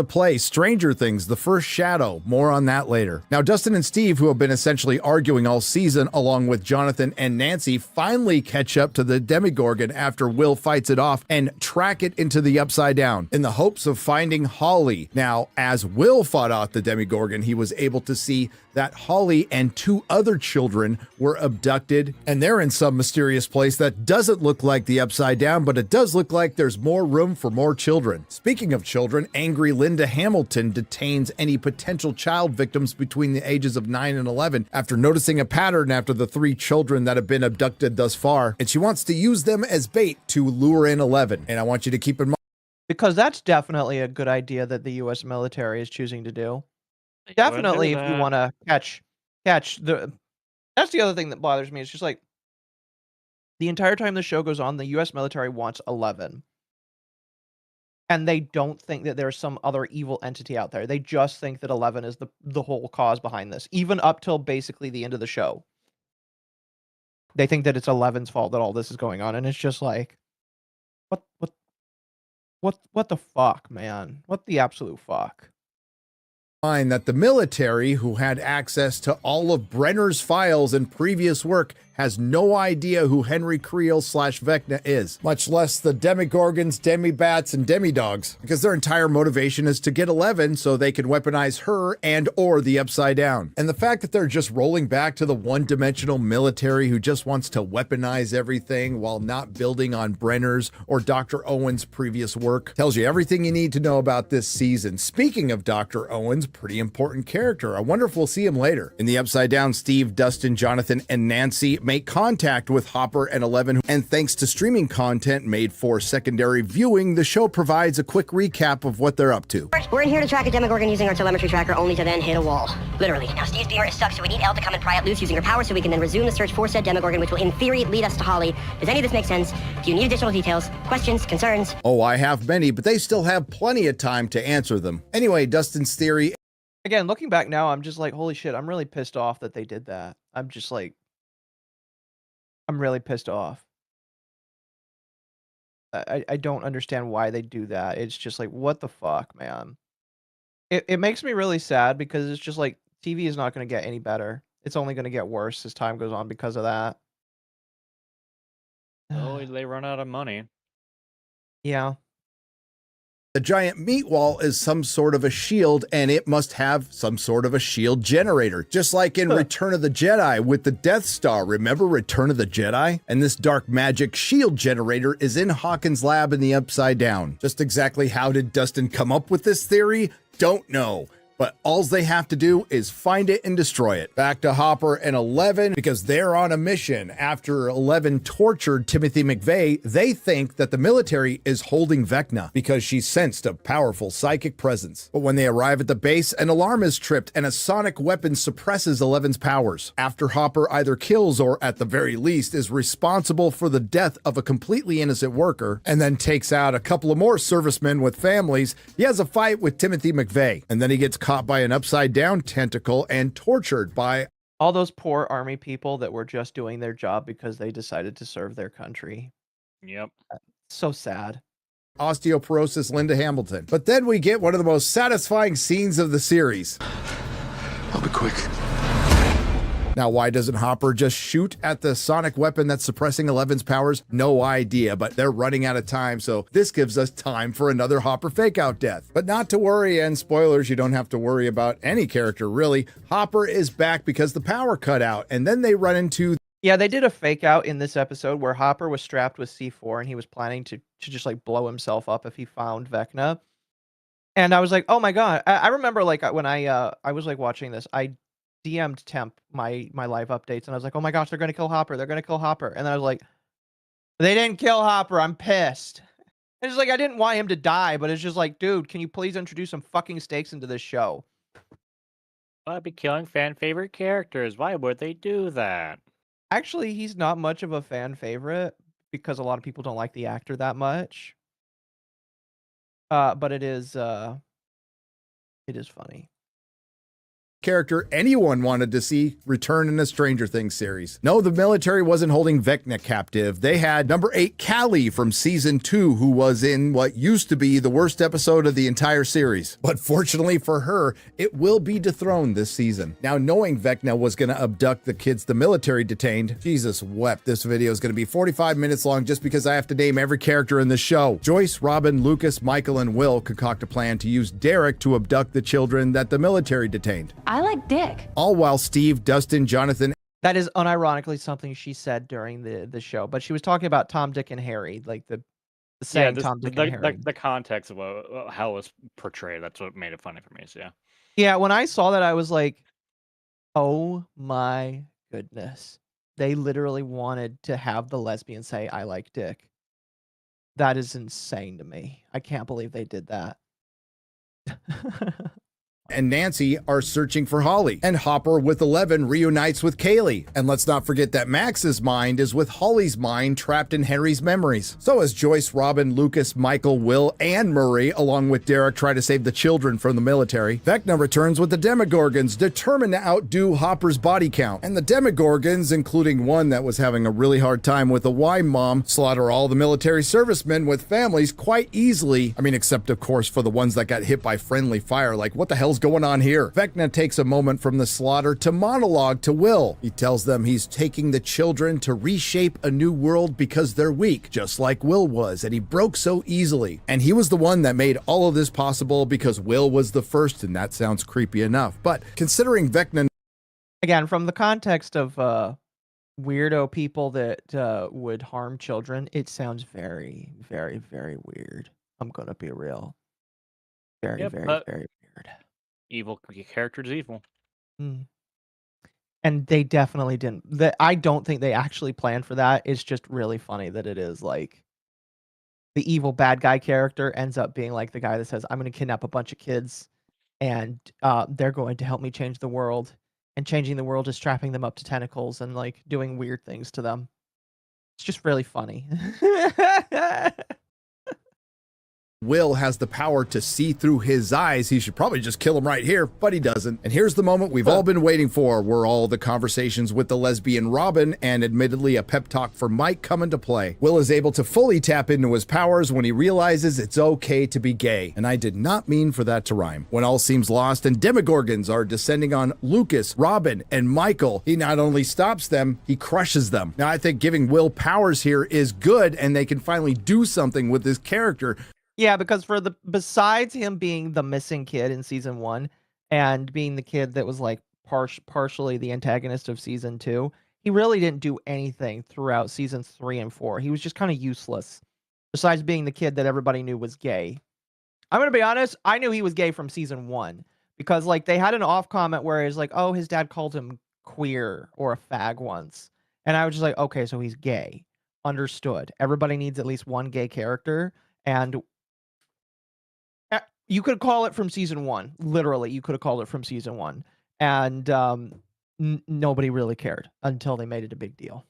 to play Stranger Things, The First Shadow. More on that later. Now, Dustin and Steve, who have been essentially arguing all season, along with Jonathan and Nancy, finally catch up to the Demogorgon after Will fights it off and track it into the Upside Down in the hopes of finding Holly. Now, as Will fought off the Demogorgon, he was able to see that Holly and 2 other children were abducted, and they're in some mysterious place that doesn't look like the Upside Down, but it does look like there's more room for more children. Speaking of children, angry Linda Hamilton detains any potential child victims between the ages of 9 and 11 after noticing a pattern after the 3 children that have been abducted thus far, and she wants to use them as bait to lure in 11. And I want you to keep in mind, because that's definitely a good idea that the U.S. military is choosing to do. Definitely, if you want to catch the. That's the other thing that bothers me. It's just like the entire time the show goes on, the U.S. military wants 11, and they don't think that there's some other evil entity out there. They just think that 11 is the whole cause behind this, even up till basically the end of the show. They think that it's 11's fault that all this is going on, and it's just like, what the fuck, man? What the absolute fuck? that the military, who had access to all of Brenner's files and previous work, has no idea who Henry Creel / Vecna is, much less the Demigorgons, Demibats, and Demidogs, because their entire motivation is to get 11 so they can weaponize her and or the Upside Down. And the fact that they're just rolling back to the one-dimensional military who just wants to weaponize everything while not building on Brenner's or Dr. Owen's previous work tells you everything you need to know about this season. Speaking of Dr. Owen's, pretty important character. I wonder if we'll see him later. In the Upside Down, Steve, Dustin, Jonathan, and Nancy make contact with Hopper and 11, and thanks to streaming content made for secondary viewing, the show provides a quick recap of what they're up to. We're in here to track a Demogorgon using our telemetry tracker, only to then hit a wall. Literally. Now, Steve's beamer is stuck, so we need Elle to come and pry it loose using her power so we can then resume the search for said Demogorgon, which will in theory lead us to Holly. Does any of this make sense? Do you need additional details, questions, concerns? Oh, I have many, but they still have plenty of time to answer them. Anyway, Dustin's theory. Again, looking back now, I'm just like, holy shit, I'm really pissed off that they did that. I'm just like, I'm really pissed off. I don't understand why they do that. It's just like, what the fuck, man? It makes me really sad because it's just like, TV is not going to get any better. It's only going to get worse as time goes on because of that. Oh, they run out of money. Yeah. The giant meat wall is some sort of a shield, and it must have some sort of a shield generator. Just like in Return of the Jedi with the Death Star. Remember Return of the Jedi? And this dark magic shield generator is in Hawkins' lab in the Upside Down. Just exactly how did Dustin come up with this theory? Don't know. But all they have to do is find it and destroy it. Back to Hopper and 11, because they're on a mission. After 11 tortured Timothy McVeigh, they think that the military is holding Vecna because she sensed a powerful psychic presence. But when they arrive at the base, an alarm is tripped and a sonic weapon suppresses 11's powers. After Hopper either kills or, at the very least, is responsible for the death of a completely innocent worker, and then takes out a couple of more servicemen with families, he has a fight with Timothy McVeigh, and then he gets caught by an Upside Down tentacle and tortured by all those poor army people that were just doing their job because they decided to serve their country. Yep. So sad. Osteoporosis Linda Hamilton. But then we get one of the most satisfying scenes of the series. I'll be quick. Now, why doesn't Hopper just shoot at the sonic weapon that's suppressing 11's powers? No idea, but they're running out of time, so this gives us time for another Hopper fake-out death. But not to worry, and spoilers, you don't have to worry about any character, really. Hopper is back because the power cut out, and then they run into... Yeah, they did a fake-out in this episode where Hopper was strapped with C4, and he was planning to just, like, blow himself up if he found Vecna. And I was like, oh my god. I remember, like, when I was, like, watching this, I DM'd Temp my live updates, and I was like, oh my gosh, they're gonna kill Hopper, they're gonna kill Hopper. And then I was like, they didn't kill Hopper, I'm pissed. And it's like, I didn't want him to die, but it's just like, dude, can you please introduce some fucking stakes into this show? I'd be killing fan favorite characters. Why would they do that? Actually, he's not much of a fan favorite because a lot of people don't like the actor that much. But it is funny. character anyone wanted to see return in a Stranger Things series. No, the military wasn't holding Vecna captive. They had number 8 Callie from season 2, who was in what used to be the worst episode of the entire series. But fortunately for her, it will be dethroned this season. Now, knowing Vecna was going to abduct the kids the military detained, Jesus wept. This video is going to be 45 minutes long just because I have to name every character in the show. Joyce, Robin, Lucas, Michael, and Will concoct a plan to use Derek to abduct the children that the military detained. I like Dick. All while Steve, Dustin, Jonathan. That is unironically something she said during the show, but she was talking about Tom, Dick, and Harry, like the saying Tom, Dick, and Harry. The context of how it was portrayed, that's what made it funny for me. So yeah. Yeah, when I saw that, I was like, oh my goodness. They literally wanted to have the lesbian say, I like Dick. That is insane to me. I can't believe they did that. And Nancy are searching for Holly. And Hopper with 11 reunites with Kaylee. And let's not forget that Max's mind is with Holly's mind trapped in Henry's memories. So as Joyce, Robin, Lucas, Michael, Will, and Murray, along with Derek, try to save the children from the military, Vecna returns with the Demogorgons, determined to outdo Hopper's body count. And the Demogorgons, including one that was having a really hard time with a Y mom, slaughter all the military servicemen with families quite easily. I mean, except of course for the ones that got hit by friendly fire. Like, what the hell's going on here? Vecna takes a moment from the slaughter to monologue to Will. He tells them he's taking the children to reshape a new world because they're weak, just like Will was, and he broke so easily. And he was the one that made all of this possible because Will was the first, and that sounds creepy enough. But considering Vecna... Again, from the context of weirdo people that would harm children, it sounds very, very, very weird. I'm gonna be real. Very, very, very weird. Evil character's evil. Mm. And they definitely didn't. I don't think they actually planned for that. It's just really funny that it is like the evil bad guy character ends up being like the guy that says, I'm going to kidnap a bunch of kids and they're going to help me change the world. And changing the world is strapping them up to tentacles and like doing weird things to them. It's just really funny. Will has the power to see through his eyes. He should probably just kill him right here, but he doesn't. And here's the moment we've all been waiting for, where all the conversations with the lesbian Robin and admittedly a pep talk for Mike come into play. Will is able to fully tap into his powers when he realizes it's okay to be gay. And I did not mean for that to rhyme. When all seems lost and Demogorgons are descending on Lucas, Robin, and Michael, he not only stops them, he crushes them. Now I think giving Will powers here is good, and they can finally do something with this character. Yeah, because besides him being the missing kid in season 1 and being the kid that was like partially the antagonist of season 2, he really didn't do anything throughout seasons 3 and 4. He was just kind of useless. Besides being the kid that everybody knew was gay. I'm going to be honest, I knew he was gay from season 1 because like they had an off comment where he's like, "Oh, his dad called him queer or a fag once." And I was just like, "Okay, so he's gay." Understood. Everybody needs at least one gay character, and you could call it from season 1. Literally, you could have called it from season 1. And nobody really cared until they made it a big deal.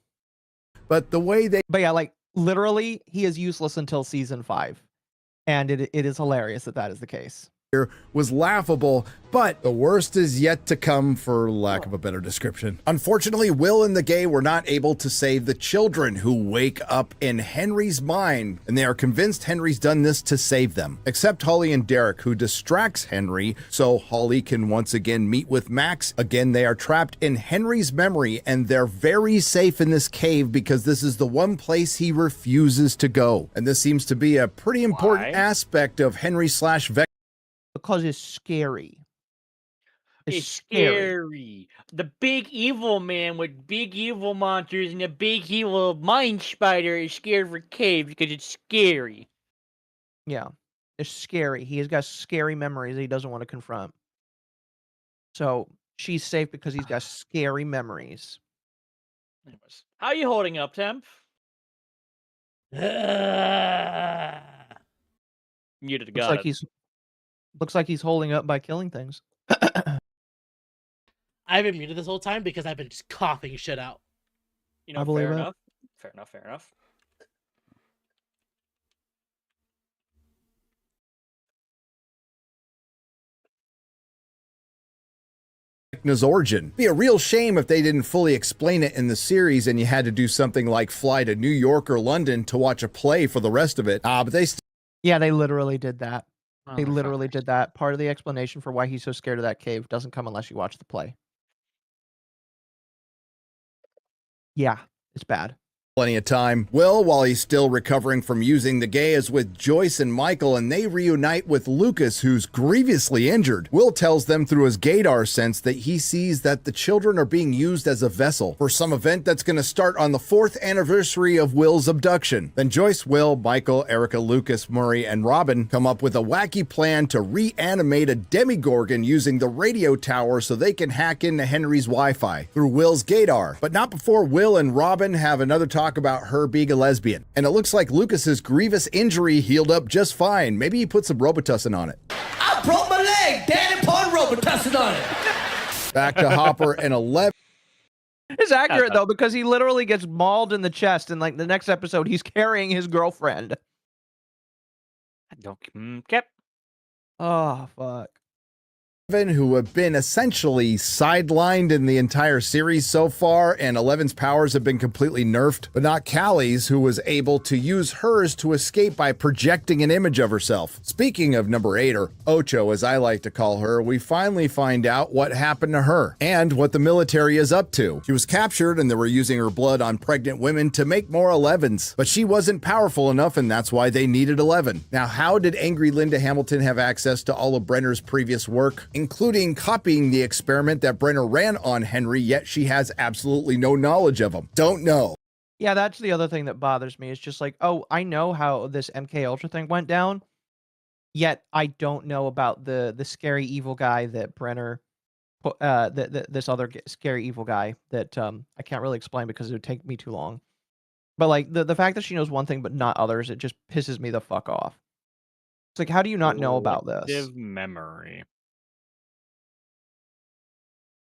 But the way they... But yeah, like, literally, he is useless until season 5. And it is hilarious that that is the case. Was laughable, but the worst is yet to come, for lack of a better description. Unfortunately, Will and the gay were not able to save the children, who wake up in Henry's mind, and they are convinced Henry's done this to save them. Except Holly and Derek, who distracts Henry so Holly can once again meet with Max. Again, they are trapped in Henry's memory, and they're very safe in this cave because this is the one place he refuses to go. And this seems to be a pretty important aspect of Henry/Vecna. Because it's scary. It's scary. The big evil man with big evil monsters and the big evil mind spider is scared for caves because it's scary. Yeah, it's scary. He has got scary memories that he doesn't want to confront. So she's safe because he's got scary memories. Anyways, how are you holding up, Temp? Muted to God. Looks like he's holding up by killing things. I've been muted this whole time because I've been just coughing shit out. You know, fair enough. Fair enough. Vecna's origin. It'd be a real shame if they didn't fully explain it in the series and you had to do something like fly to New York or London to watch a play for the rest of it. But they Yeah, they literally did that. They Oh, literally did that. Part of the explanation for why he's so scared of that cave doesn't come unless you watch the play. Yeah, it's bad. plenty of time. Will, while he's still recovering from using the gay, is with Joyce and Michael, and they reunite with Lucas, who's grievously injured. Will tells them through his gaydar sense that he sees that the children are being used as a vessel for some event that's going to start on the 4th anniversary of Will's abduction. Then Joyce, Will, Michael, Erica, Lucas, Murray, and Robin come up with a wacky plan to reanimate a demigorgon using the radio tower so they can hack into Henry's Wi-Fi through Will's gaydar. But not before Will and Robin have another talk about her being a lesbian. And it looks like Lucas's grievous injury healed up just fine. Maybe he put some Robitussin on it. I broke my leg. Daddy put Robitussin on it. Back to Hopper and 11. It's accurate though, because he literally gets mauled in the chest, and like the next episode, he's carrying his girlfriend. Yep. Oh fuck. Who have been essentially sidelined in the entire series so far, and 11's powers have been completely nerfed, but not Callie's, who was able to use hers to escape by projecting an image of herself. Speaking of number 8, or Ocho as I like to call her, we finally find out what happened to her and what the military is up to. She was captured and they were using her blood on pregnant women to make more 11s, but she wasn't powerful enough and that's why they needed 11. Now, how did angry Linda Hamilton have access to all of Brenner's previous work, including copying the experiment that Brenner ran on Henry, yet she has absolutely no knowledge of him? Don't know. Yeah, that's the other thing that bothers me. Is just like, oh, I know how this MK Ultra thing went down, yet I don't know about the scary evil guy that Brenner, this other scary evil guy that I can't really explain because it would take me too long. But like the fact that she knows one thing but not others, it just pisses me the fuck off. It's like, how do you not know about this? Selective memory.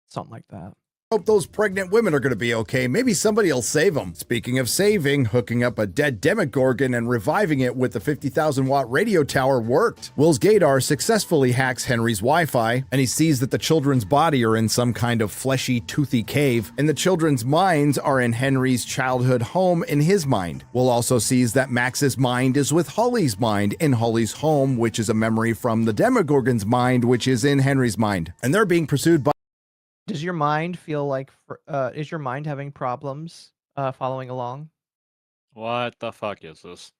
Something like that. Hope those pregnant women are going to be okay. Maybe somebody will save them. Speaking of saving, hooking up a dead demigorgon and reviving it with the 50,000 watt radio tower worked. Will's gaydar successfully hacks Henry's Wi-Fi, and he sees that the children's body are in some kind of fleshy, toothy cave, and the children's minds are in Henry's childhood home in his mind. Will also sees that Max's mind is with Holly's mind in Holly's home, which is a memory from the demigorgon's mind, which is in Henry's mind. And they're being pursued by... Does your mind feel like, is your mind having problems following along? What the fuck is this?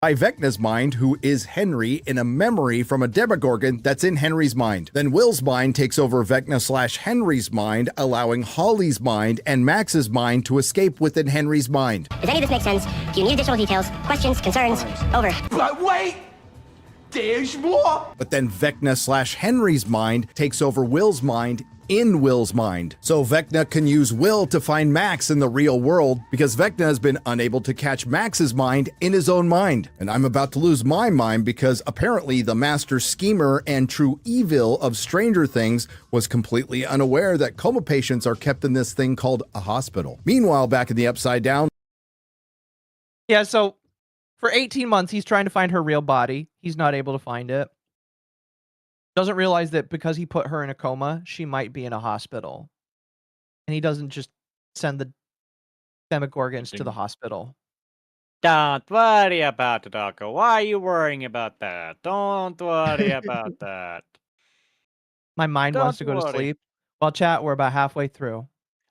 by Vecna's mind, who is Henry, in a memory from a demigorgon that's in Henry's mind. Then Will's mind takes over Vecna/Henry's mind, allowing Holly's mind and Max's mind to escape within Henry's mind. Does any of this make sense? Do you need additional details? Questions? Concerns? Over. But wait! There's more! But then Vecna/Henry's mind takes over Will's mind in Will's mind. So Vecna can use Will to find Max in the real world because Vecna has been unable to catch Max's mind in his own mind. And I'm about to lose my mind because apparently the master schemer and true evil of Stranger Things was completely unaware that coma patients are kept in this thing called a hospital. Meanwhile, back in the Upside Down. Yeah, so for 18 months, he's trying to find her real body. He's not able to find it. Doesn't realize that because he put her in a coma, she might be in a hospital. And he doesn't just send the Demogorgons to the hospital. Don't worry about it, Occo. Why are you worrying about that? Don't worry about that. My mind wants to go to sleep. Well, chat, we're about halfway through.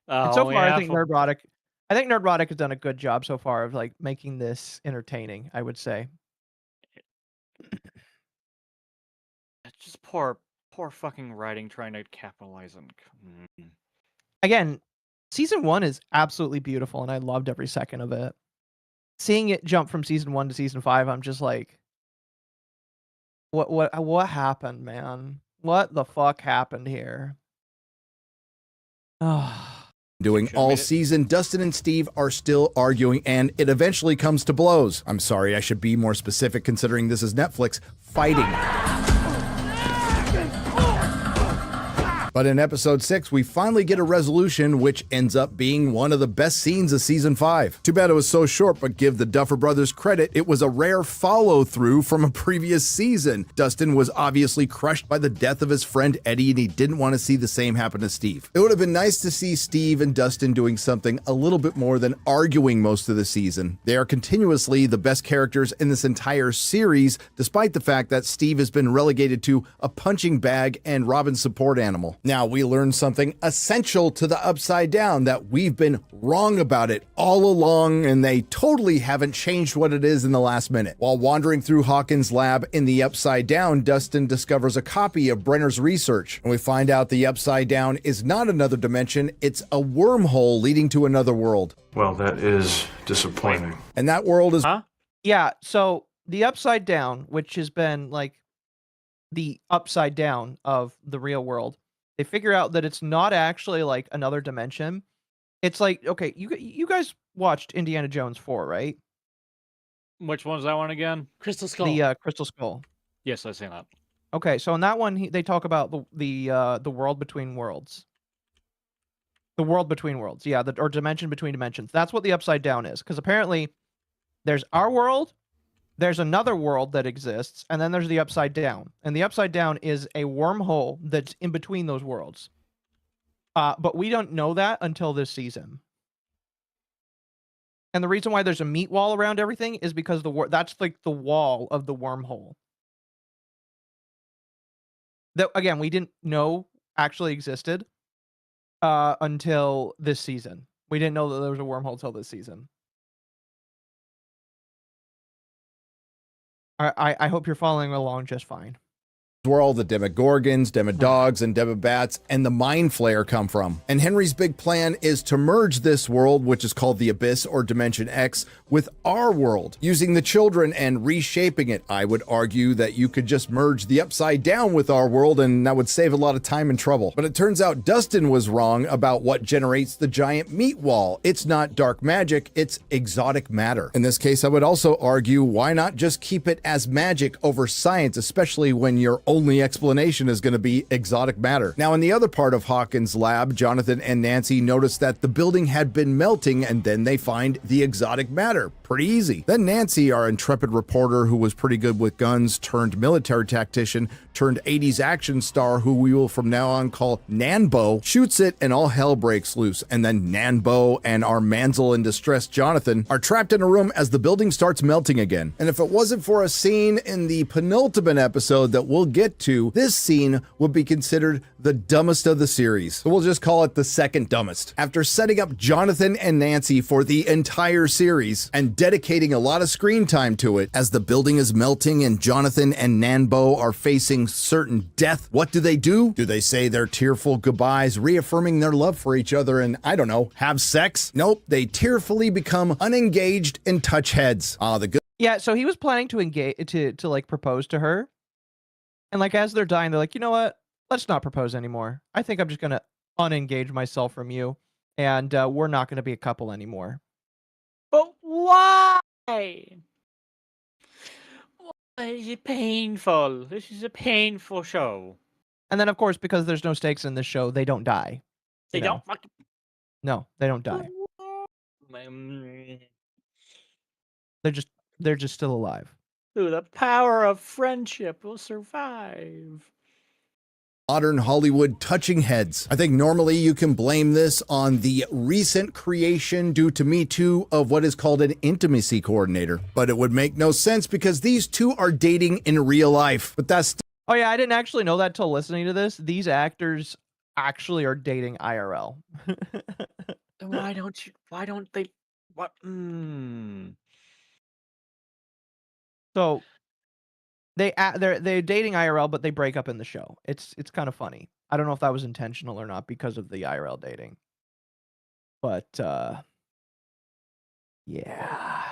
And so far, I think Nerdrotic has done a good job so far of like making this entertaining, I would say. It's just poor fucking writing trying to capitalize on. Again, season 1 is absolutely beautiful, and I loved every second of it. Seeing it jump from season 1 to season 5, I'm just like, what happened, man? What the fuck happened here? Doing all season, Dustin and Steve are still arguing, and it eventually comes to blows. I'm sorry, I should be more specific considering this is Netflix, fighting. But in episode 6, we finally get a resolution, which ends up being one of the best scenes of season 5. Too bad it was so short, but give the Duffer Brothers credit, it was a rare follow-through from a previous season. Dustin was obviously crushed by the death of his friend Eddie, and he didn't want to see the same happen to Steve. It would have been nice to see Steve and Dustin doing something a little bit more than arguing most of the season. They are continuously the best characters in this entire series, despite the fact that Steve has been relegated to a punching bag and Robin's support animal. Now, we learned something essential to the Upside Down, that we've been wrong about it all along, and they totally haven't changed what it is in the last minute. While wandering through Hawkins' lab in the Upside Down, Dustin discovers a copy of Brenner's research, and we find out the Upside Down is not another dimension, it's a wormhole leading to another world. Well, that is disappointing. And that world is... Yeah, so the Upside Down, which has been like the upside down of the real world, they figure out that it's not actually like another dimension. It's like, okay, you guys watched Indiana Jones 4, right? Which one's that one again? Crystal Skull. The Crystal Skull. Yes, I've seen that. Okay, so in that one, they talk about the world between worlds. The world between worlds, yeah, or dimension between dimensions. That's what the Upside Down is, because apparently there's our world, there's another world that exists, and then there's the Upside Down. And the Upside Down is a wormhole that's in between those worlds. But we don't know that until this season. And the reason why there's a meat wall around everything is because that's like the wall of the wormhole. That, again, we didn't know actually existed until this season. We didn't know that there was a wormhole until this season. I hope you're following along just fine. Where all the Demogorgons, Demodogs, and Demobats and the Mind Flayer come from. And Henry's big plan is to merge this world, which is called the Abyss or Dimension X, with our world, using the children and reshaping it. I would argue that you could just merge the Upside Down with our world, and that would save a lot of time and trouble. But it turns out Dustin was wrong about what generates the giant meat wall. It's not dark magic, it's exotic matter. In this case, I would also argue, why not just keep it as magic over science, especially when your only explanation is going to be exotic matter. Now, in the other part of Hawkins' lab, Jonathan and Nancy notice that the building had been melting, and then they find the exotic matter. Pretty easy. Then Nancy, our intrepid reporter who was pretty good with guns, turned military tactician, turned 80s action star, who we will from now on call Nanbo, shoots it and all hell breaks loose. And then Nanbo and our Manzel in distress Jonathan are trapped in a room as the building starts melting again. And if it wasn't for a scene in the penultimate episode that we'll get to, this scene would be considered the dumbest of the series. So we'll just call it the second dumbest. After setting up Jonathan and Nancy for the entire series and dedicating a lot of screen time to it, as the building is melting and Jonathan and Nanbo are facing certain death, what do? Do they say their tearful goodbyes, reaffirming their love for each other and, I don't know, have sex? Nope, they tearfully become unengaged and touch heads. Yeah, so he was planning to engage, to like propose to her. And like as they're dying, they're like, you know what? Let's not propose anymore. I think I'm just going to unengage myself from you. And we're not going to be a couple anymore. But why? Why is it painful? This is a painful show. And then, of course, because there's no stakes in this show, they don't die. They don't fucking... No, they don't die. They're just still alive. Through the power of friendship, will survive. Modern Hollywood touching heads. I think normally you can blame this on the recent creation due to Me Too of what is called an intimacy coordinator. But it would make no sense because these two are dating in real life. But that's... Oh yeah, I didn't actually know that till listening to this. These actors actually are dating IRL. Why don't they... What? So... They're dating IRL, but they break up in the show. It's kind of funny. I don't know if that was intentional or not because of the IRL dating. But yeah.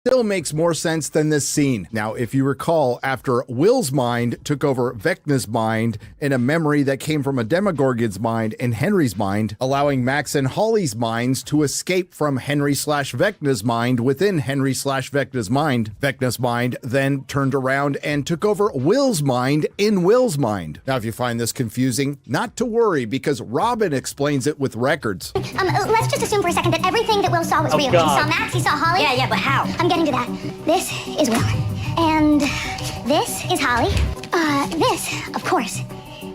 still makes more sense than this scene. Now, if you recall, after Will's mind took over Vecna's mind in a memory that came from a Demogorgon's mind and Henry's mind, allowing Max and Holly's minds to escape from Henry/Vecna's mind within Henry/Vecna's mind. Vecna's mind then turned around and took over Will's mind in Will's mind. Now, if you find this confusing, not to worry, because Robin explains it with records. Let's just assume for a second that everything that Will saw was real. God. He saw Max, he saw Holly. Yeah, but how? I'm getting to that. This is Will. And this is Holly. This, of course,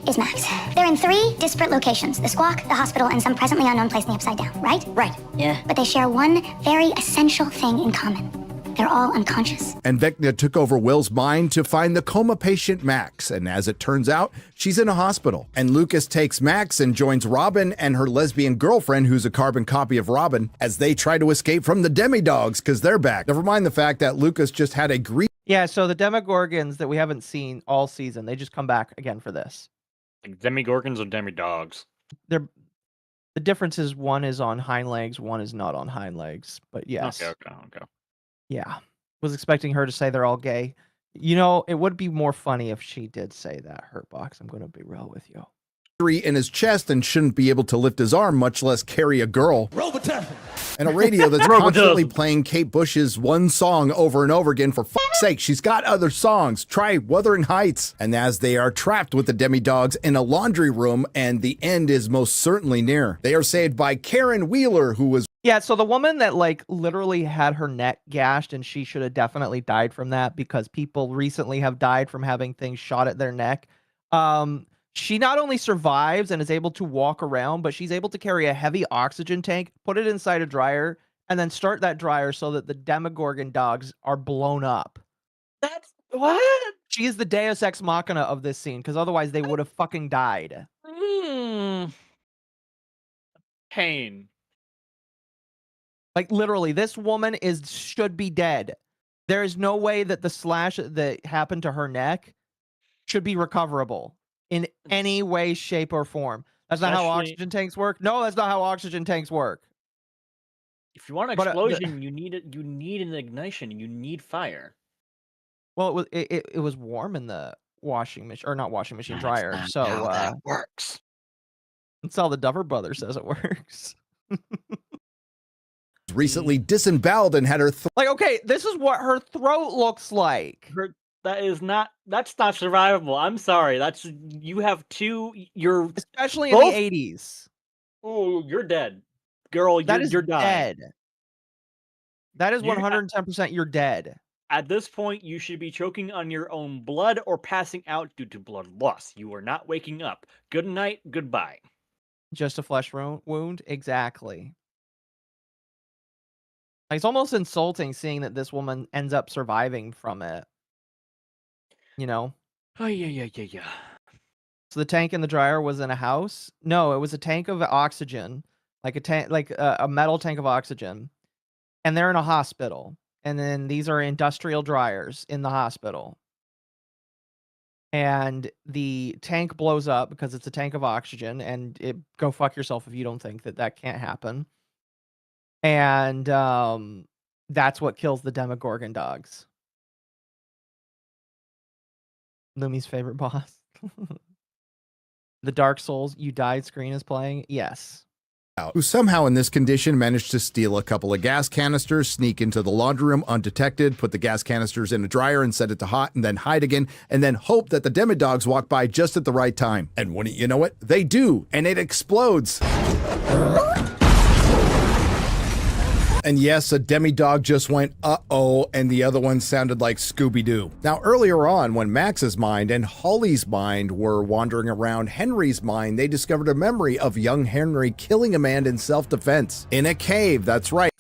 is Max. They're in 3 disparate locations: the Squawk, the hospital, and some presently unknown place in the Upside Down, right? Right, yeah. But they share one very essential thing in common. They're all unconscious. And Vecna took over Will's mind to find the coma patient Max, and as it turns out, she's in a hospital. And Lucas takes Max and joins Robin and her lesbian girlfriend, who's a carbon copy of Robin, as they try to escape from the Demidogs, because they're back. Never mind the fact that Lucas just had a grief. Yeah, so the Demogorgons that we haven't seen all season, they just come back again for this. Like Demigorgons or Demidogs? The difference is one is on hind legs, one is not on hind legs. But yes. Okay. Yeah. Was expecting her to say they're all gay. You know, it would be more funny if she did say that, Hurtbox. I'm going to be real with you. In his chest and shouldn't be able to lift his arm, much less carry a girl. And a radio that's constantly playing Kate Bush's one song over and over again. For fuck's sake, she's got other songs. Try Wuthering Heights. And as they are trapped with the Demidogs in a laundry room, and the end is most certainly near, they are saved by Karen Wheeler, who was... Yeah, so the woman that like literally had her neck gashed, and she should have definitely died from that, because people recently have died from having things shot at their neck. She not only survives and is able to walk around, but she's able to carry a heavy oxygen tank, put it inside a dryer, and then start that dryer so that the Demogorgon dogs are blown up. That's what? She is the Deus Ex Machina of this scene, because otherwise they would have fucking died. Pain. Like literally, this woman should be dead. There is no way that the slash that happened to her neck should be recoverable in any way, shape, or form. That's not how oxygen tanks work. No, that's not how oxygen tanks work. If you want an explosion, you need it. You need an ignition. You need fire. Well, it was warm in the washing machine, or not washing machine, dryer. So that works. That's how the Duffer Brothers says it works. recently disemboweled and had her like, okay, this is what her throat looks like. That's not survivable. I'm sorry. You have you're especially in the 80s. Oh, you're dead. Girl, you're dead. That is 110% you're dead. At this point, you should be choking on your own blood or passing out due to blood loss. You are not waking up. Good night, goodbye. Just a flesh wound? Exactly. Like, it's almost insulting seeing that this woman ends up surviving from it. You know? Oh, yeah. So the tank in the dryer was in a house? No, it was a tank of oxygen. Like a metal tank of oxygen. And they're in a hospital. And then these are industrial dryers in the hospital. And the tank blows up because it's a tank of oxygen. And go fuck yourself if you don't think that can't happen. And that's what kills the Demogorgon dogs. Lumi's favorite boss. The Dark Souls You Died screen is playing? Yes. Who somehow in this condition managed to steal a couple of gas canisters, sneak into the laundry room undetected, put the gas canisters in a dryer and set it to hot, and then hide again, and then hope that the Demidogs walk by just at the right time. And wouldn't you know it? They do, and it explodes. And yes, a Demidog just went, uh-oh, and the other one sounded like Scooby-Doo. Now, earlier on, when Max's mind and Holly's mind were wandering around Henry's mind, they discovered a memory of young Henry killing a man in self-defense. In a cave, that's right.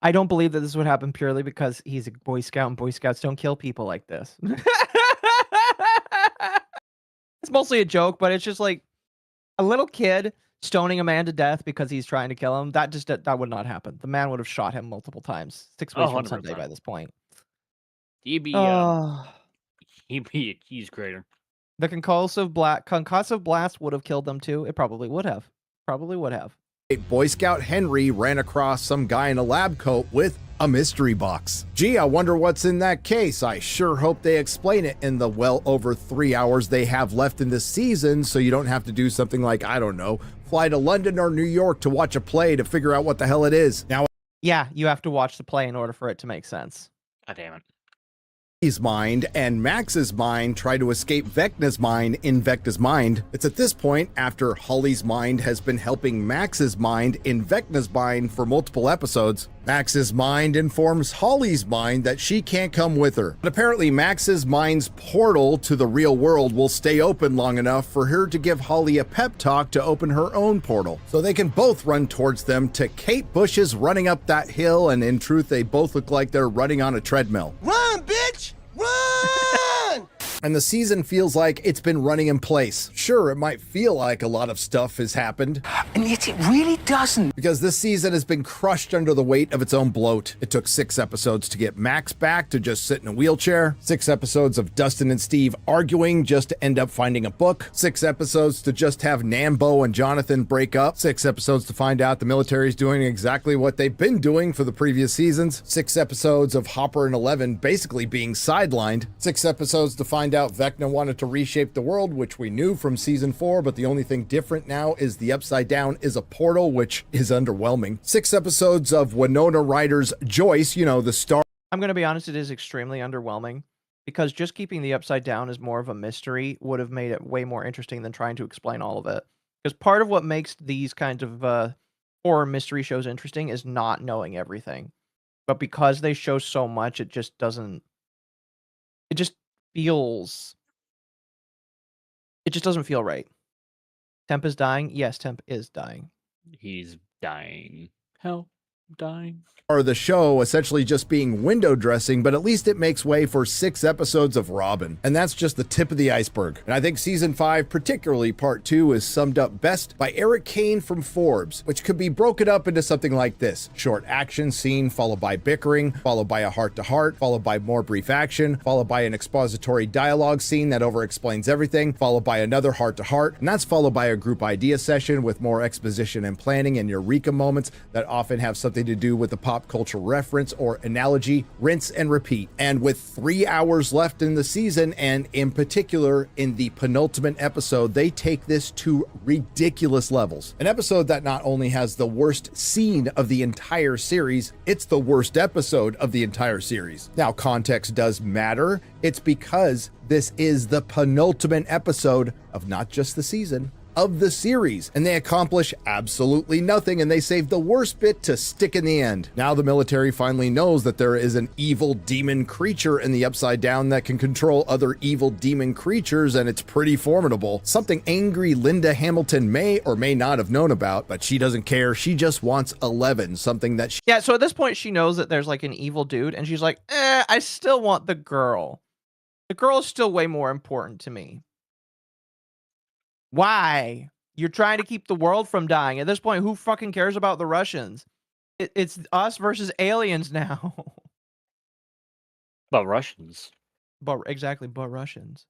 I don't believe that this would happen purely because he's a Boy Scout, and Boy Scouts don't kill people like this. It's mostly a joke, but it's just like a little kid stoning a man to death because he's trying to kill him. That would not happen. The man would have shot him multiple times. 6 ways from Sunday by this point. He's greater. The concussive blast would have killed them too. It probably would have. Boy Scout Henry ran across some guy in a lab coat with a mystery box. Gee, I wonder what's in that case. I sure hope they explain it in the well over 3 hours they have left in this season, so you don't have to do something like, I don't know, fly to London or New York to watch a play to figure out what the hell it is. Now, Yeah, you have to watch the play in order for it to make sense. God damn it. Holly's mind and Max's mind try to escape Vecna's mind in Vecna's mind. It's at this point, after Holly's mind has been helping Max's mind in Vecna's mind for multiple episodes, Max's mind informs Holly's mind that she can't come with her. But apparently Max's mind's portal to the real world will stay open long enough for her to give Holly a pep talk to open her own portal. So they can both run towards them to Kate Bush's running up that hill, and in truth they both look like they're running on a treadmill. Run, bitch! Run! And the season feels like it's been running in place. Sure, it might feel like a lot of stuff has happened, And yet it really doesn't. because this season has been crushed under the weight of its own bloat. It took 6 episodes to get Max back to just sit in a wheelchair, 6 episodes of Dustin and Steve arguing just to end up finding a book, 6 episodes to just have Nambo and Jonathan break up, 6 episodes to find out the military's doing exactly what they've been doing for the previous seasons, 6 episodes of Hopper and Eleven basically being sidelined, 6 episodes to find out Vecna wanted to reshape the world, which we knew from season 4, but the only thing different now is the Upside Down is a portal, which is underwhelming. 6 episodes of Winona Ryder's Joyce, the star. I'm going to be honest, it is extremely underwhelming, because just keeping the Upside Down as more of a mystery would have made it way more interesting than trying to explain all of it. Because part of what makes these kinds of horror mystery shows interesting is not knowing everything. But because they show so much, it just doesn't... It just feels... It just doesn't feel right. Temp is dying? Yes, Temp is dying. He's dying. Hell, dying. Or the show essentially just being window dressing, but at least it makes way for 6 episodes of Robin. And that's just the tip of the iceberg. And I think season 5, particularly part 2, is summed up best by Eric Kane from Forbes, which could be broken up into something like this: short action scene, followed by bickering, followed by a heart-to-heart, followed by more brief action, followed by an expository dialogue scene that over-explains everything, followed by another heart-to-heart, and that's followed by a group idea session with more exposition and planning and eureka moments that often have something to do with the pop culture reference or analogy. Rinse and repeat. And with 3 hours left in the season, and in particular in the penultimate episode, they take this to ridiculous levels. An episode that not only has the worst scene of the entire series, it's the worst episode of the entire series. Now, context does matter. It's because this is the penultimate episode of not just the season, of the series, and they accomplish absolutely nothing, and they save the worst bit to stick in the end. Now the military finally knows that there is an evil demon creature in the Upside Down that can control other evil demon creatures, and it's pretty formidable. Something angry Linda Hamilton may or may not have known about, but she doesn't care. She just wants 11, something that she... Yeah, so at this point she knows that there's like an evil dude, and she's like, I still want the girl. The girl is still way more important to me. Why? You're trying to keep the world from dying. At this point, who fucking cares about the Russians? It's us versus aliens now. But Russians. But Russians.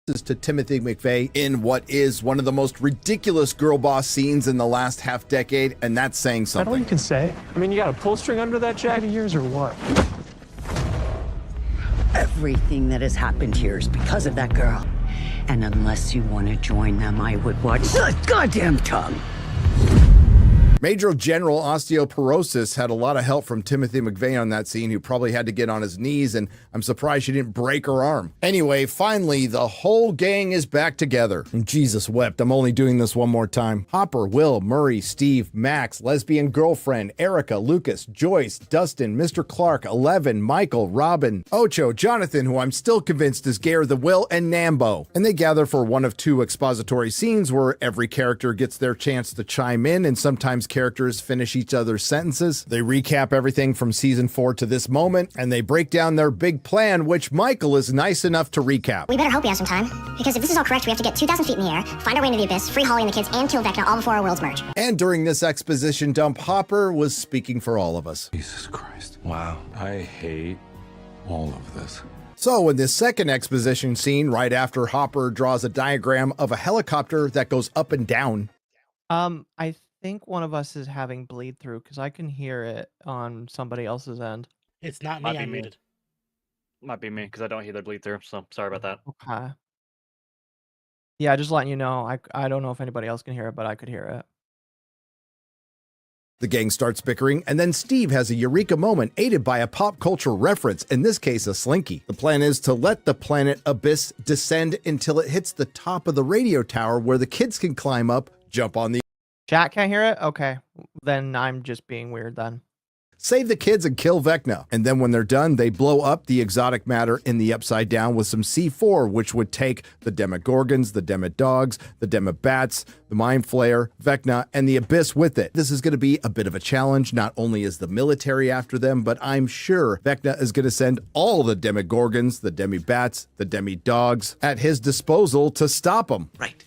This is to Timothy McVeigh in what is one of the most ridiculous girl boss scenes in the last half decade, and that's saying something. That's all you can say. I mean, you got a pull string under that jacket of yours or what? Everything that has happened here is because of that girl. And unless you want to join them, I would watch the goddamn tongue. Major General Osteoporosis had a lot of help from Timothy McVeigh on that scene, who probably had to get on his knees, and I'm surprised she didn't break her arm. Anyway, finally, the whole gang is back together. And Jesus wept, I'm only doing this one more time. Hopper, Will, Murray, Steve, Max, lesbian girlfriend, Erica, Lucas, Joyce, Dustin, Mr. Clark, 11, Michael, Robin, Ocho, Jonathan, who I'm still convinced is Gare the Will, and Nambo. And they gather for one of 2 expository scenes where every character gets their chance to chime in, and sometimes characters finish each other's sentences. They recap everything from season 4 to this moment, and they break down their big plan, which Michael is nice enough to recap. We better hope we have some time, because if this is all correct, we have to get 2,000 feet in the air, find our way into the abyss, free Holly and the kids, and kill Vecna all before our worlds merge. And during this exposition dump, Hopper was speaking for all of us. Jesus Christ. Wow. I hate all of this. So in this second exposition scene, right after Hopper draws a diagram of a helicopter that goes up and down. I think one of us is having bleed through because I can hear it on somebody else's end. It's not Might me. be I'm me. muted. Might be me because I don't hear the bleed through. So sorry about that. Okay. Yeah, just letting you know. I don't know if anybody else can hear it, but I could hear it. The gang starts bickering, and then Steve has a eureka moment aided by a pop culture reference, in this case a slinky. The plan is to let the planet Abyss descend until it hits the top of the radio tower where the kids can climb up, jump on the... Chat can't hear it? Okay. Then I'm just being weird then. Save the kids and kill Vecna. And then when they're done, they blow up the exotic matter in the Upside Down with some C4, which would take the Demogorgons, the Demodogs, the Demobats, the Mind Flayer, Vecna, and the Abyss with it. This is going to be a bit of a challenge. Not only is the military after them, but I'm sure Vecna is going to send all the Demogorgons, the Demibats, the Demidogs at his disposal to stop them. Right.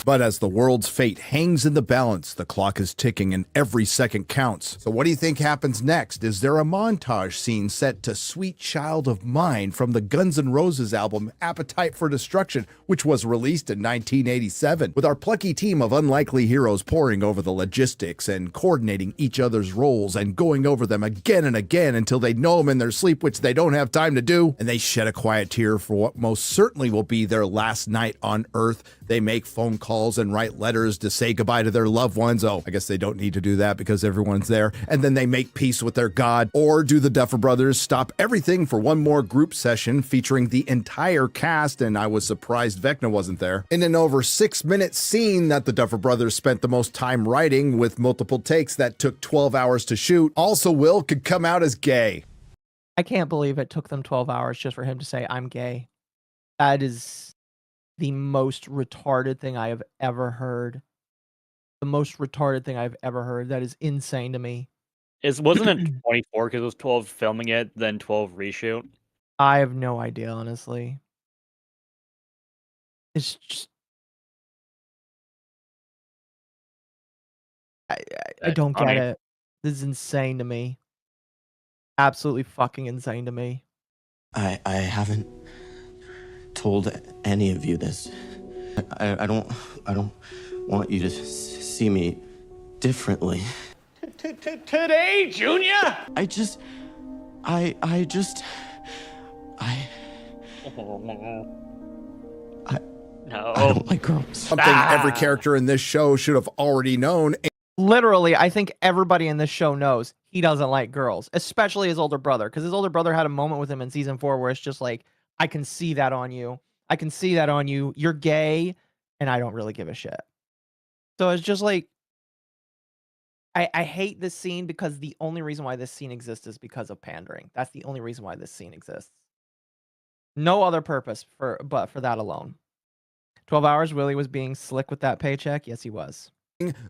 But as the world's fate hangs in the balance, the clock is ticking and every second counts. So what do you think happens next? Is there a montage scene set to Sweet Child of Mine from the Guns N' Roses album Appetite for Destruction, which was released in 1987, with our plucky team of unlikely heroes poring over the logistics and coordinating each other's roles and going over them again and again until they know them in their sleep, which they don't have time to do, and they shed a quiet tear for what most certainly will be their last night on Earth. They make phone calls and write letters to say goodbye to their loved ones. Oh, I guess they don't need to do that because everyone's there. And then they make peace with their god. Or do the Duffer Brothers stop everything for one more group session featuring the entire cast? And I was surprised Vecna wasn't there. In an over 6-minute scene that the Duffer Brothers spent the most time writing with multiple takes that took 12 hours to shoot. Also, Will could come out as gay. I can't believe it took them 12 hours just for him to say, I'm gay. That is the most retarded thing I have ever heard. The most retarded thing I've ever heard. That is insane to me. Wasn't it 24 because it was 12 filming it, then 12 reshoot? I have no idea, honestly. It's just... I don't get it. This is insane to me. Absolutely fucking insane to me. I haven't told any of you this. I don't want you to see me differently. Today, Junior? I don't like girls. Something every character in this show should have already known. Literally, I think everybody in this show knows he doesn't like girls, especially his older brother, because his older brother had a moment with him in season 4 where it's just like, I can see that on you. I can see that on you. You're gay, and I don't really give a shit. So it's just like, I hate this scene because the only reason why this scene exists is because of pandering. That's the only reason why this scene exists. No other purpose but for that alone. 12 hours, Willie was being slick with that paycheck. Yes, he was.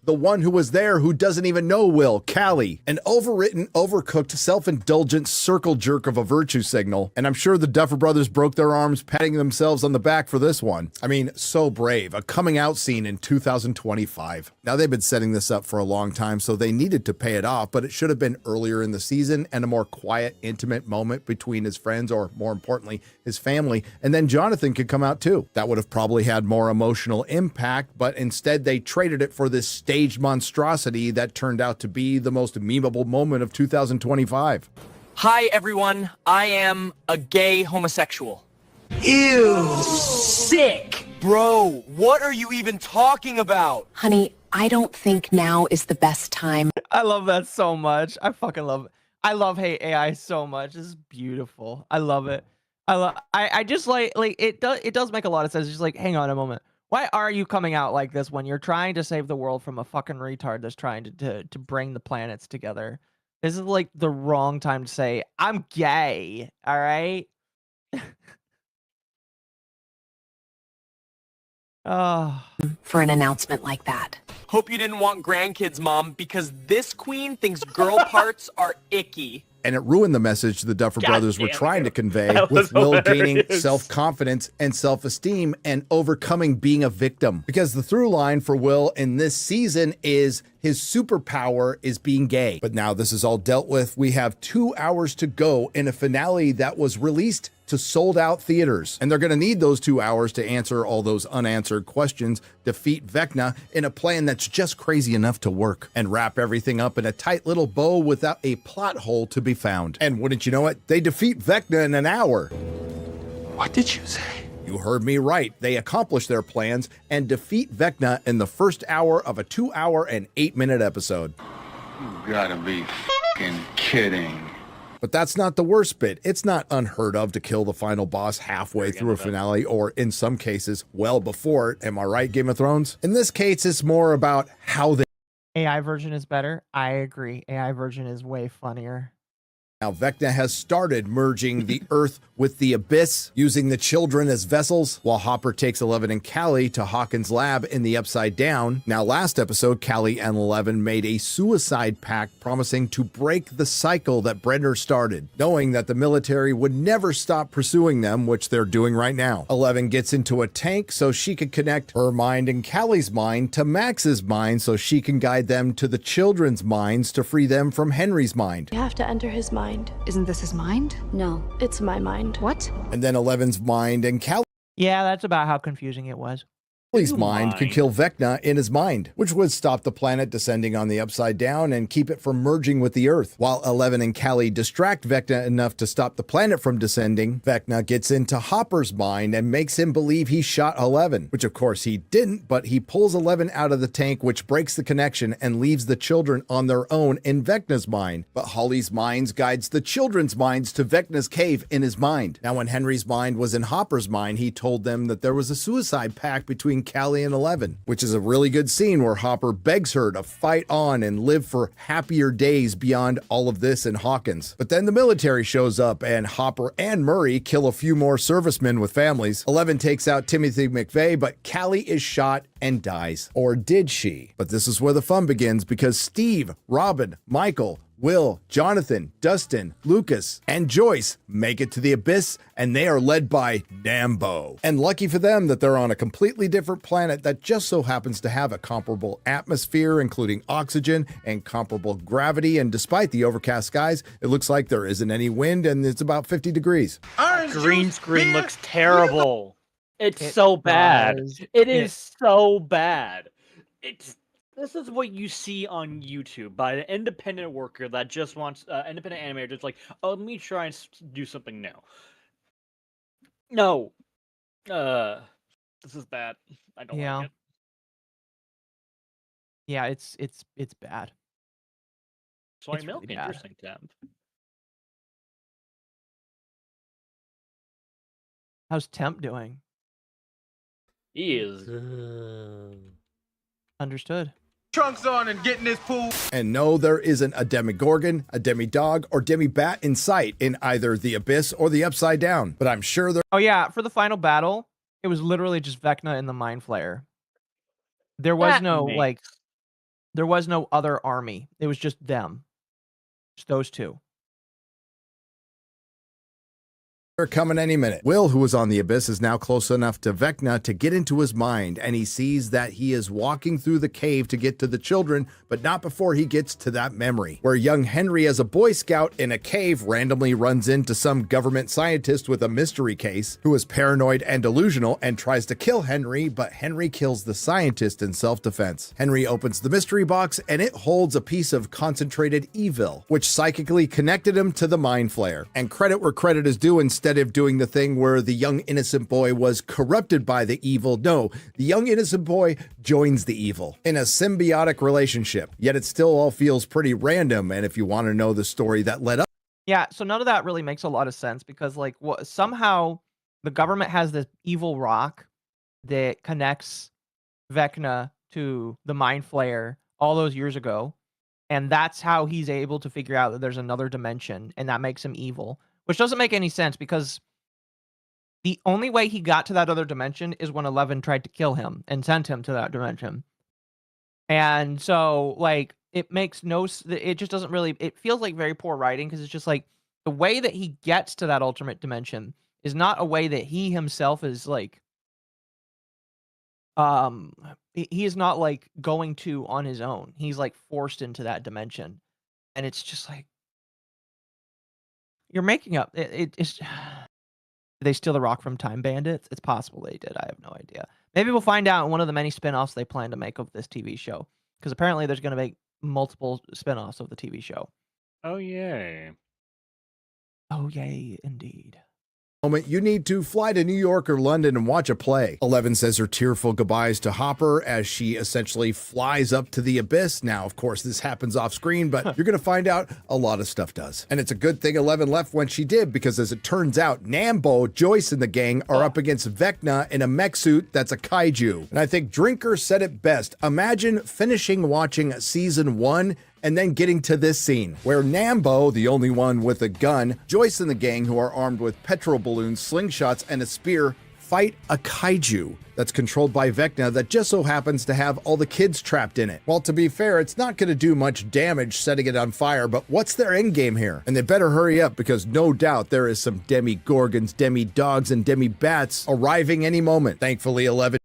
The one who was there who doesn't even know Will, Callie. An overwritten, overcooked, self-indulgent circle jerk of a virtue signal. And I'm sure the Duffer Brothers broke their arms patting themselves on the back for this one. I mean, so brave. A coming out scene in 2025. Now, they've been setting this up for a long time, so they needed to pay it off, but it should have been earlier in the season and a more quiet, intimate moment between his friends, or more importantly, his family. And then Jonathan could come out too. That would have probably had more emotional impact, but instead they traded it for this staged monstrosity that turned out to be the most memeable moment of 2025. Hi, everyone. I am a gay homosexual. Ew. Sick. Bro, what are you even talking about? Honey, I don't think now is the best time. I love that so much. I fucking love it. I love Hate AI so much. This is beautiful. I love it. I just like it does make a lot of sense. Just like, hang on a moment. Why are you coming out like this when you're trying to save the world from a fucking retard that's trying to bring the planets together? This is like the wrong time to say, I'm gay, all right? Oh. For an announcement like that. Hope you didn't want grandkids, Mom, because this queen thinks girl parts are icky. And it ruined the message the Duffer Brothers were trying to convey, with Will gaining self-confidence and self-esteem and overcoming being a victim. Because the through line for Will in this season is his superpower is being gay. But now this is all dealt with. We have 2 hours to go in a finale that was released to sold-out theaters. And they're going to need those 2 hours to answer all those unanswered questions, defeat Vecna in a plan that's just crazy enough to work, and wrap everything up in a tight little bow without a plot hole to be found. And wouldn't you know it, they defeat Vecna in an hour. What did you say? You heard me right. They accomplish their plans and defeat Vecna in the first hour of a 2-hour and 8-minute episode. You gotta be f***ing kidding. But that's not the worst bit. It's not unheard of to kill the final boss halfway through a finale, or in some cases, well before it. Am I right, Game of Thrones? In this case, it's more about how they... AI version is better. I agree. AI version is way funnier. Now, Vecna has started merging the Earth with the Abyss, using the children as vessels, while Hopper takes Eleven and Callie to Hawkins' lab in the Upside Down. Now, last episode, Callie and Eleven made a suicide pact promising to break the cycle that Brenner started, knowing that the military would never stop pursuing them, which they're doing right now. Eleven gets into a tank so she can connect her mind and Callie's mind to Max's mind so she can guide them to the children's minds to free them from Henry's mind. You have to enter his mind. Isn't this his mind? No, it's my mind. What? And then Eleven's mind and Callie's Yeah, that's about how confusing it was. mind could kill Vecna in his mind, which would stop the planet descending on the Upside Down and keep it from merging with the Earth. While Eleven and Callie distract Vecna enough to stop the planet from descending, Vecna gets into Hopper's mind and makes him believe he shot Eleven, which of course he didn't, but he pulls Eleven out of the tank, which breaks the connection and leaves the children on their own in Vecna's mind. But Holly's mind guides the children's minds to Vecna's cave in his mind. Now, when Henry's mind was in Hopper's mind, he told them that there was a suicide pact between Callie and Eleven, which is a really good scene where Hopper begs her to fight on and live for happier days beyond all of this in Hawkins. But then the military shows up and Hopper and Murray kill a few more servicemen with families. Eleven takes out Timothy McVeigh, but Callie is shot and dies. Or did she? But this is where the fun begins, because Steve, Robin, Michael, Will, Jonathan, Dustin, Lucas, and Joyce make it to the Abyss, and they are led by Nambo. And lucky for them that they're on a completely different planet that just so happens to have a comparable atmosphere, including oxygen and comparable gravity. And despite the overcast skies, it looks like there isn't any wind, and it's about 50 degrees. Green screen looks terrible. It's so bad. It is so bad. This is what you see on YouTube by an independent worker that just wants independent animator, just like, oh, let me try and do something new. No, this is bad. I don't like it. Yeah, it's bad. Soy It's milk, really bad. interesting, Temp. How's Temp doing? He is Understood. Trunks on and get in this pool. And no, there isn't a Demigorgon, a Demidog, or Demibat in sight in either the Abyss or the Upside Down. But I'm sure there... Oh yeah, for the final battle, it was literally just Vecna and the Mind Flayer. There was there was no other army. It was just them. Just those two. They're coming any minute. Will, who was on the Abyss, is now close enough to Vecna to get into his mind, and he sees that he is walking through the cave to get to the children, but not before he gets to that memory, where young Henry, as a Boy Scout in a cave, randomly runs into some government scientist with a mystery case who is paranoid and delusional and tries to kill Henry, but Henry kills the scientist in self-defense. Henry opens the mystery box, and it holds a piece of concentrated evil, which psychically connected him to the Mind Flayer. And credit where credit is due, instead of doing the thing where the young innocent boy was corrupted by the evil, no, the young innocent boy joins the evil in a symbiotic relationship. Yet it still all feels pretty random, and if you want to know the story that led up... Yeah, so none of that really makes a lot of sense, because like somehow the government has this evil rock that connects Vecna to the Mind Flayer all those years ago, and that's how he's able to figure out that there's another dimension, and that makes him evil. Which doesn't make any sense, because the only way he got to that other dimension is when Eleven tried to kill him and sent him to that dimension. And so, like, it makes it just doesn't really, it feels like very poor writing, because it's just like, the way that he gets to that alternate dimension is not a way that he himself is, like, he is not, like, going to on his own. He's, like, forced into that dimension. And it's just like, you're making up. It's Did they steal the rock from Time Bandits? It's possible they did. I have no idea. Maybe we'll find out in one of the many spin-offs they plan to make of this TV show. Because apparently there's going to be multiple spin-offs of the TV show. Oh, yay. Oh, yay, indeed. Moment, you need to fly to New York or London and watch a play. Eleven says her tearful goodbyes to Hopper as she essentially flies up to the abyss. Now, of course, this happens off screen, but you're going to find out a lot of stuff does. And it's a good thing 11 left when she did, because as it turns out, Nambo, Joyce, and the gang are up against Vecna in a mech suit that's a kaiju. And I think Drinker said it best. Imagine finishing watching season 1 and then getting to this scene, where Nambo, the only one with a gun, Joyce and the gang, who are armed with petrol balloons, slingshots, and a spear, fight a kaiju that's controlled by Vecna that just so happens to have all the kids trapped in it. Well, to be fair, it's not going to do much damage setting it on fire, but what's their end game here? And they better hurry up, because no doubt there is some demi-gorgons, demi-dogs, and demi-bats arriving any moment. Thankfully, 11...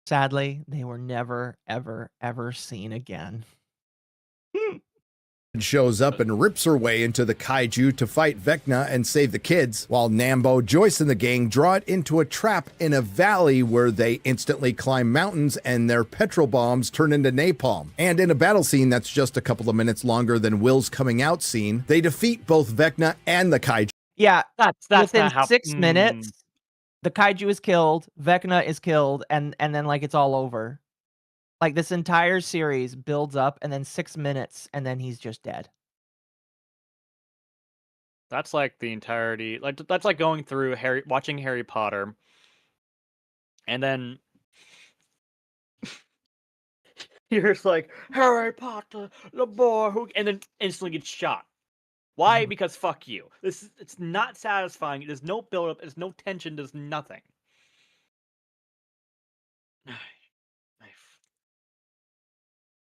Sadly, they were never, ever, ever seen again. shows up and rips her way into the kaiju to fight Vecna and save the kids, while Nambo, Joyce, and the gang draw it into a trap in a valley where they instantly climb mountains and their petrol bombs turn into napalm. And in a battle scene that's just a couple of minutes longer than Will's coming out scene, they defeat both Vecna and the kaiju. Yeah, that's within not how, 6 minutes, the kaiju is killed, Vecna is killed, and then like it's all over. Like this entire series builds up, and then 6 minutes, and then he's just dead. That's like the entirety. Like that's like going through watching Harry Potter, and then you're just like Harry Potter, the boy who, and then instantly gets shot. Why? Because fuck you. It's not satisfying. There's no build up. There's no tension. There's nothing.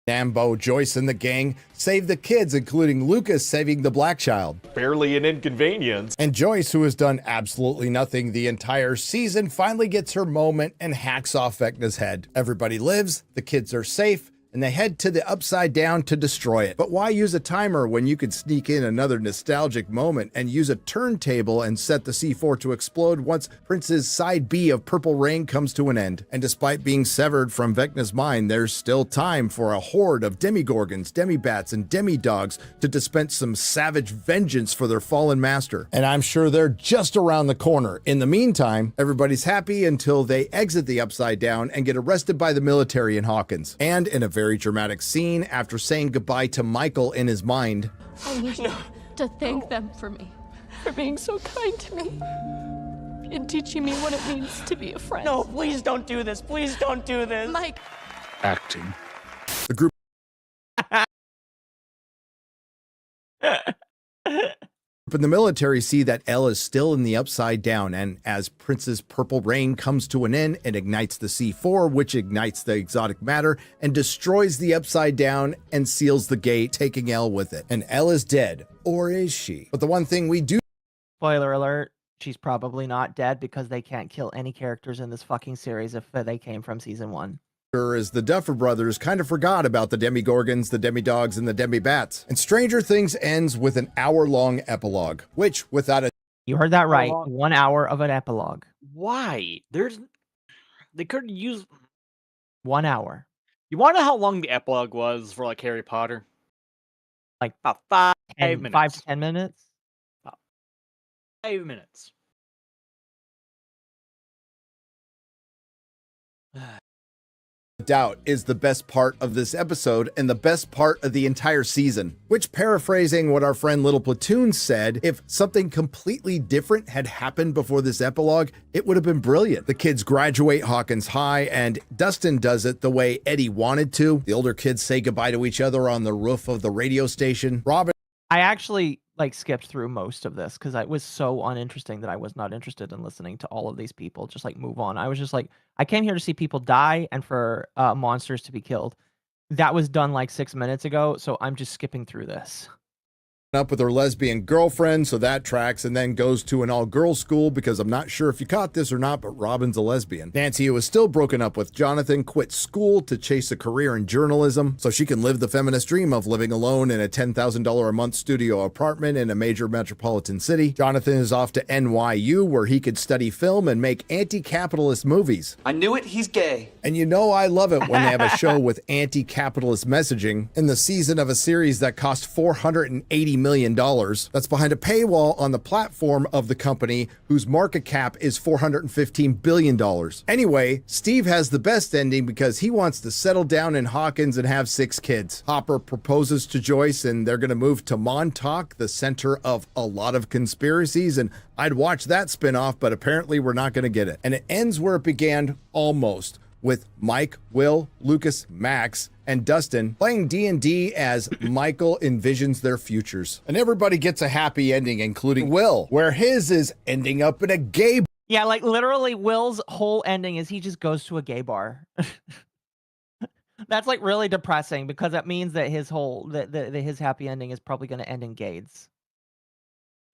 Nambo, Joyce, and the gang save the kids, including Lucas saving the black child. Barely an inconvenience. And Joyce, who has done absolutely nothing the entire season, finally gets her moment and hacks off Vecna's head. Everybody lives, the kids are safe, and they head to the Upside Down to destroy it. But why use a timer when you could sneak in another nostalgic moment and use a turntable and set the C4 to explode once Prince's side B of Purple Rain comes to an end? And despite being severed from Vecna's mind, there's still time for a horde of demigorgons, demibats, and demidogs to dispense some savage vengeance for their fallen master. And I'm sure they're just around the corner. In the meantime, everybody's happy until they exit the Upside Down and get arrested by the military in Hawkins. And in a very dramatic scene, after saying goodbye to Michael in his mind, I need you to thank them for me, for being so kind to me, and teaching me what it means to be a friend. No, please don't do this. Please don't do this. Mike. acting. The group in the military see that Elle is still in the Upside Down, and as Prince's Purple Rain comes to an end, it ignites the C4, which ignites the exotic matter and destroys the Upside Down and seals the gate, taking Elle with it. And Elle is dead. Or is she? But the one thing we do... Spoiler alert, she's probably not dead, because they can't kill any characters in this fucking series if they came from season 1. Is the Duffer Brothers kind of forgot about the demigorgons, the demidogs, and the demibats. And Stranger Things ends with an hour-long epilogue, which, without a... You heard that right. 1 hour of an epilogue. Why? They could use 1 hour. You want to know how long the epilogue was for like Harry Potter? Like about 5 minutes. 5 to 10 minutes? About 5 minutes. Doubt is the best part of this episode and the best part of the entire season, which, paraphrasing what our friend Little Platoon said, if something completely different had happened before this epilogue, it would have been brilliant. The kids graduate Hawkins High, and Dustin does it the way Eddie wanted to. The older kids say goodbye to each other on the roof of the radio station. Robin... I actually skipped through most of this because it was so uninteresting that I was not interested in listening to all of these people just move on. I was just like, I came here to see people die and for monsters to be killed. That was done 6 minutes ago, so I'm just skipping through this. up with her lesbian girlfriend, so that tracks, and then goes to an all-girls school because I'm not sure if you caught this or not, but Robin's a lesbian. Nancy, who was still broken up with Jonathan, quit school to chase a career in journalism so she can live the feminist dream of living alone in a $10,000 a month studio apartment in a major metropolitan city. Jonathan is off to NYU where he could study film and make anti-capitalist movies. I knew it, he's gay. And you know I love it when they have a show with anti-capitalist messaging in the season of a series that cost $480 million. That's behind a paywall on the platform of the company whose market cap is $415 billion. Anyway, Steve has the best ending because he wants to settle down in Hawkins and have 6 kids. Hopper proposes to Joyce and they're going to move to Montauk, the center of a lot of conspiracies, and I'd watch that spinoff, but apparently we're not going to get it. And it ends where it began, almost, with Mike, Will, Lucas, Max, and Dustin playing D&D as Michael envisions their futures. And everybody gets a happy ending, including Will, where his is ending up in a gay bar. Yeah, like literally Will's whole ending is he just goes to a gay bar. That's like really depressing because that means that his whole his happy ending is probably going to end in Gades.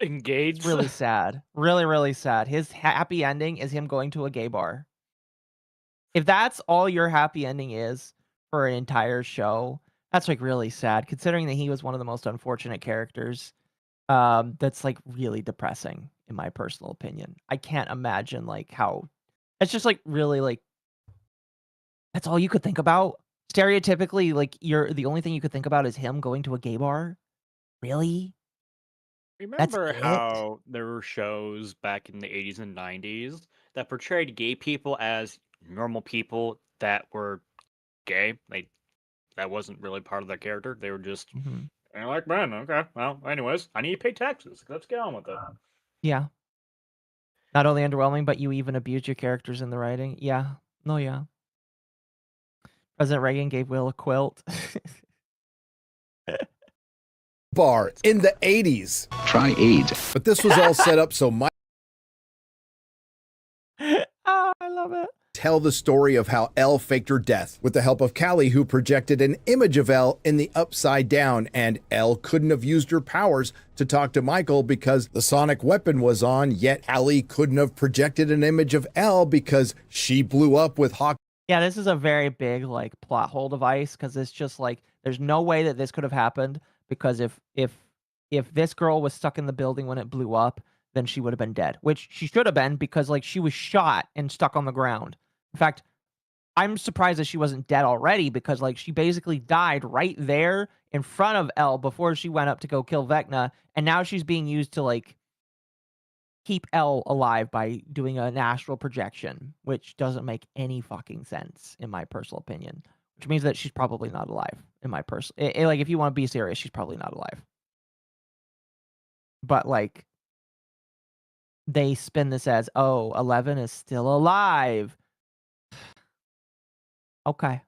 Engaged? It's really sad. Really, really sad. His happy ending is him going to a gay bar. If that's all your happy ending is for an entire show, that's like really sad, considering that he was one of the most unfortunate characters. That's like really depressing, in my personal opinion. I can't imagine like how it's just like really like that's all you could think about. Stereotypically, like the only thing you could think about is him going to a gay bar. Really? Remember how there were shows back in the 80s and 90s that portrayed gay people as normal people that were gay? That wasn't really part of their character. They were just they're like men. Okay, well, anyways, I need to pay taxes. Let's get on with it. Yeah. Not only underwhelming, but you even abused your characters in the writing. Yeah. No, yeah. President Reagan gave Will a quilt. Bar in the 80s. Try AIDS. But this was all set up so Mike Oh, I love it. tell the story of how Elle faked her death with the help of Callie, who projected an image of Elle in the upside down, and Elle couldn't have used her powers to talk to Michael because the sonic weapon was on, yet Callie couldn't have projected an image of Elle because she blew up with Hawk. Yeah, this is a very big like plot hole device because it's just like there's no way that this could have happened because if this girl was stuck in the building when it blew up, then she would have been dead, which she should have been because like she was shot and stuck on the ground. In fact, I'm surprised that she wasn't dead already because like she basically died right there in front of Elle before she went up to go kill Vecna, and now she's being used to like keep Elle alive by doing an astral projection, which doesn't make any fucking sense in my personal opinion, which means that she's probably not alive in my personal like if you want to be serious, she's probably not alive. But like they spin this as, oh, 11 is still alive. Okay.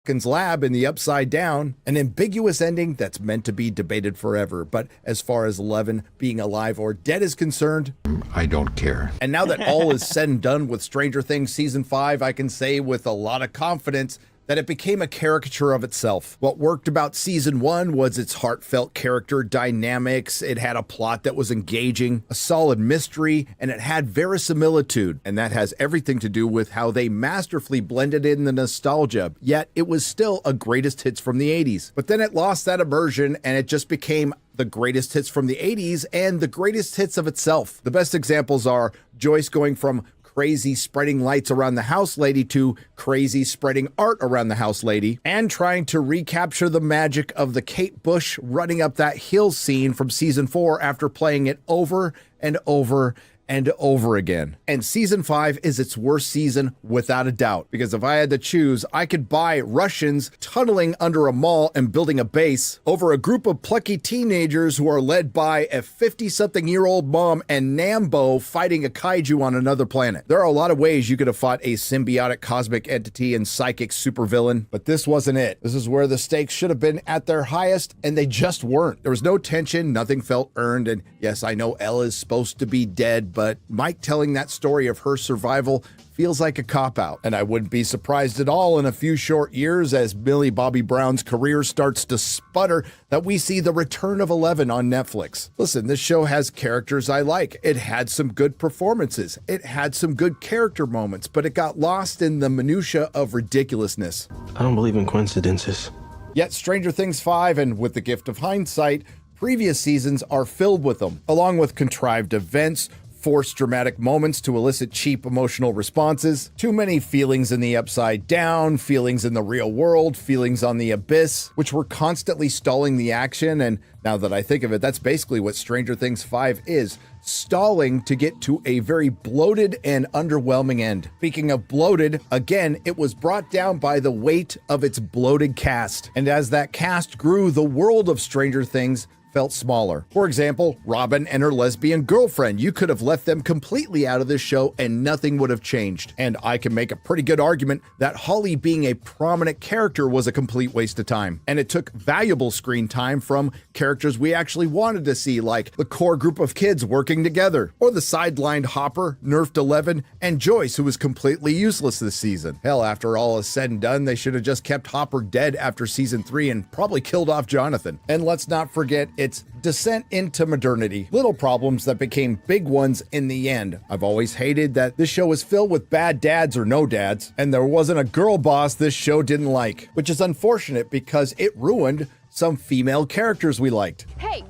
Lab in the upside down, an ambiguous ending that's meant to be debated forever. But as far as 11 being alive or dead is concerned, I don't care. And now that all is said and done with Stranger Things Season 5, I can say with a lot of confidence that it became a caricature of itself. What worked about Season 1 was its heartfelt character dynamics, it had a plot that was engaging, a solid mystery, and it had verisimilitude. And that has everything to do with how they masterfully blended in the nostalgia, yet it was still a greatest hits from the 80s. But then it lost that immersion and it just became the greatest hits from the 80s and the greatest hits of itself. The best examples are Joyce going from crazy spreading lights around the house lady to crazy spreading art around the house lady, and trying to recapture the magic of the Kate Bush running up that hill scene from Season 4 after playing it over and over and over again. And Season 5 is its worst season without a doubt, because if I had to choose, I could buy Russians tunneling under a mall and building a base over a group of plucky teenagers who are led by a 50-something-year-old mom and Nambo fighting a kaiju on another planet. There are a lot of ways you could have fought a symbiotic cosmic entity and psychic supervillain, but this wasn't it. This is where the stakes should have been at their highest, and they just weren't. There was no tension, nothing felt earned, and yes, I know Elle is supposed to be dead, but Mike telling that story of her survival feels like a cop-out. And I wouldn't be surprised at all in a few short years as Millie Bobby Brown's career starts to sputter that we see the return of Eleven on Netflix. Listen, this show has characters I like. It had some good performances. It had some good character moments, but it got lost in the minutia of ridiculousness. I don't believe in coincidences. Yet Stranger Things 5, and with the gift of hindsight, previous seasons are filled with them, along with contrived events, forced dramatic moments to elicit cheap emotional responses, too many feelings in the upside down, feelings in the real world, feelings on the abyss, which were constantly stalling the action. And now that I think of it, that's basically what Stranger Things 5 is, stalling to get to a very bloated and underwhelming end. Speaking of bloated, again, it was brought down by the weight of its bloated cast. And as that cast grew, the world of Stranger Things felt smaller. For example, Robin and her lesbian girlfriend. You could have left them completely out of this show and nothing would have changed. And I can make a pretty good argument that Holly being a prominent character was a complete waste of time. And it took valuable screen time from characters we actually wanted to see, like the core group of kids working together, or the sidelined Hopper, nerfed Eleven, and Joyce, who was completely useless this season. Hell, after all is said and done, they should have just kept Hopper dead after season 3 and probably killed off Jonathan. And let's not forget its descent into modernity. Little problems that became big ones in the end. I've always hated that this show is filled with bad dads or no dads, and there wasn't a girl boss this show didn't like, which is unfortunate because it ruined some female characters we liked. Hey,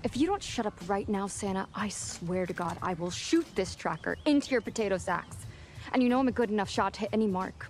if you don't shut up right now, Santa, I swear to God, I will shoot this tracker into your potato sacks. And you know I'm a good enough shot to hit any mark,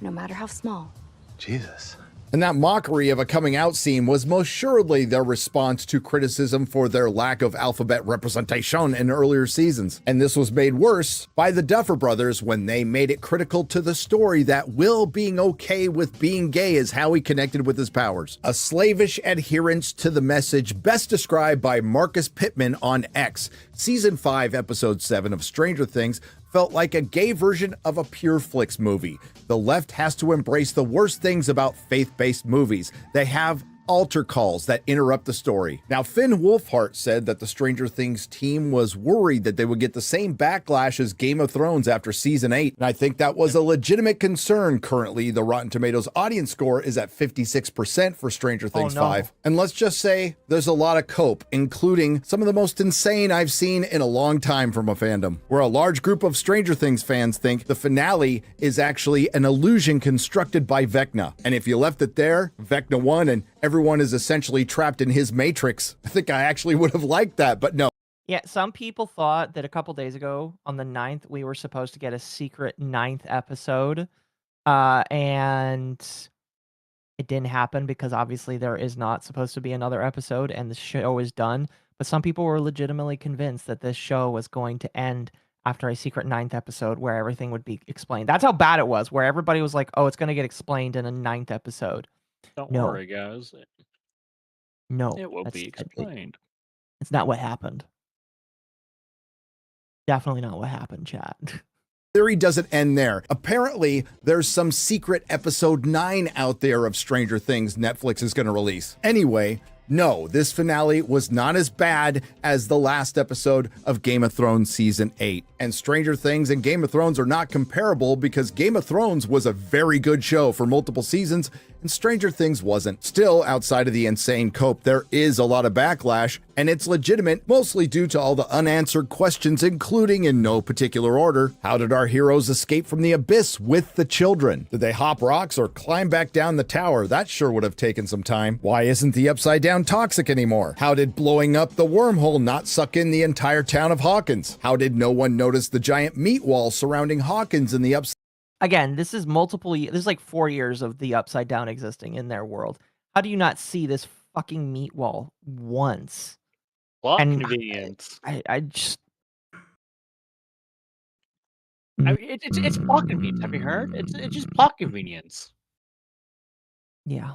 no matter how small. Jesus. And that mockery of a coming out scene was most surely their response to criticism for their lack of alphabet representation in earlier seasons. And this was made worse by the Duffer Brothers when they made it critical to the story that Will being okay with being gay is how he connected with his powers. A slavish adherence to the message best described by Marcus Pittman on X. Season 5, Episode 7 of Stranger Things felt like a gay version of a Pure Flix movie. The left has to embrace the worst things about faith-based movies. They have altar calls that interrupt the story. Now, Finn Wolfhard said that the Stranger Things team was worried that they would get the same backlash as Game of Thrones after season 8. And I think that was a legitimate concern. Currently, the Rotten Tomatoes audience score is at 56% for Stranger Things 5. And let's just say there's a lot of cope, including some of the most insane I've seen in a long time from a fandom, where a large group of Stranger Things fans think the finale is actually an illusion constructed by Vecna. And if you left it there, Vecna won and everyone is essentially trapped in his matrix. I think I actually would have liked that, but no. Yeah, some people thought that a couple days ago on the 9th, we were supposed to get a secret 9th episode. And it didn't happen because obviously there is not supposed to be another episode and the show is done. But some people were legitimately convinced that this show was going to end after a secret 9th episode where everything would be explained. That's how bad it was, where everybody was like, oh, it's going to get explained in a 9th episode. Don't No. worry, guys. No, It will be explained. It's not what happened. Definitely not what happened, chat. Theory doesn't end there. Apparently, there's some secret episode 9 out there of Stranger Things Netflix is going to release. Anyway, no, this finale was not as bad as the last episode of Game of Thrones Season 8. And Stranger Things and Game of Thrones are not comparable because Game of Thrones was a very good show for multiple seasons and Stranger Things wasn't. Still, outside of the insane cope, there is a lot of backlash, and it's legitimate, mostly due to all the unanswered questions, including, in no particular order, how did our heroes escape from the abyss with the children? Did they hop rocks or climb back down the tower? That sure would have taken some time. Why isn't the Upside Down toxic anymore? How did blowing up the wormhole not suck in the entire town of Hawkins? How did no one notice the giant meat wall surrounding Hawkins in the Upside? Again, this is this is like 4 years of the Upside Down existing in their world. How do you not see this fucking meat wall once? Plot convenience. I just... I mean, it's plot convenience. Have you heard? It's just plot convenience. Yeah.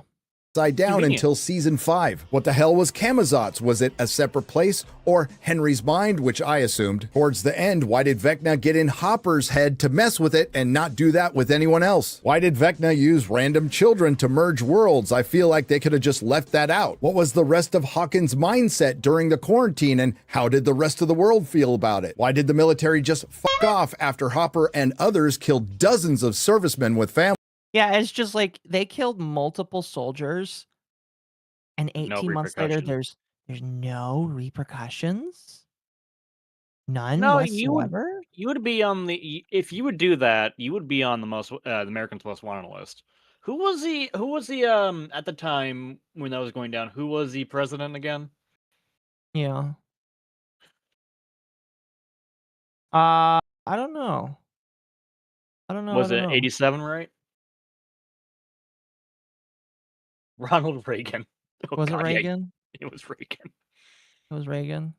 upside down Convenient. until season 5. What the hell was Camazotz? Was it a separate place or Henry's mind, which I assumed? Towards the end, why did Vecna get in Hopper's head to mess with it and not do that with anyone else? Why did Vecna use random children to merge worlds? I feel like they could have just left that out. What was the rest of Hawkins' mindset during the quarantine, and how did the rest of the world feel about it? Why did the military just fuck off after Hopper and others killed dozens of servicemen with families? Yeah, it's just like they killed multiple soldiers, and 18 months later, there's no repercussions. None No, whatsoever. you would be on the if you would do that, you would be on the Americans Most Wanted list. Who was the at the time when that was going down? Who was the president again? Yeah. I don't know. Was it 87, right? Ronald Reagan. Oh, Was it God, yeah, Reagan? it was Reagan. It was Reagan.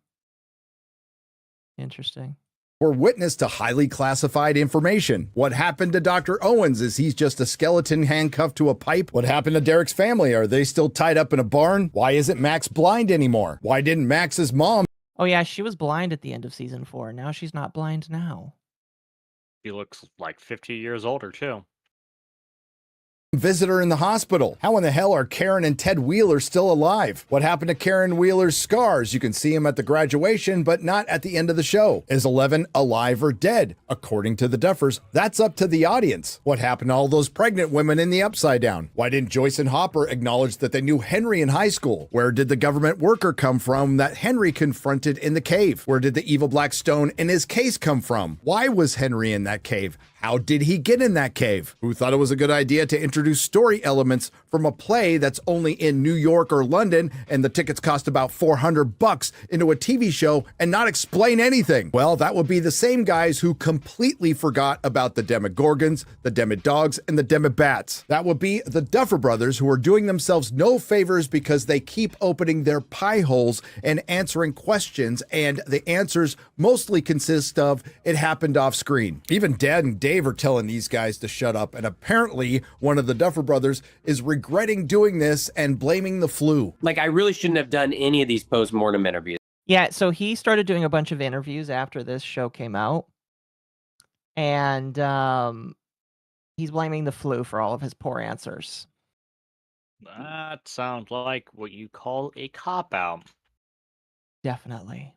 Interesting. Were witness to highly classified information. What happened to Dr. Owens? Is he just a skeleton handcuffed to a pipe? What happened to Derek's family? Are they still tied up in a barn? Why isn't Max blind anymore? Why didn't Max's mom? Oh yeah, she was blind at the end of season 4. Now she's not blind now. He looks like 50 years older too. Visit her in the hospital. How in the hell are Karen and Ted Wheeler still alive? What happened to Karen Wheeler's scars? You can see him at the graduation, but not at the end of the show. Is Eleven alive or dead? According to the Duffers, that's up to the audience. What happened to all those pregnant women in the Upside Down? Why didn't Joyce and Hopper acknowledge that they knew Henry in high school? Where did the government worker come from that Henry confronted in the cave? Where did the evil black stone in his case come from? Why was Henry in that cave? How did he get in that cave? Who thought it was a good idea to introduce story elements from a play that's only in New York or London and the tickets cost about $400 into a TV show and not explain anything? Well, that would be the same guys who completely forgot about the Demogorgons, the Demodogs, and the Demobats. That would be the Duffer Brothers, who are doing themselves no favors because they keep opening their pie holes and answering questions, and the answers mostly consist of it happened off screen. Even Dad and Dave are telling these guys to shut up, and apparently one of the Duffer Brothers is regretting doing this and blaming the flu. Like, I really shouldn't have done any of these post-mortem interviews. Yeah, so he started doing a bunch of interviews after this show came out, and he's blaming the flu for all of his poor answers. That sounds like what you call a cop-out. Definitely.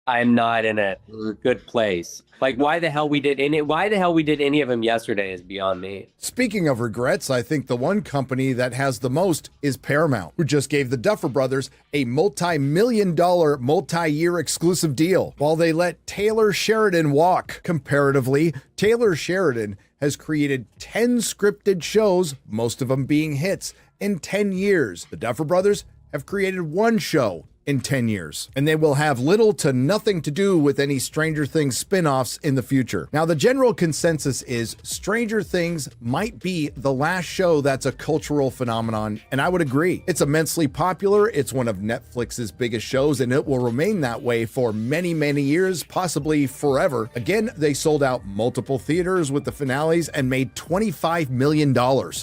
I'm not in a good place. Like, why the hell we did any of them yesterday is beyond me. Speaking of regrets, I think the one company that has the most is Paramount, who just gave the Duffer Brothers a multi-million-dollar, multi-year exclusive deal while they let Taylor Sheridan walk. Comparatively, Taylor Sheridan has created 10 scripted shows, most of them being hits, in 10 years. The Duffer Brothers have created one show in 10 years, and they will have little to nothing to do with any Stranger Things spin-offs in the future. Now, the general consensus is Stranger Things might be the last show that's a cultural phenomenon, and I would agree. It's immensely popular, it's one of Netflix's biggest shows, and it will remain that way for many, many years, possibly forever. Again, they sold out multiple theaters with the finales and made $25 million.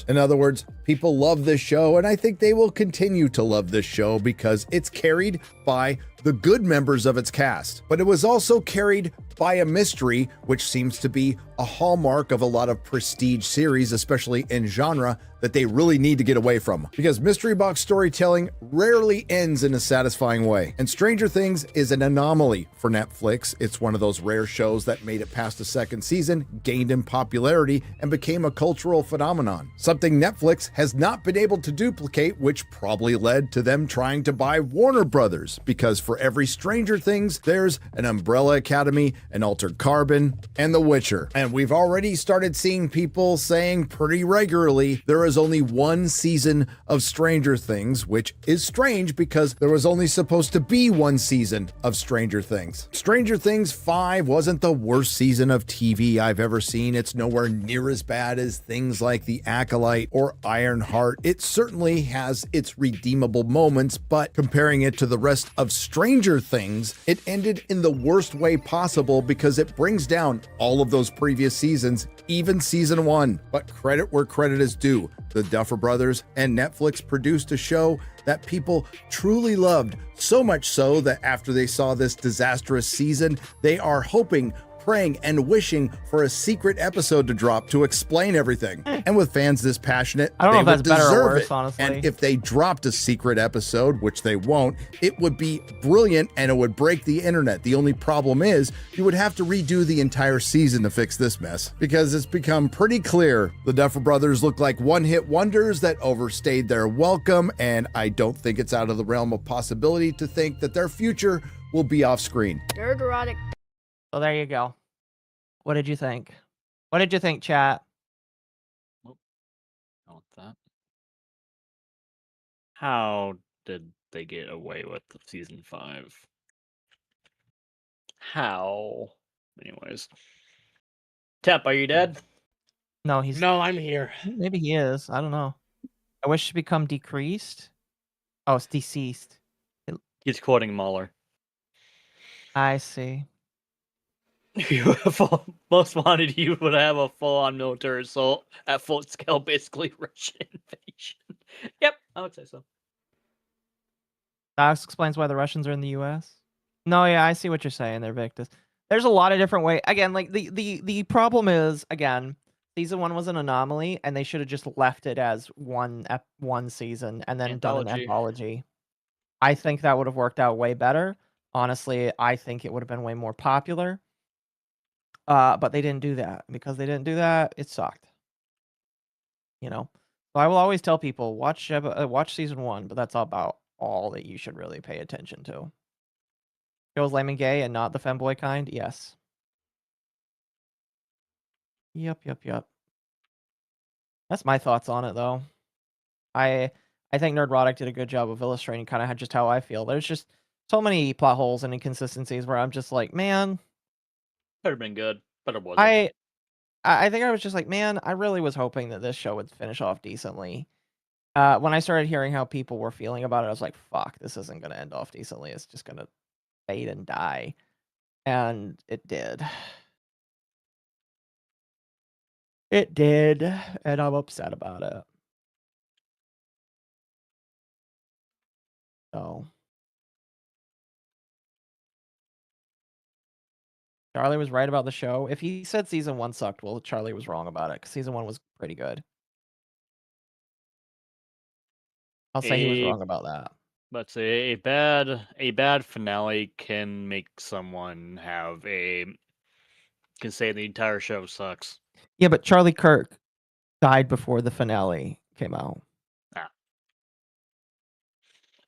In other words, people love this show, and I think they will continue to love this show because it's carried by the good members of its cast. But it was also carried by a mystery, which seems to be a hallmark of a lot of prestige series, especially in genre, that they really need to get away from. Because mystery box storytelling rarely ends in a satisfying way. And Stranger Things is an anomaly for Netflix. It's one of those rare shows that made it past the second season, gained in popularity, and became a cultural phenomenon. Something Netflix has not been able to duplicate, which probably led to them trying to buy Warner Brothers, because for every Stranger Things, there's an Umbrella Academy, an Altered Carbon, and The Witcher. And we've already started seeing people saying pretty regularly there is only one season of Stranger Things, which is strange because there was only supposed to be one season of Stranger Things. Stranger Things 5 wasn't the worst season of TV I've ever seen. It's nowhere near as bad as things like The Acolyte or Ironheart. It certainly has its redeemable moments, but comparing it to the rest of Stranger Things, it ended in the worst way possible because it brings down all of those previous previous seasons, even season 1. But credit where credit is due. The Duffer Brothers and Netflix produced a show that people truly loved, so much so that after they saw this disastrous season, they are hoping, praying, and wishing for a secret episode to drop to explain everything. And with fans this passionate, I don't know they if would that's better or deserve worse, it. honestly. And if they dropped a secret episode, which they won't, it would be brilliant and it would break the internet. The only problem is you would have to redo the entire season to fix this mess, because it's become pretty clear the Duffer Brothers look like one-hit wonders that overstayed their welcome, and I don't think it's out of the realm of possibility to think that their future will be off screen. Nerd erotic. So there you go. What did you think? What did you think, chat? Not that. How did they get away with the season 5? How? Anyways. Temp, are you dead? No, he's No, I'm here. maybe he is. I don't know. I wish to become decreased. Oh, it's deceased. He's quoting Mahler. I see. You most wanted, you would have a full-on military assault at full scale, basically Russian invasion. Yep, I would say so. That explains why the Russians are in the U.S. No, yeah, I see what you're saying there, Victus. There's a lot of different ways. Again, like the problem is, again, season 1 was an anomaly, and they should have just left it as one season and then done an anthology. I think that would have worked out way better. Honestly, I think it would have been way more popular. But they didn't do that. Because they didn't do that, it sucked. You know? So I will always tell people, watch season 1, but that's about all that you should really pay attention to. Shows lame and gay and not the femboy kind? Yes. Yep. That's my thoughts on it, though. I think Nerdrotic did a good job of illustrating kind of just how I feel. There's just so many plot holes and inconsistencies where I'm just like, man. Could have been good, but it wasn't. I think I was just like, man, I really was hoping that this show would finish off decently. When I started hearing how people were feeling about it, I was like, fuck, this isn't going to end off decently. It's just going to fade and die. And it did. It did, and I'm upset about it. So. Charlie was right about the show. If he said season 1 sucked, well, Charlie was wrong about it, because season 1 was pretty good. I'll say he was wrong about that. Let's say a bad finale can make someone can say the entire show sucks. Yeah, but Charlie Kirk died before the finale came out.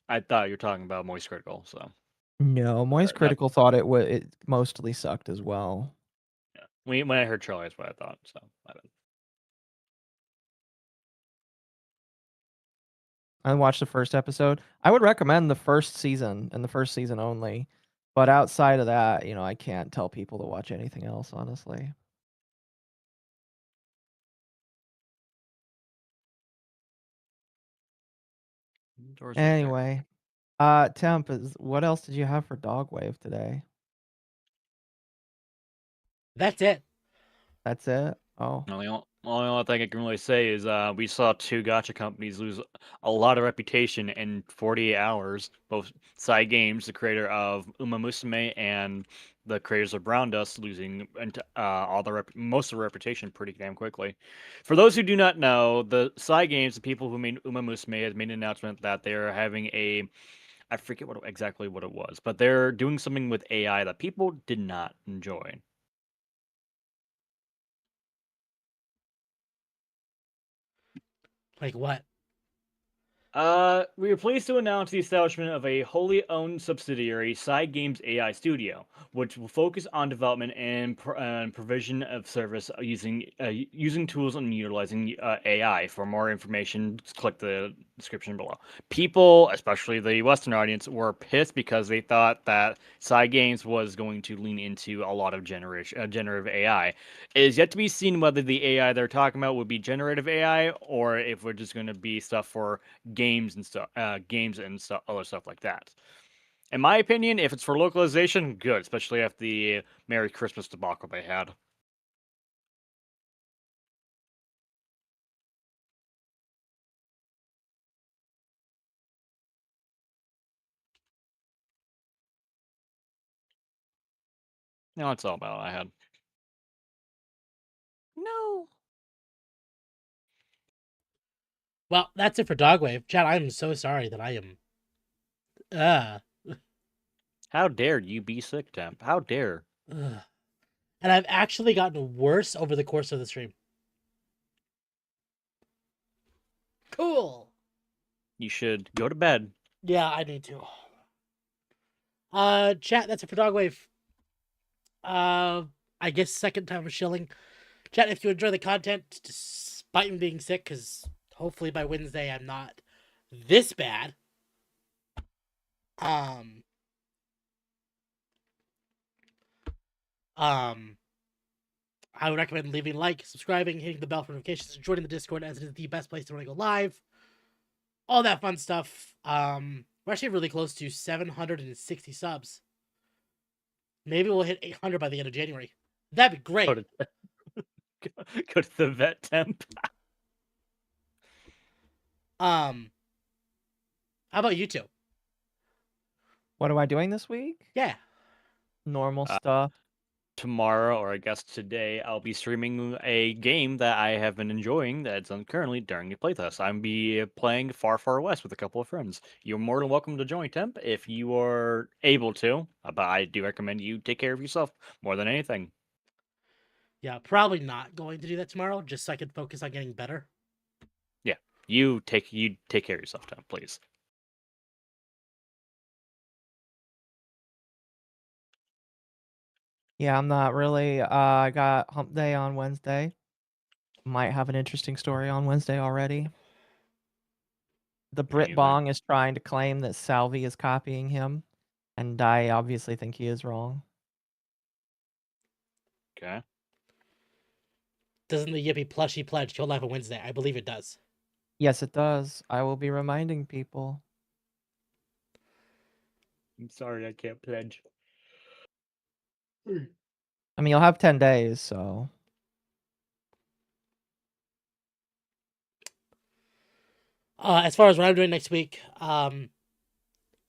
I thought you were talking about Moist Critical, so. No, Moist Critical thought it mostly sucked as well. Yeah. When I heard Charlie, that's what I thought, so I watched the first episode. I would recommend the first season and the first season only. But outside of that, I can't tell people to watch anything else, honestly. Anyway, Temp, what else did you have for Dogwave today? That's it. That's it? Oh. The only thing I can really say is we saw 2 gacha companies lose a lot of reputation in 48 hours. Both Side Games, the creator of Uma Musume, and the creators of Brown Dust, losing most of the reputation pretty damn quickly. For those who do not know, the Side Games, the people who made Uma Musume, has made an announcement that they are having I forget exactly what it was, but they're doing something with AI that people did not enjoy. Like what? We are pleased to announce the establishment of a wholly owned subsidiary, Side Games AI Studio, which will focus on development and provision of service using tools and utilizing AI. For more information, just click the description below. People, especially the Western audience, were pissed because they thought that Side Games was going to lean into a lot of generative AI. It is yet to be seen whether the AI they're talking about would be generative AI or if we're just going to be stuff for games and stuff, other stuff like that. In my opinion, if it's for localization, good, especially after the Merry Christmas debacle they had. No, that's all about what I had. No. Well, that's it for Dogwave. Chad, I'm so sorry that I am. How dare you be sick, Temp? How dare? And I've actually gotten worse over the course of the stream. Cool. You should go to bed. Yeah, I need to. Chat, that's it for Dogwave. I guess second time for shilling. Chat, if you enjoy the content, despite me being sick, because hopefully by Wednesday I'm not this bad. I would recommend leaving a like, subscribing, hitting the bell for notifications, and joining the Discord, as it is the best place to want to go live. All that fun stuff. We're actually really close to 760 subs. Maybe we'll hit 800 by the end of January. That'd be great. Go to the vet, Temp. How about you two? What am I doing this week? Yeah. Normal stuff. Tomorrow, or I guess today, I'll be streaming a game that I have been enjoying that's on currently during the playtest. I'm be playing Far Far West with a couple of friends. You're more than welcome to join, Temp, if you are able to. But I do recommend you take care of yourself more than anything. Yeah, probably not going to do that tomorrow, just so I can focus on getting better. Yeah, you take care of yourself, Temp, please. Yeah, I'm not really. I got hump day on Wednesday. Might have an interesting story on Wednesday already. The Brit Amazing. Bong is trying to claim that Salvi is copying him, and I obviously think he is wrong. Okay. Doesn't the Yippee plushie pledge kill live on Wednesday? I believe it does. Yes, it does. I will be reminding people. I'm sorry, I can't pledge. I mean, you'll have 10 days, so. As far as what I'm doing next week,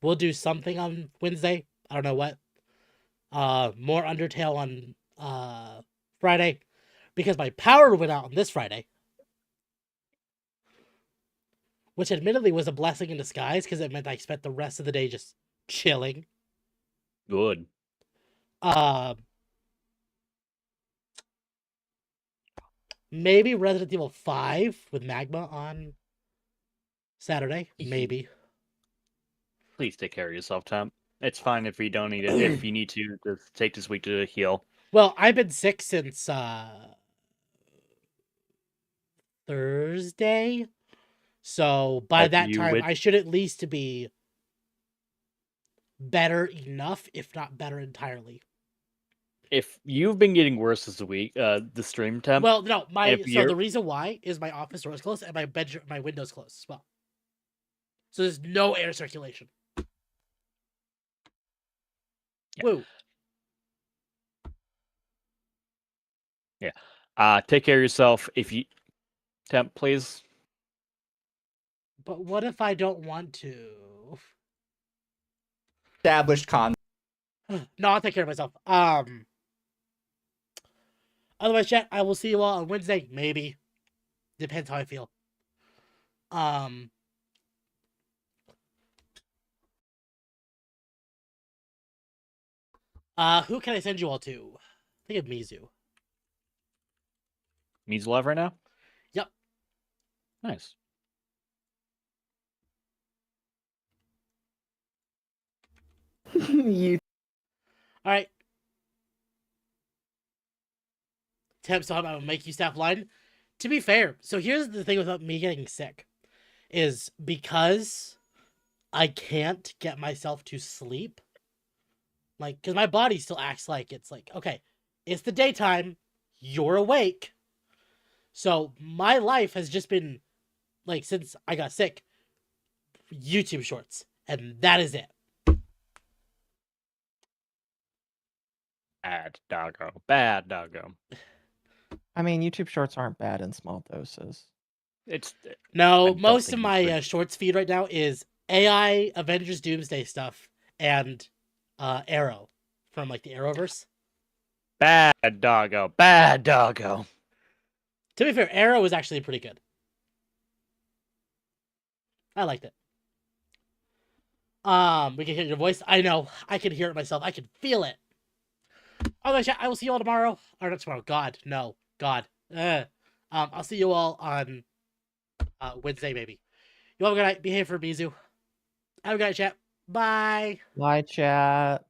we'll do something on Wednesday. I don't know what. More Undertale on Friday, because my power went out on this Friday, which admittedly was a blessing in disguise because it meant I spent the rest of the day just chilling. Good. Maybe Resident Evil 5 with Magma on Saturday. Maybe. Please take care of yourself, Temp. It's fine if you don't need it. If you need to, just take this week to heal. Well, I've been sick since Thursday. So by that time, I should at least be better enough, if not better entirely. If you've been getting worse this week, the stream temp. Well, no, the reason why is my office door is closed and my window's closed as well. So there's no air circulation. Yeah. Woo. Yeah. Take care of yourself. If you temp, please. But what if I don't want to? Established con. No, I'll take care of myself. Otherwise, chat, I will see you all on Wednesday. Maybe. Depends how I feel. Who can I send you all to? I think of Mizu. Mizu live right now? Yep. Nice. You. All right. Temp, so I'm gonna make you staff line. To be fair, so here's the thing about me getting sick, is because I can't get myself to sleep. Like, because my body still acts like it's like, okay, it's the daytime, you're awake. So my life has just been, like, since I got sick, YouTube shorts, and that is it. Bad doggo. Bad doggo. I mean, YouTube shorts aren't bad in small doses. No, most of my shorts feed right now is AI Avengers Doomsday stuff and Arrow from like the Arrowverse. Bad doggo. Bad doggo. To be fair, Arrow was actually pretty good. I liked it. We can hear your voice. I know. I can hear it myself. I can feel it. Otherwise, I will see you all tomorrow. Or not tomorrow. God, no. God. I'll see you all on Wednesday, maybe. You all have a good night. Behave for Mizu. Have a good night, chat. Bye. Bye, chat.